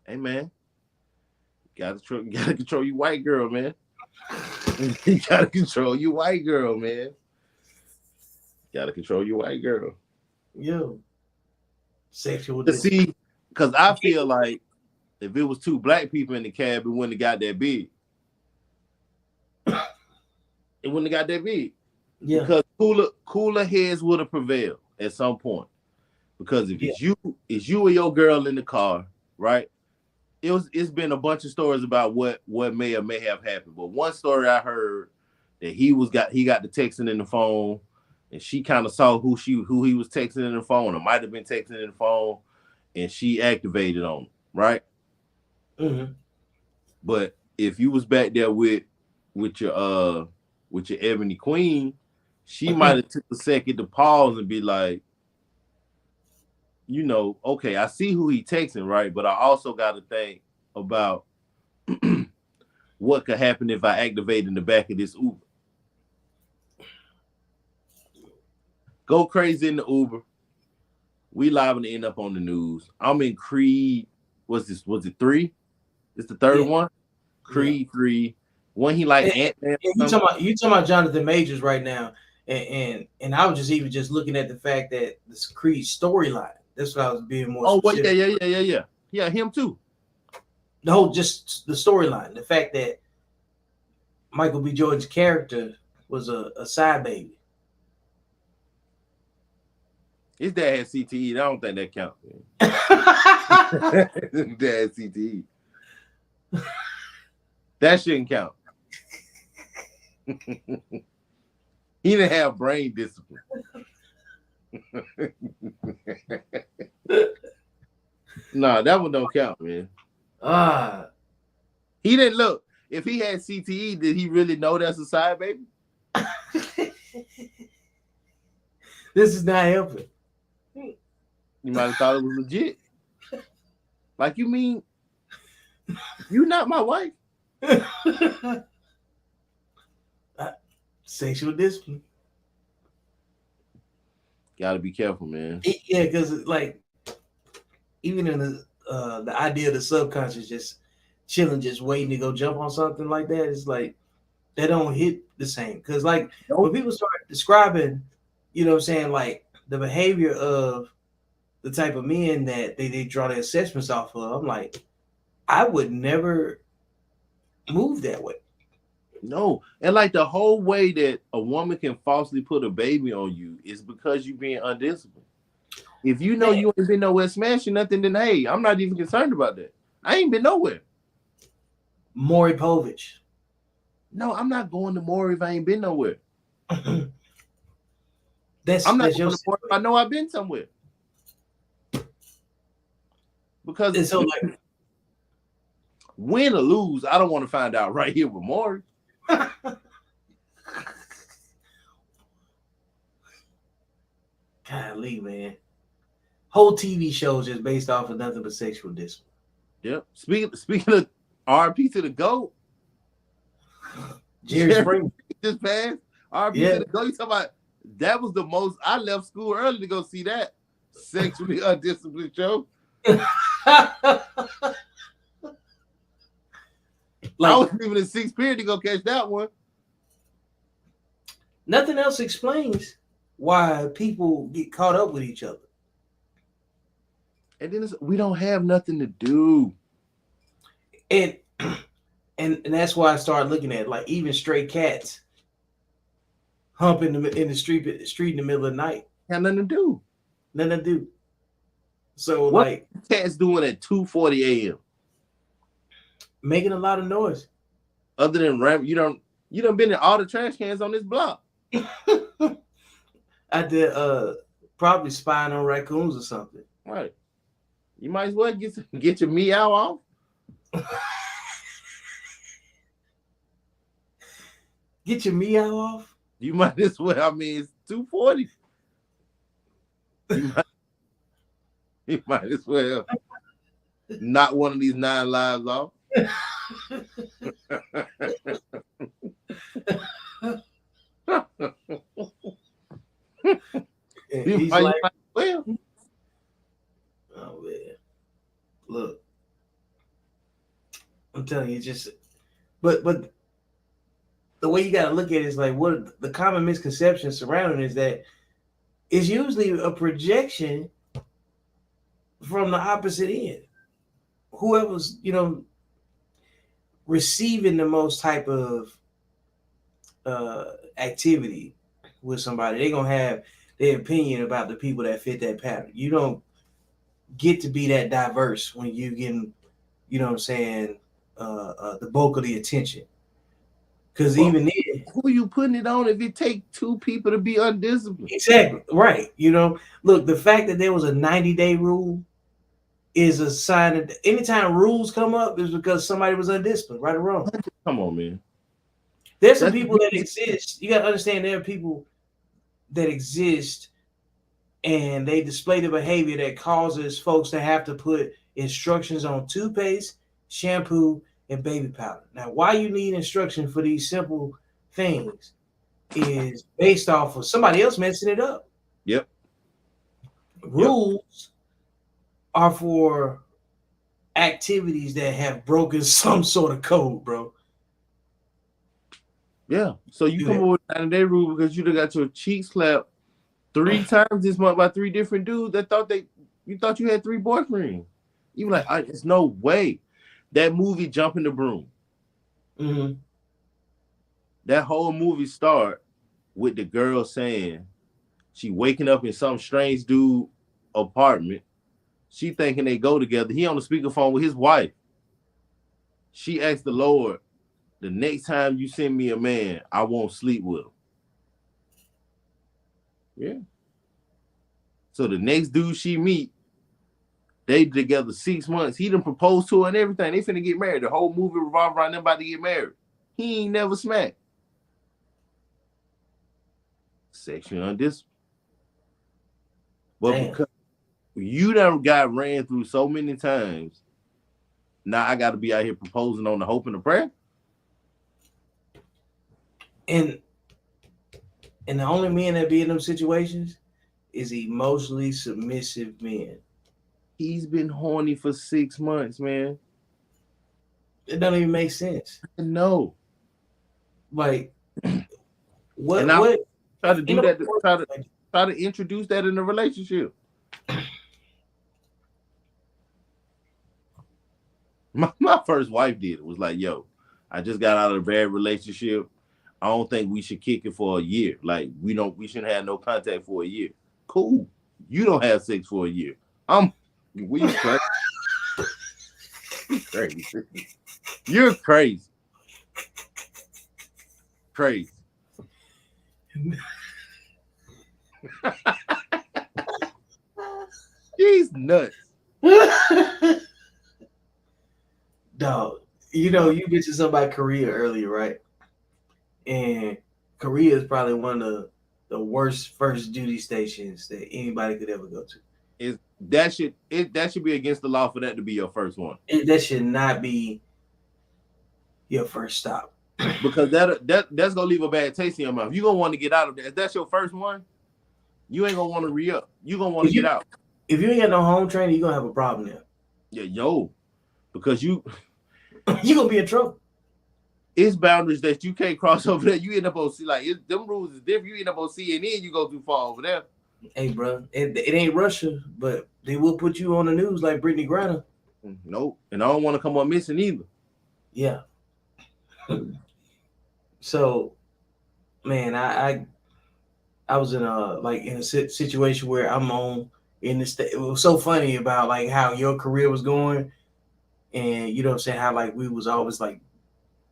S2: Hey, man. Gotta control you white girl, man. You gotta control you white girl, man. Gotta control your white girl.
S1: Yo. Sexual discipline.
S2: See, because I feel like if it was 2 black people in the cab, it wouldn't have got that big. It wouldn't have got that big.
S1: Yeah.
S2: Because cooler heads would have prevailed at some point. Because if it's you and your girl in the car, right? It's been a bunch of stories about what may or may have happened. But one story I heard that he got the texting in the phone, and she kind of saw who he was texting in the phone, or might have been texting in the phone, and she activated on him, right?
S1: Mm-hmm.
S2: But if you was back there with your Ebony Queen, she might have took a second to pause and be like, okay, I see who he texting, right? But I also got to think about what could happen if I activate in the back of this Uber. Go crazy in the Uber. We liable to end up on the news. I'm in Creed. Was it 3? It's the third one? Creed 3. When he like Ant-Man.
S1: You talking about Jonathan Majors right now. And I was just looking at the fact that this Creed storyline. That's what I was being more.
S2: Oh, well, yeah. Yeah, him too.
S1: The whole just the storyline, the fact that Michael B. Jordan's character was a side baby.
S2: His dad had CTE. I don't think that counts. His dad had CTE. That shouldn't count. He didn't have brain discipline. Nah, that one don't count, man. He didn't look. If he had CTE, did he really know that's a side baby?
S1: This is not helping.
S2: You might have thought it was legit. Like, you mean you not my wife?
S1: Sexual discipline.
S2: Gotta be careful, man.
S1: Yeah, because like even in the idea of the subconscious just chilling, just waiting to go jump on something like that, it's like that don't hit the same. Because like when people start describing, you know what I'm saying, like the behavior of the type of men that they draw their assessments off of, I'm like, I would never move that way.
S2: No. And like the whole way that a woman can falsely put a baby on you is because you're being undisciplined. If you know you ain't been nowhere smashing nothing, then hey, I'm not even concerned about that. I ain't been nowhere.
S1: Maury Povich.
S2: No, I'm not going to Maury if I ain't been nowhere.
S1: I'm
S2: not going to Maury if I know I've been somewhere. Because
S1: it's so like
S2: win or lose, I don't want to find out right here with Maury.
S1: Golly, man. Whole TV shows just based off of nothing but sexual discipline.
S2: Yep. Speaking of RP to the GOAT,
S1: Jerry Springer
S2: just passed. RP to the GOAT. You talking about that was the most. I left school early to go see that sexually undisciplined show. Like, I was even in sixth period to go catch that one.
S1: Nothing else explains why people get caught up with each other.
S2: And then we don't have nothing to do.
S1: And that's why I started looking at like even stray cats humping in the street in the middle of the night.
S2: Have nothing to do.
S1: Nothing to do. So
S2: what
S1: like
S2: cats doing at 2:40 a.m.
S1: making a lot of noise.
S2: Other than you done been in all the trash cans on this block.
S1: I did probably spying on raccoons or something.
S2: Right. You might as well get your meow off.
S1: Get your meow off?
S2: You might as well. I mean, it's 2:40. You might as well knock one of these 9 lives off.
S1: He's like, well, oh man, look, I'm telling you, just but the way you got to look at it is like what the common misconception surrounding is that it's usually a projection from the opposite end. Whoever's receiving the most type of activity with somebody, they're gonna have their opinion about the people that fit that pattern. You don't get to be that diverse when you getting, you know what I'm saying, the bulk of the attention. Because even then,
S2: who you putting it on if it takes 2 people to be undisciplined?
S1: Exactly. Right. Look, the fact that there was a 90-day rule is a sign that anytime rules come up is because somebody was undisciplined, right or wrong.
S2: Come on, man.
S1: There's some people that exist. You got to understand there are people that exist and they display the behavior that causes folks to have to put instructions on toothpaste, shampoo, and baby powder. Now, why you need instruction for these simple things is based off of somebody else messing it up.
S2: Yep.
S1: Rules are for activities that have broken some sort of code, bro.
S2: Yeah. So you come up with a 90-day rule because you done got your cheek slapped 3 times this month by 3 different dudes that you thought you had 3 boyfriends. You were like, there's no way. That movie Jumping the Broom.
S1: Mm-hmm.
S2: That whole movie start with the girl saying She waking up in some strange dude apartment. She thinking they go together. He on the speakerphone with his wife. She asked the Lord, the next time you send me a man, I won't sleep with him. Yeah. So the next dude she meet, they together 6 months. He done proposed to her and everything. They finna get married. The whole movie revolved around them about to get married. He ain't never smacked. Sexual undisciplined. But
S1: Damn.
S2: because you done got ran through so many times, now I got to be out here proposing on the hope and the prayer.
S1: And the only men that be in them situations is emotionally submissive men.
S2: He's been horny for 6 months, man.
S1: It don't even make sense.
S2: No.
S1: Like
S2: And
S1: what
S2: I
S1: what
S2: try to
S1: you
S2: do
S1: know
S2: that. Try to introduce that in the relationship. My first wife did it. Was like, yo, I just got out of a bad relationship. I don't think we should kick it for a year. Like we shouldn't have no contact for a year. Cool. You don't have sex for a year. We crazy. Crazy. You're crazy. Crazy. She's nuts.
S1: Dog, you know, you mentioned something about Korea earlier, right? And Korea is probably one of the worst first duty stations that anybody could ever go to.
S2: That should be against the law for that to be your first one.
S1: That should not be your first stop.
S2: Because that's gonna leave a bad taste in your mouth. You're gonna want to get out of that. If that's your first one, you ain't gonna want to re-up. You're gonna want to get out.
S1: If you ain't got no home training, you're gonna have a problem there.
S2: Yeah, yo. Because
S1: you're gonna be in trouble.
S2: It's boundaries that you can't cross over there. You end up on them rules is different. You end up on CNN, you go too far over there.
S1: Hey, bro, it ain't Russia, but they will put you on the news like Brittany Griner.
S2: Nope, and I don't want to come up missing either.
S1: Yeah. So, man, I was in a situation where I'm on in this. It was so funny about like how your career was going, and you know what I'm saying, how like we was always like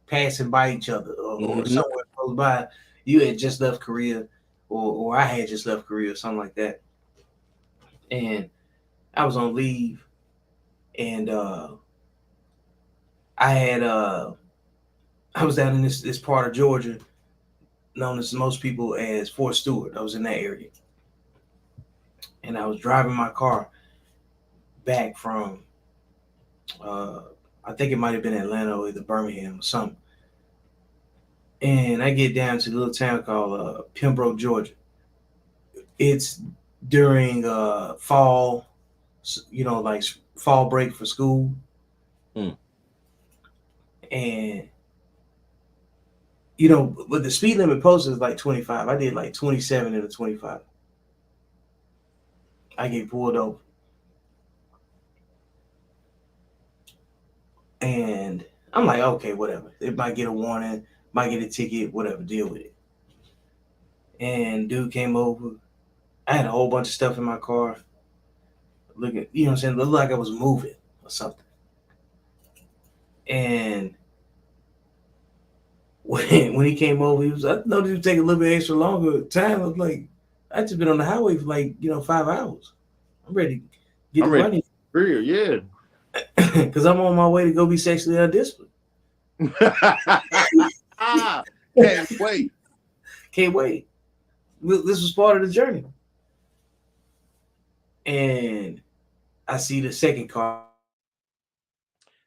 S1: passing by each other or somewhere close by. You had just left Korea, or I had just left Korea, or something like that, and I was on leave, and I had I was down in this part of Georgia, known as most people as Fort Stewart. I was in that area, and I was driving my car back from uh, I think it might have been Atlanta or either Birmingham or something. And I get down to the little town called Pembroke, Georgia. It's during fall, you know, like fall break for school. And, you know, but the speed limit posted is like 25. I did like 27 in a 25. I get pulled over. And I'm like, okay, whatever. It might get a warning, might get a ticket, whatever, deal with it. And dude came over. I had a whole bunch of stuff in my car. Looking, you know what I'm saying? It looked like I was moving or something. And when he came over, I noticed he was taking a little bit extra longer time. I was like, I just been on the highway for like, 5 hours. I'm ready to get
S2: I'm
S1: the
S2: ready
S1: money.
S2: Real, yeah.
S1: Because I'm on my way to go be sexually undisciplined.
S2: Can't wait.
S1: Can't wait. This was part of the journey. And I see the second car.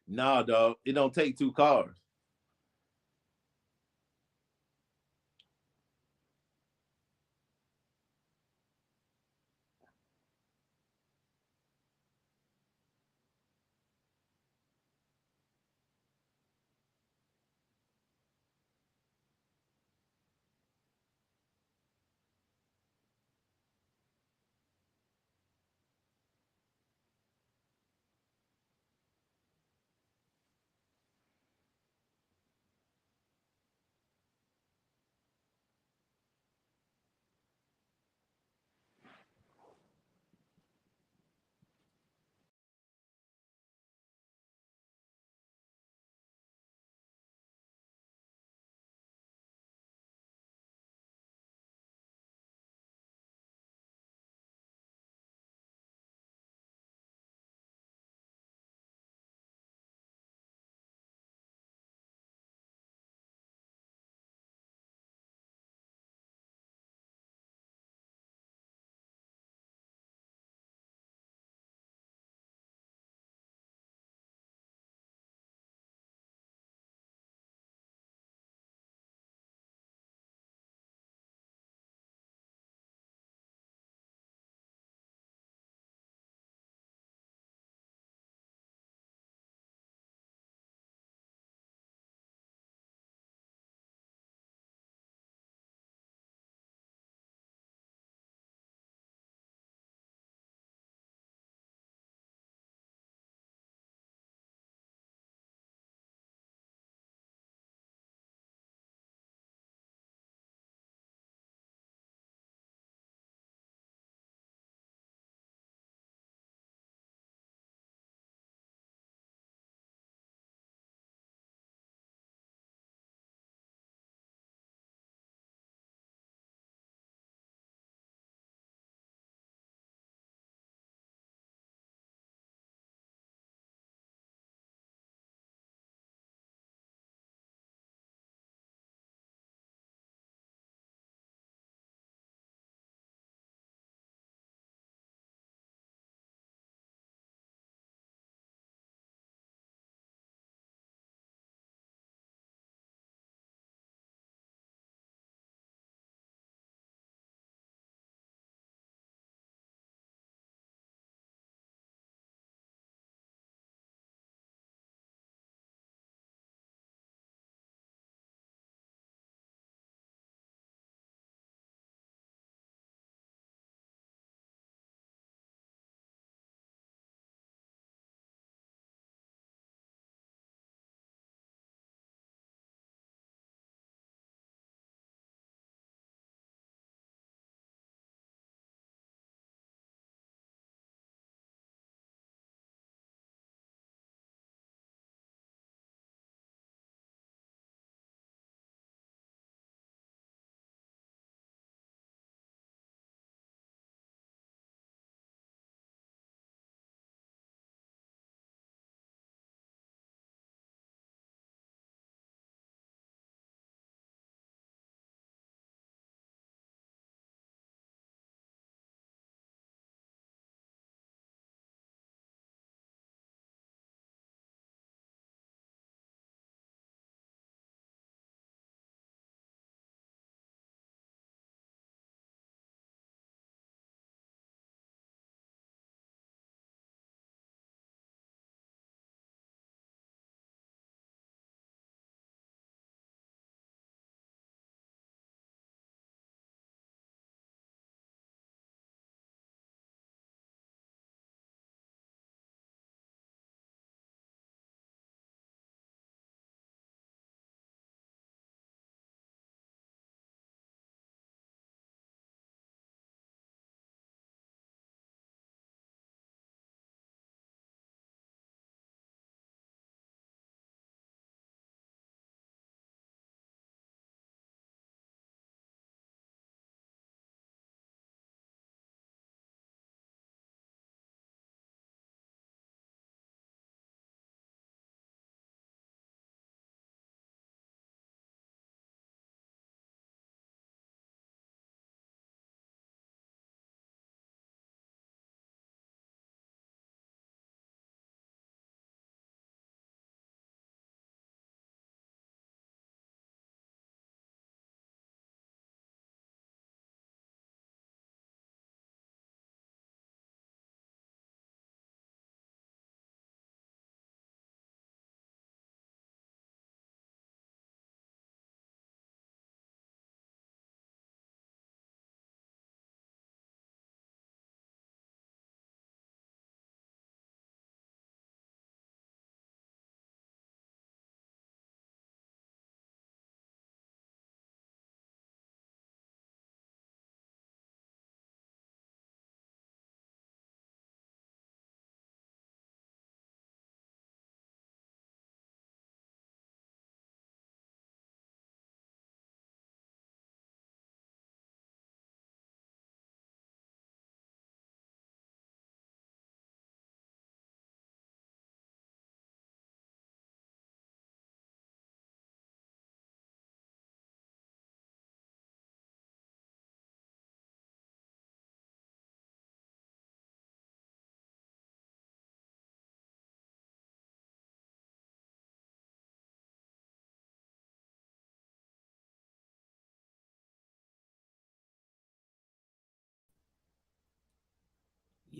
S2: Nah, dog. It don't take two cars.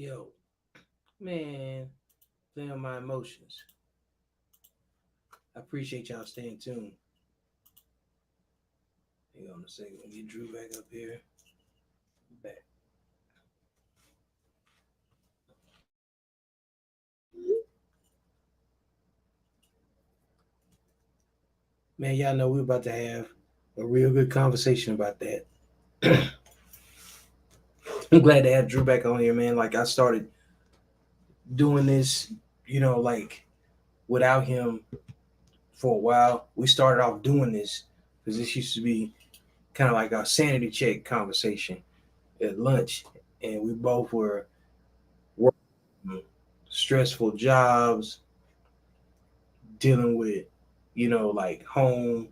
S1: Yo, man, damn my emotions. I appreciate y'all staying tuned. Hang on a second. Let me get Drew back up here. Back. Man, y'all know we're about to have a real good conversation about that. I'm glad to have Drew back on here, man. Like I started doing this, like without him for a while. We started off doing this because this used to be kind of like our sanity check conversation at lunch, and we both were working stressful jobs, dealing with, like home.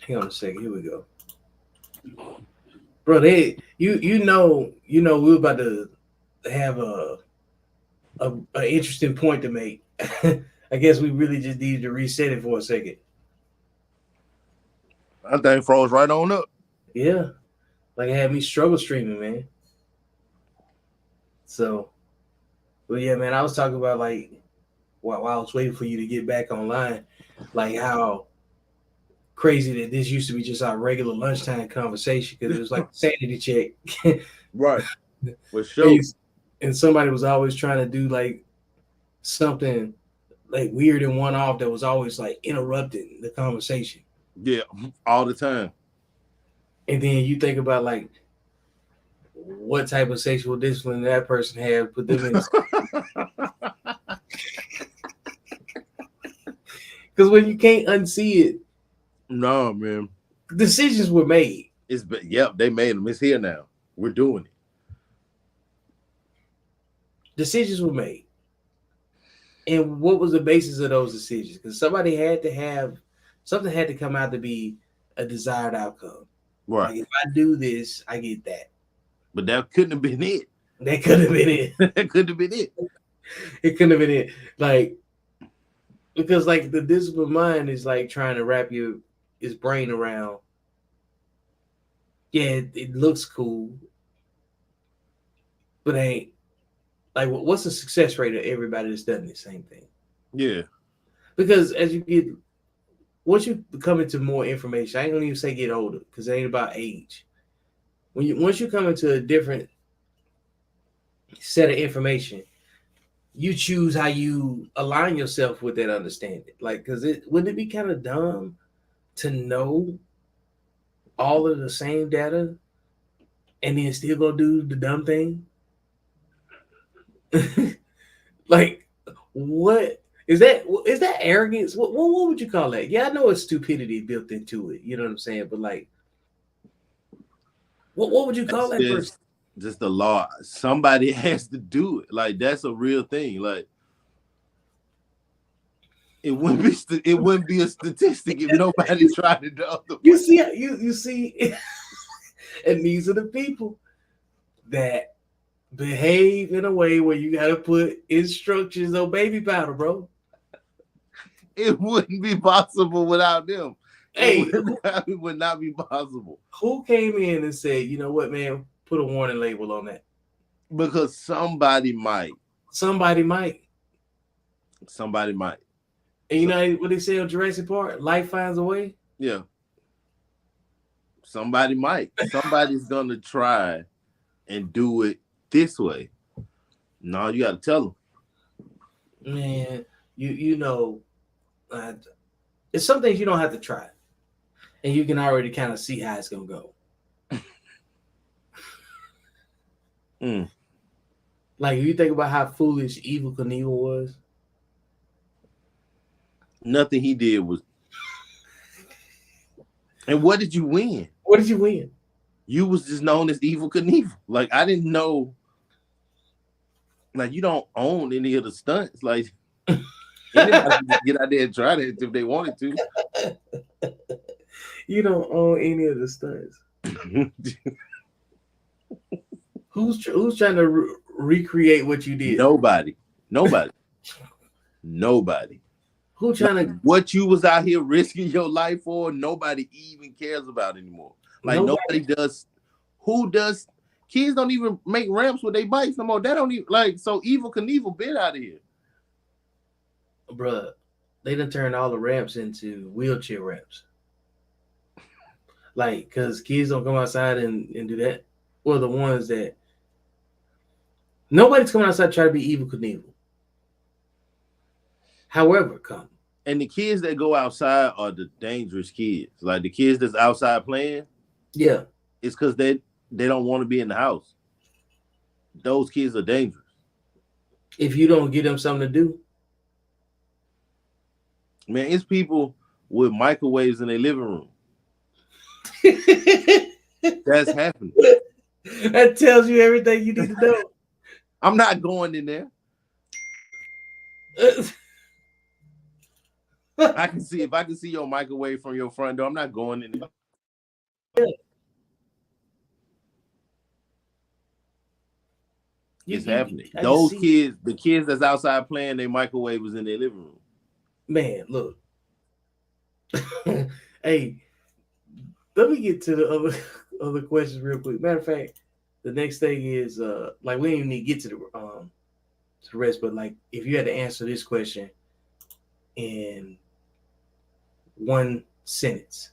S1: Hang on a second. Here we go, bro. We were about to have a interesting point to make. I guess we really just needed to reset it for a second.
S2: That thing froze right on up.
S1: Yeah, like it had me struggle streaming, man. So, but yeah, man, I was talking about like while I was waiting for you to get back online, like how crazy that this used to be just our regular lunchtime conversation because it was like a sanity check.
S2: Right. For sure.
S1: And somebody was always trying to do like something like weird and one off that was always like interrupting the conversation.
S2: Yeah, all the time.
S1: And then you think about like what type of sexual discipline that person had put them in. Because when you can't unsee it,
S2: no, man,
S1: decisions were made.
S2: They made them. It's here now. We're doing it.
S1: Decisions were made. And what was the basis of those decisions? Because something had to come out to be a desired outcome.
S2: Right.
S1: Like if I do this, I get that.
S2: But that couldn't have been it.
S1: That could have been it.
S2: That couldn't have been it.
S1: It couldn't have been it. Like, because like the disciplined mind is like trying to wrap his brain around. Yeah, it looks cool, but ain't like what's the success rate of everybody that's done the same thing?
S2: Yeah.
S1: Because once you come into more information, I ain't gonna even say get older because it ain't about age. Once you come into a different set of information, you choose how you align yourself with that understanding. Like, wouldn't it be kind of dumb to know all of the same data and then still go do the dumb thing? Like, what is that? Is that arrogance? What would you call that? Yeah, I know it's stupidity built into it. You know what I'm saying? But like, what would you call that person?
S2: Just the law. Somebody has to do it. Like that's a real thing. Like it wouldn't be a statistic if nobody tried it.
S1: You see, and these are the people that behave in a way where you got to put instructions on baby powder, bro.
S2: It wouldn't be possible without them.
S1: Hey,
S2: it would not be possible.
S1: Who came in and said, you know what, man, put a warning label on that?
S2: Because somebody might.
S1: Somebody might. And you know what they say on Jurassic Park? Life finds a way.
S2: Yeah. Somebody might. Somebody's gonna try and do it this way. No, you got to tell them.
S1: Man, you know, it's some things you don't have to try, and you can already kind of see how it's gonna go. Like, you think about how foolish Evel Knievel was.
S2: Nothing he did was. And what did you win?
S1: What did you win?
S2: You was just known as Evel Knievel. Like, I didn't know. Like, you don't own any of the stunts. Like, anybody can just get out there and try that if they wanted to.
S1: You don't own any of the stunts. Who's trying to recreate what you did?
S2: Nobody. Who trying to? What you was out here risking your life for? Nobody even cares about anymore. Like nobody does. Who does? Kids don't even make ramps with their bikes no more. They don't even like. So Evil Knievel been out of here,
S1: Bruh. They done turned all the ramps into wheelchair ramps. Like, cause kids don't come outside and do that. Well, the ones that nobody's coming outside to try to be Evil Knievel. However, come.
S2: and the kids that go outside are the dangerous kids. Like the kids that's outside playing,
S1: Yeah.
S2: it's because they don't want to be in the house. Those kids are dangerous.
S1: If you don't give them something to do,
S2: Man, it's people with microwaves in their living room. That's happening.
S1: that tells you everything you need to know.
S2: I'm not going in there. I can see if I can see your microwave from your front door. I'm not going in there. It's happening. Those kids, the kids that's outside playing, their microwave was in their living room.
S1: Man, look. Hey, let me get to the other questions real quick. Matter of fact, the next thing is like we don't even need to get to the rest, but like if you had to answer this question in one sentence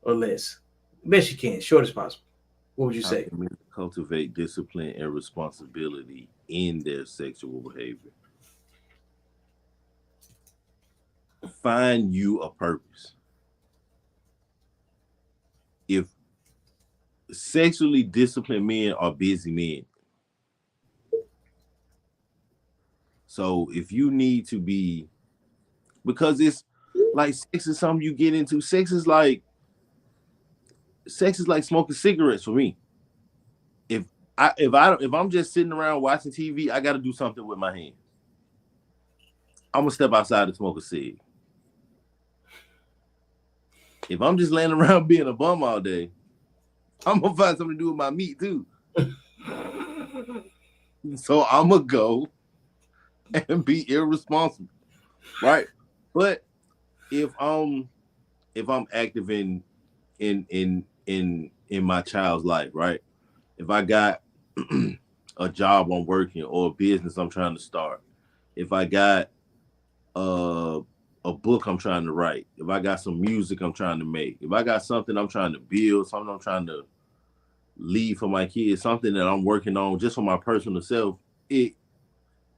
S1: or less, best you can, short as possible, what would you say?
S2: Cultivate discipline and responsibility in their sexual behavior. Find you a purpose. If sexually disciplined men are busy men, so if you need to be, because it's like sex is something you get into. Sex is like smoking cigarettes for me. If I'm just sitting around watching TV, I got to do something with my hands. I'm gonna step outside and smoke a cig. If I'm just laying around being a bum all day, I'm gonna find something to do with my meat too. So I'm gonna go and be irresponsible, right? But if I'm active in my child's life, right? If I got a job I'm working or a business I'm trying to start, if I got a book I'm trying to write, if I got some music I'm trying to make, if I got something I'm trying to build, something I'm trying to leave for my kids, something that I'm working on just for my personal self, it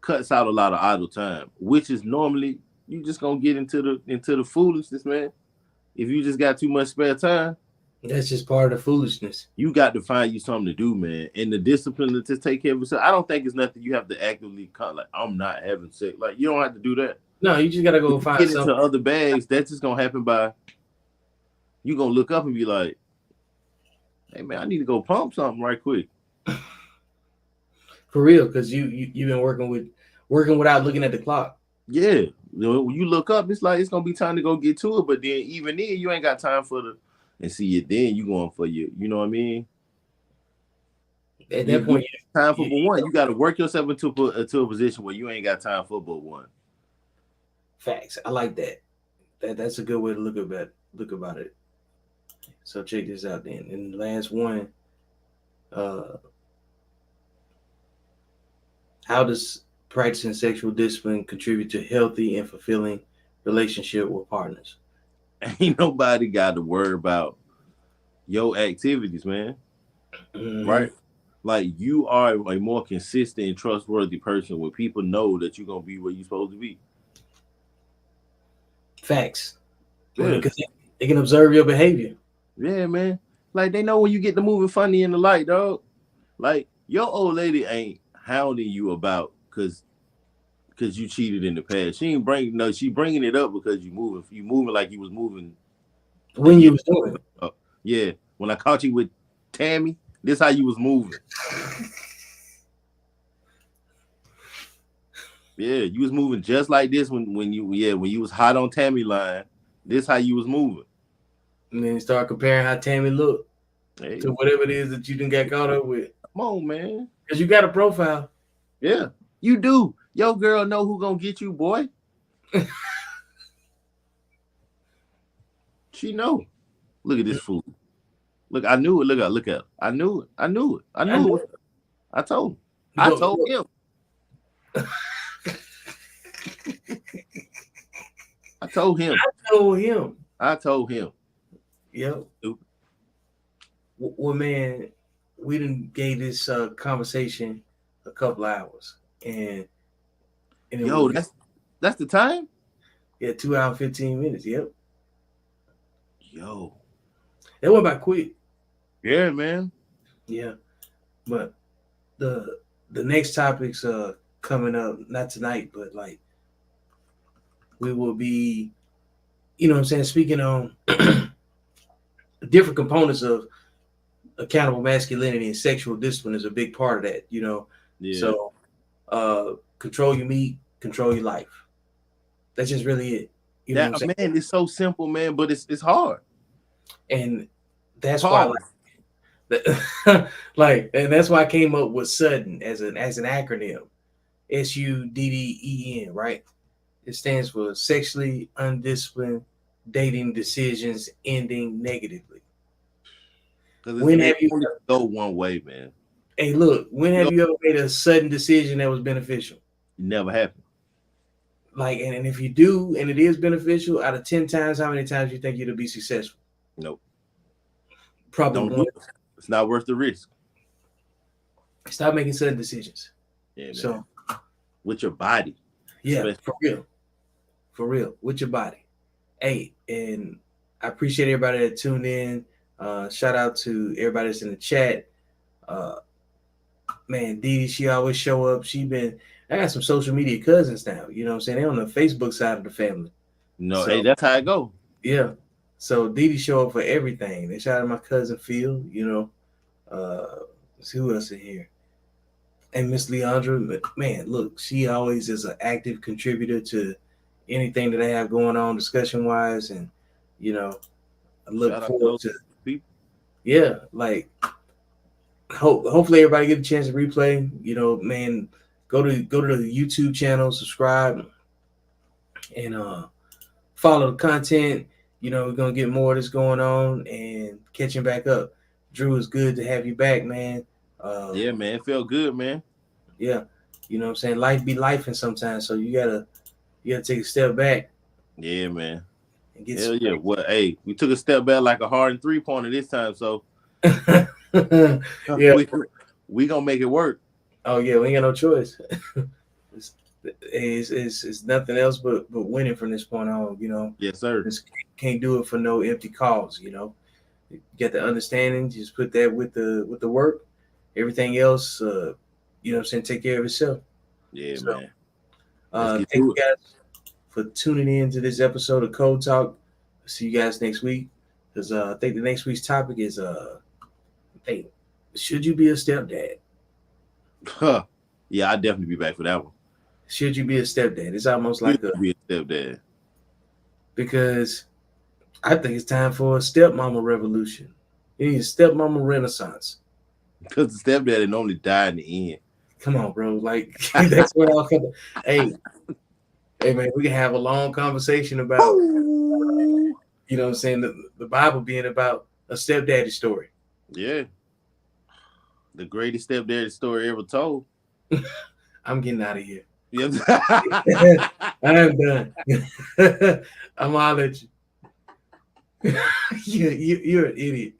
S2: cuts out a lot of idle time, which is normally you just gonna get into the foolishness, man. If you just got too much spare time,
S1: that's just part of the foolishness.
S2: You got to find you something to do, man. And the discipline to just take care of yourself. I don't think it's nothing you have to actively cut. Like, I'm not having sex. Like, you don't have to do that.
S1: No, you just gotta go find something.
S2: Get into other bags. That's just gonna happen by you gonna look up and be like, "Hey, man, I need to go pump something right quick."
S1: For real, because you've been working without looking at the clock.
S2: Yeah, when you look up, it's like it's gonna be time to go get to it. But then even then, you ain't got time for the. And see it, then you going for you know what I mean?
S1: At that point,
S2: time for but one. You got to work yourself into a position where you ain't got time for but one.
S1: Facts. I like that. That's a good way to look about it. So check this out then. And the last one, how does practicing sexual discipline contribute to healthy and fulfilling relationship with partners?
S2: Ain't nobody got to worry about your activities, man. Mm-hmm. Right? Like you are a more consistent and trustworthy person when people know that you're gonna be where you're supposed to be.
S1: Facts. Yeah. Because they can observe your behavior.
S2: Yeah, man. Like they know when you get to moving funny in the light, dog. Like your old lady ain't hounding you about because you cheated in the past. She ain't she bringing it up because you moving like you was moving
S1: when you was doing it.
S2: Yeah, when I caught you with Tammy, this how you was moving. Yeah, you was moving just like this when you was hot on Tammy line. This how you was moving.
S1: And then you start comparing how Tammy looked to whatever it is that you done got caught up with.
S2: Come on, man.
S1: Because you got a profile.
S2: Yeah, you do. Your girl know who gonna get you, boy. She know. Look at this fool. Look, I knew it. Look at it. I knew it. I knew it. I knew it. I told him. I told him. I told him. I told him.
S1: Yep. Well, man, we done gave this conversation a couple hours, and
S2: yo, that's the time.
S1: Yeah, 2 hours 15 minutes. Yep.
S2: Yo,
S1: it went by quick.
S2: Yeah, man.
S1: Yeah, but the next topics coming up, not tonight, but like we will be, you know what I'm saying, speaking on different components of accountable masculinity, and sexual discipline is a big part of that, you know.
S2: Yeah.
S1: So control your meat, control your life. That's just really it. You know what I'm saying?
S2: Man, it's so simple, man, but it's hard.
S1: And that's why and that's why I came up with SUDDEN as an acronym. SUDDEN, right? It stands for sexually undisciplined dating decisions ending negatively.
S2: When have you go one way, man?
S1: Hey, look, when have you ever made a sudden decision that was beneficial?
S2: It never happened.
S1: Like, and if you do, and it is beneficial, out of 10 times, how many times do you think you'll be successful?
S2: Nope.
S1: Probably
S2: don't do it. It's not worth the risk.
S1: Stop making sudden decisions.
S2: Yeah, man.
S1: So
S2: with your body.
S1: Yeah, especially. For real. With your body. Hey, and I appreciate everybody that tuned in. Shout out to everybody that's in the chat. Man, Dee, she always show up. I got some social media cousins now. You know what I'm saying? They're on the Facebook side of the family.
S2: No, so, hey, that's how it go.
S1: Yeah. So Dee show up for everything. They shout out my cousin Phil, you know. Let's see who else in here. And Miss Leandra, man, look, she always is an active contributor to anything that I have going on discussion-wise. And, you know, I look forward to people. Yeah, like hopefully everybody get a chance to replay. You know, man, go to the YouTube channel, subscribe, and follow the content. You know, we're gonna get more of this going on and catching back up. Drew, it's good to have you back, man.
S2: Yeah, man, it felt good, man.
S1: Yeah, you know what I'm saying? Life be lifing sometimes, so you gotta take a step back.
S2: Yeah, man.
S1: And get
S2: hell yeah. Well, hey, we took a step back like a hard and 3-pointer this time, so
S1: yeah,
S2: we gonna make it work.
S1: Oh yeah, we ain't got no choice. It's nothing else but winning from this point on, you know.
S2: Yes, sir.
S1: Just can't do it for no empty cause, you know. You get the understanding, just put that with the work. Everything else, you know what I'm saying, take care of itself.
S2: Yeah, so,
S1: man. Thank you guys for tuning in to this episode of Code Talk. See you guys next week. Because I think the next week's topic is hey, should you be a stepdad?
S2: Huh. Yeah, I'd definitely be back for that one.
S1: Should you be a stepdad? It's almost like
S2: be a stepdad.
S1: Because I think it's time for a stepmama revolution. You need a stepmama renaissance.
S2: Because the stepdad normally die in the end.
S1: Come on, bro. Like that's what I'll come. Hey, man, we can have a long conversation about you know what I'm saying, the Bible being about a stepdaddy story.
S2: Yeah. The greatest stepdaddy story ever told.
S1: I'm getting out of here.
S2: Yep.
S1: I am done. I'm all at you. You're an idiot.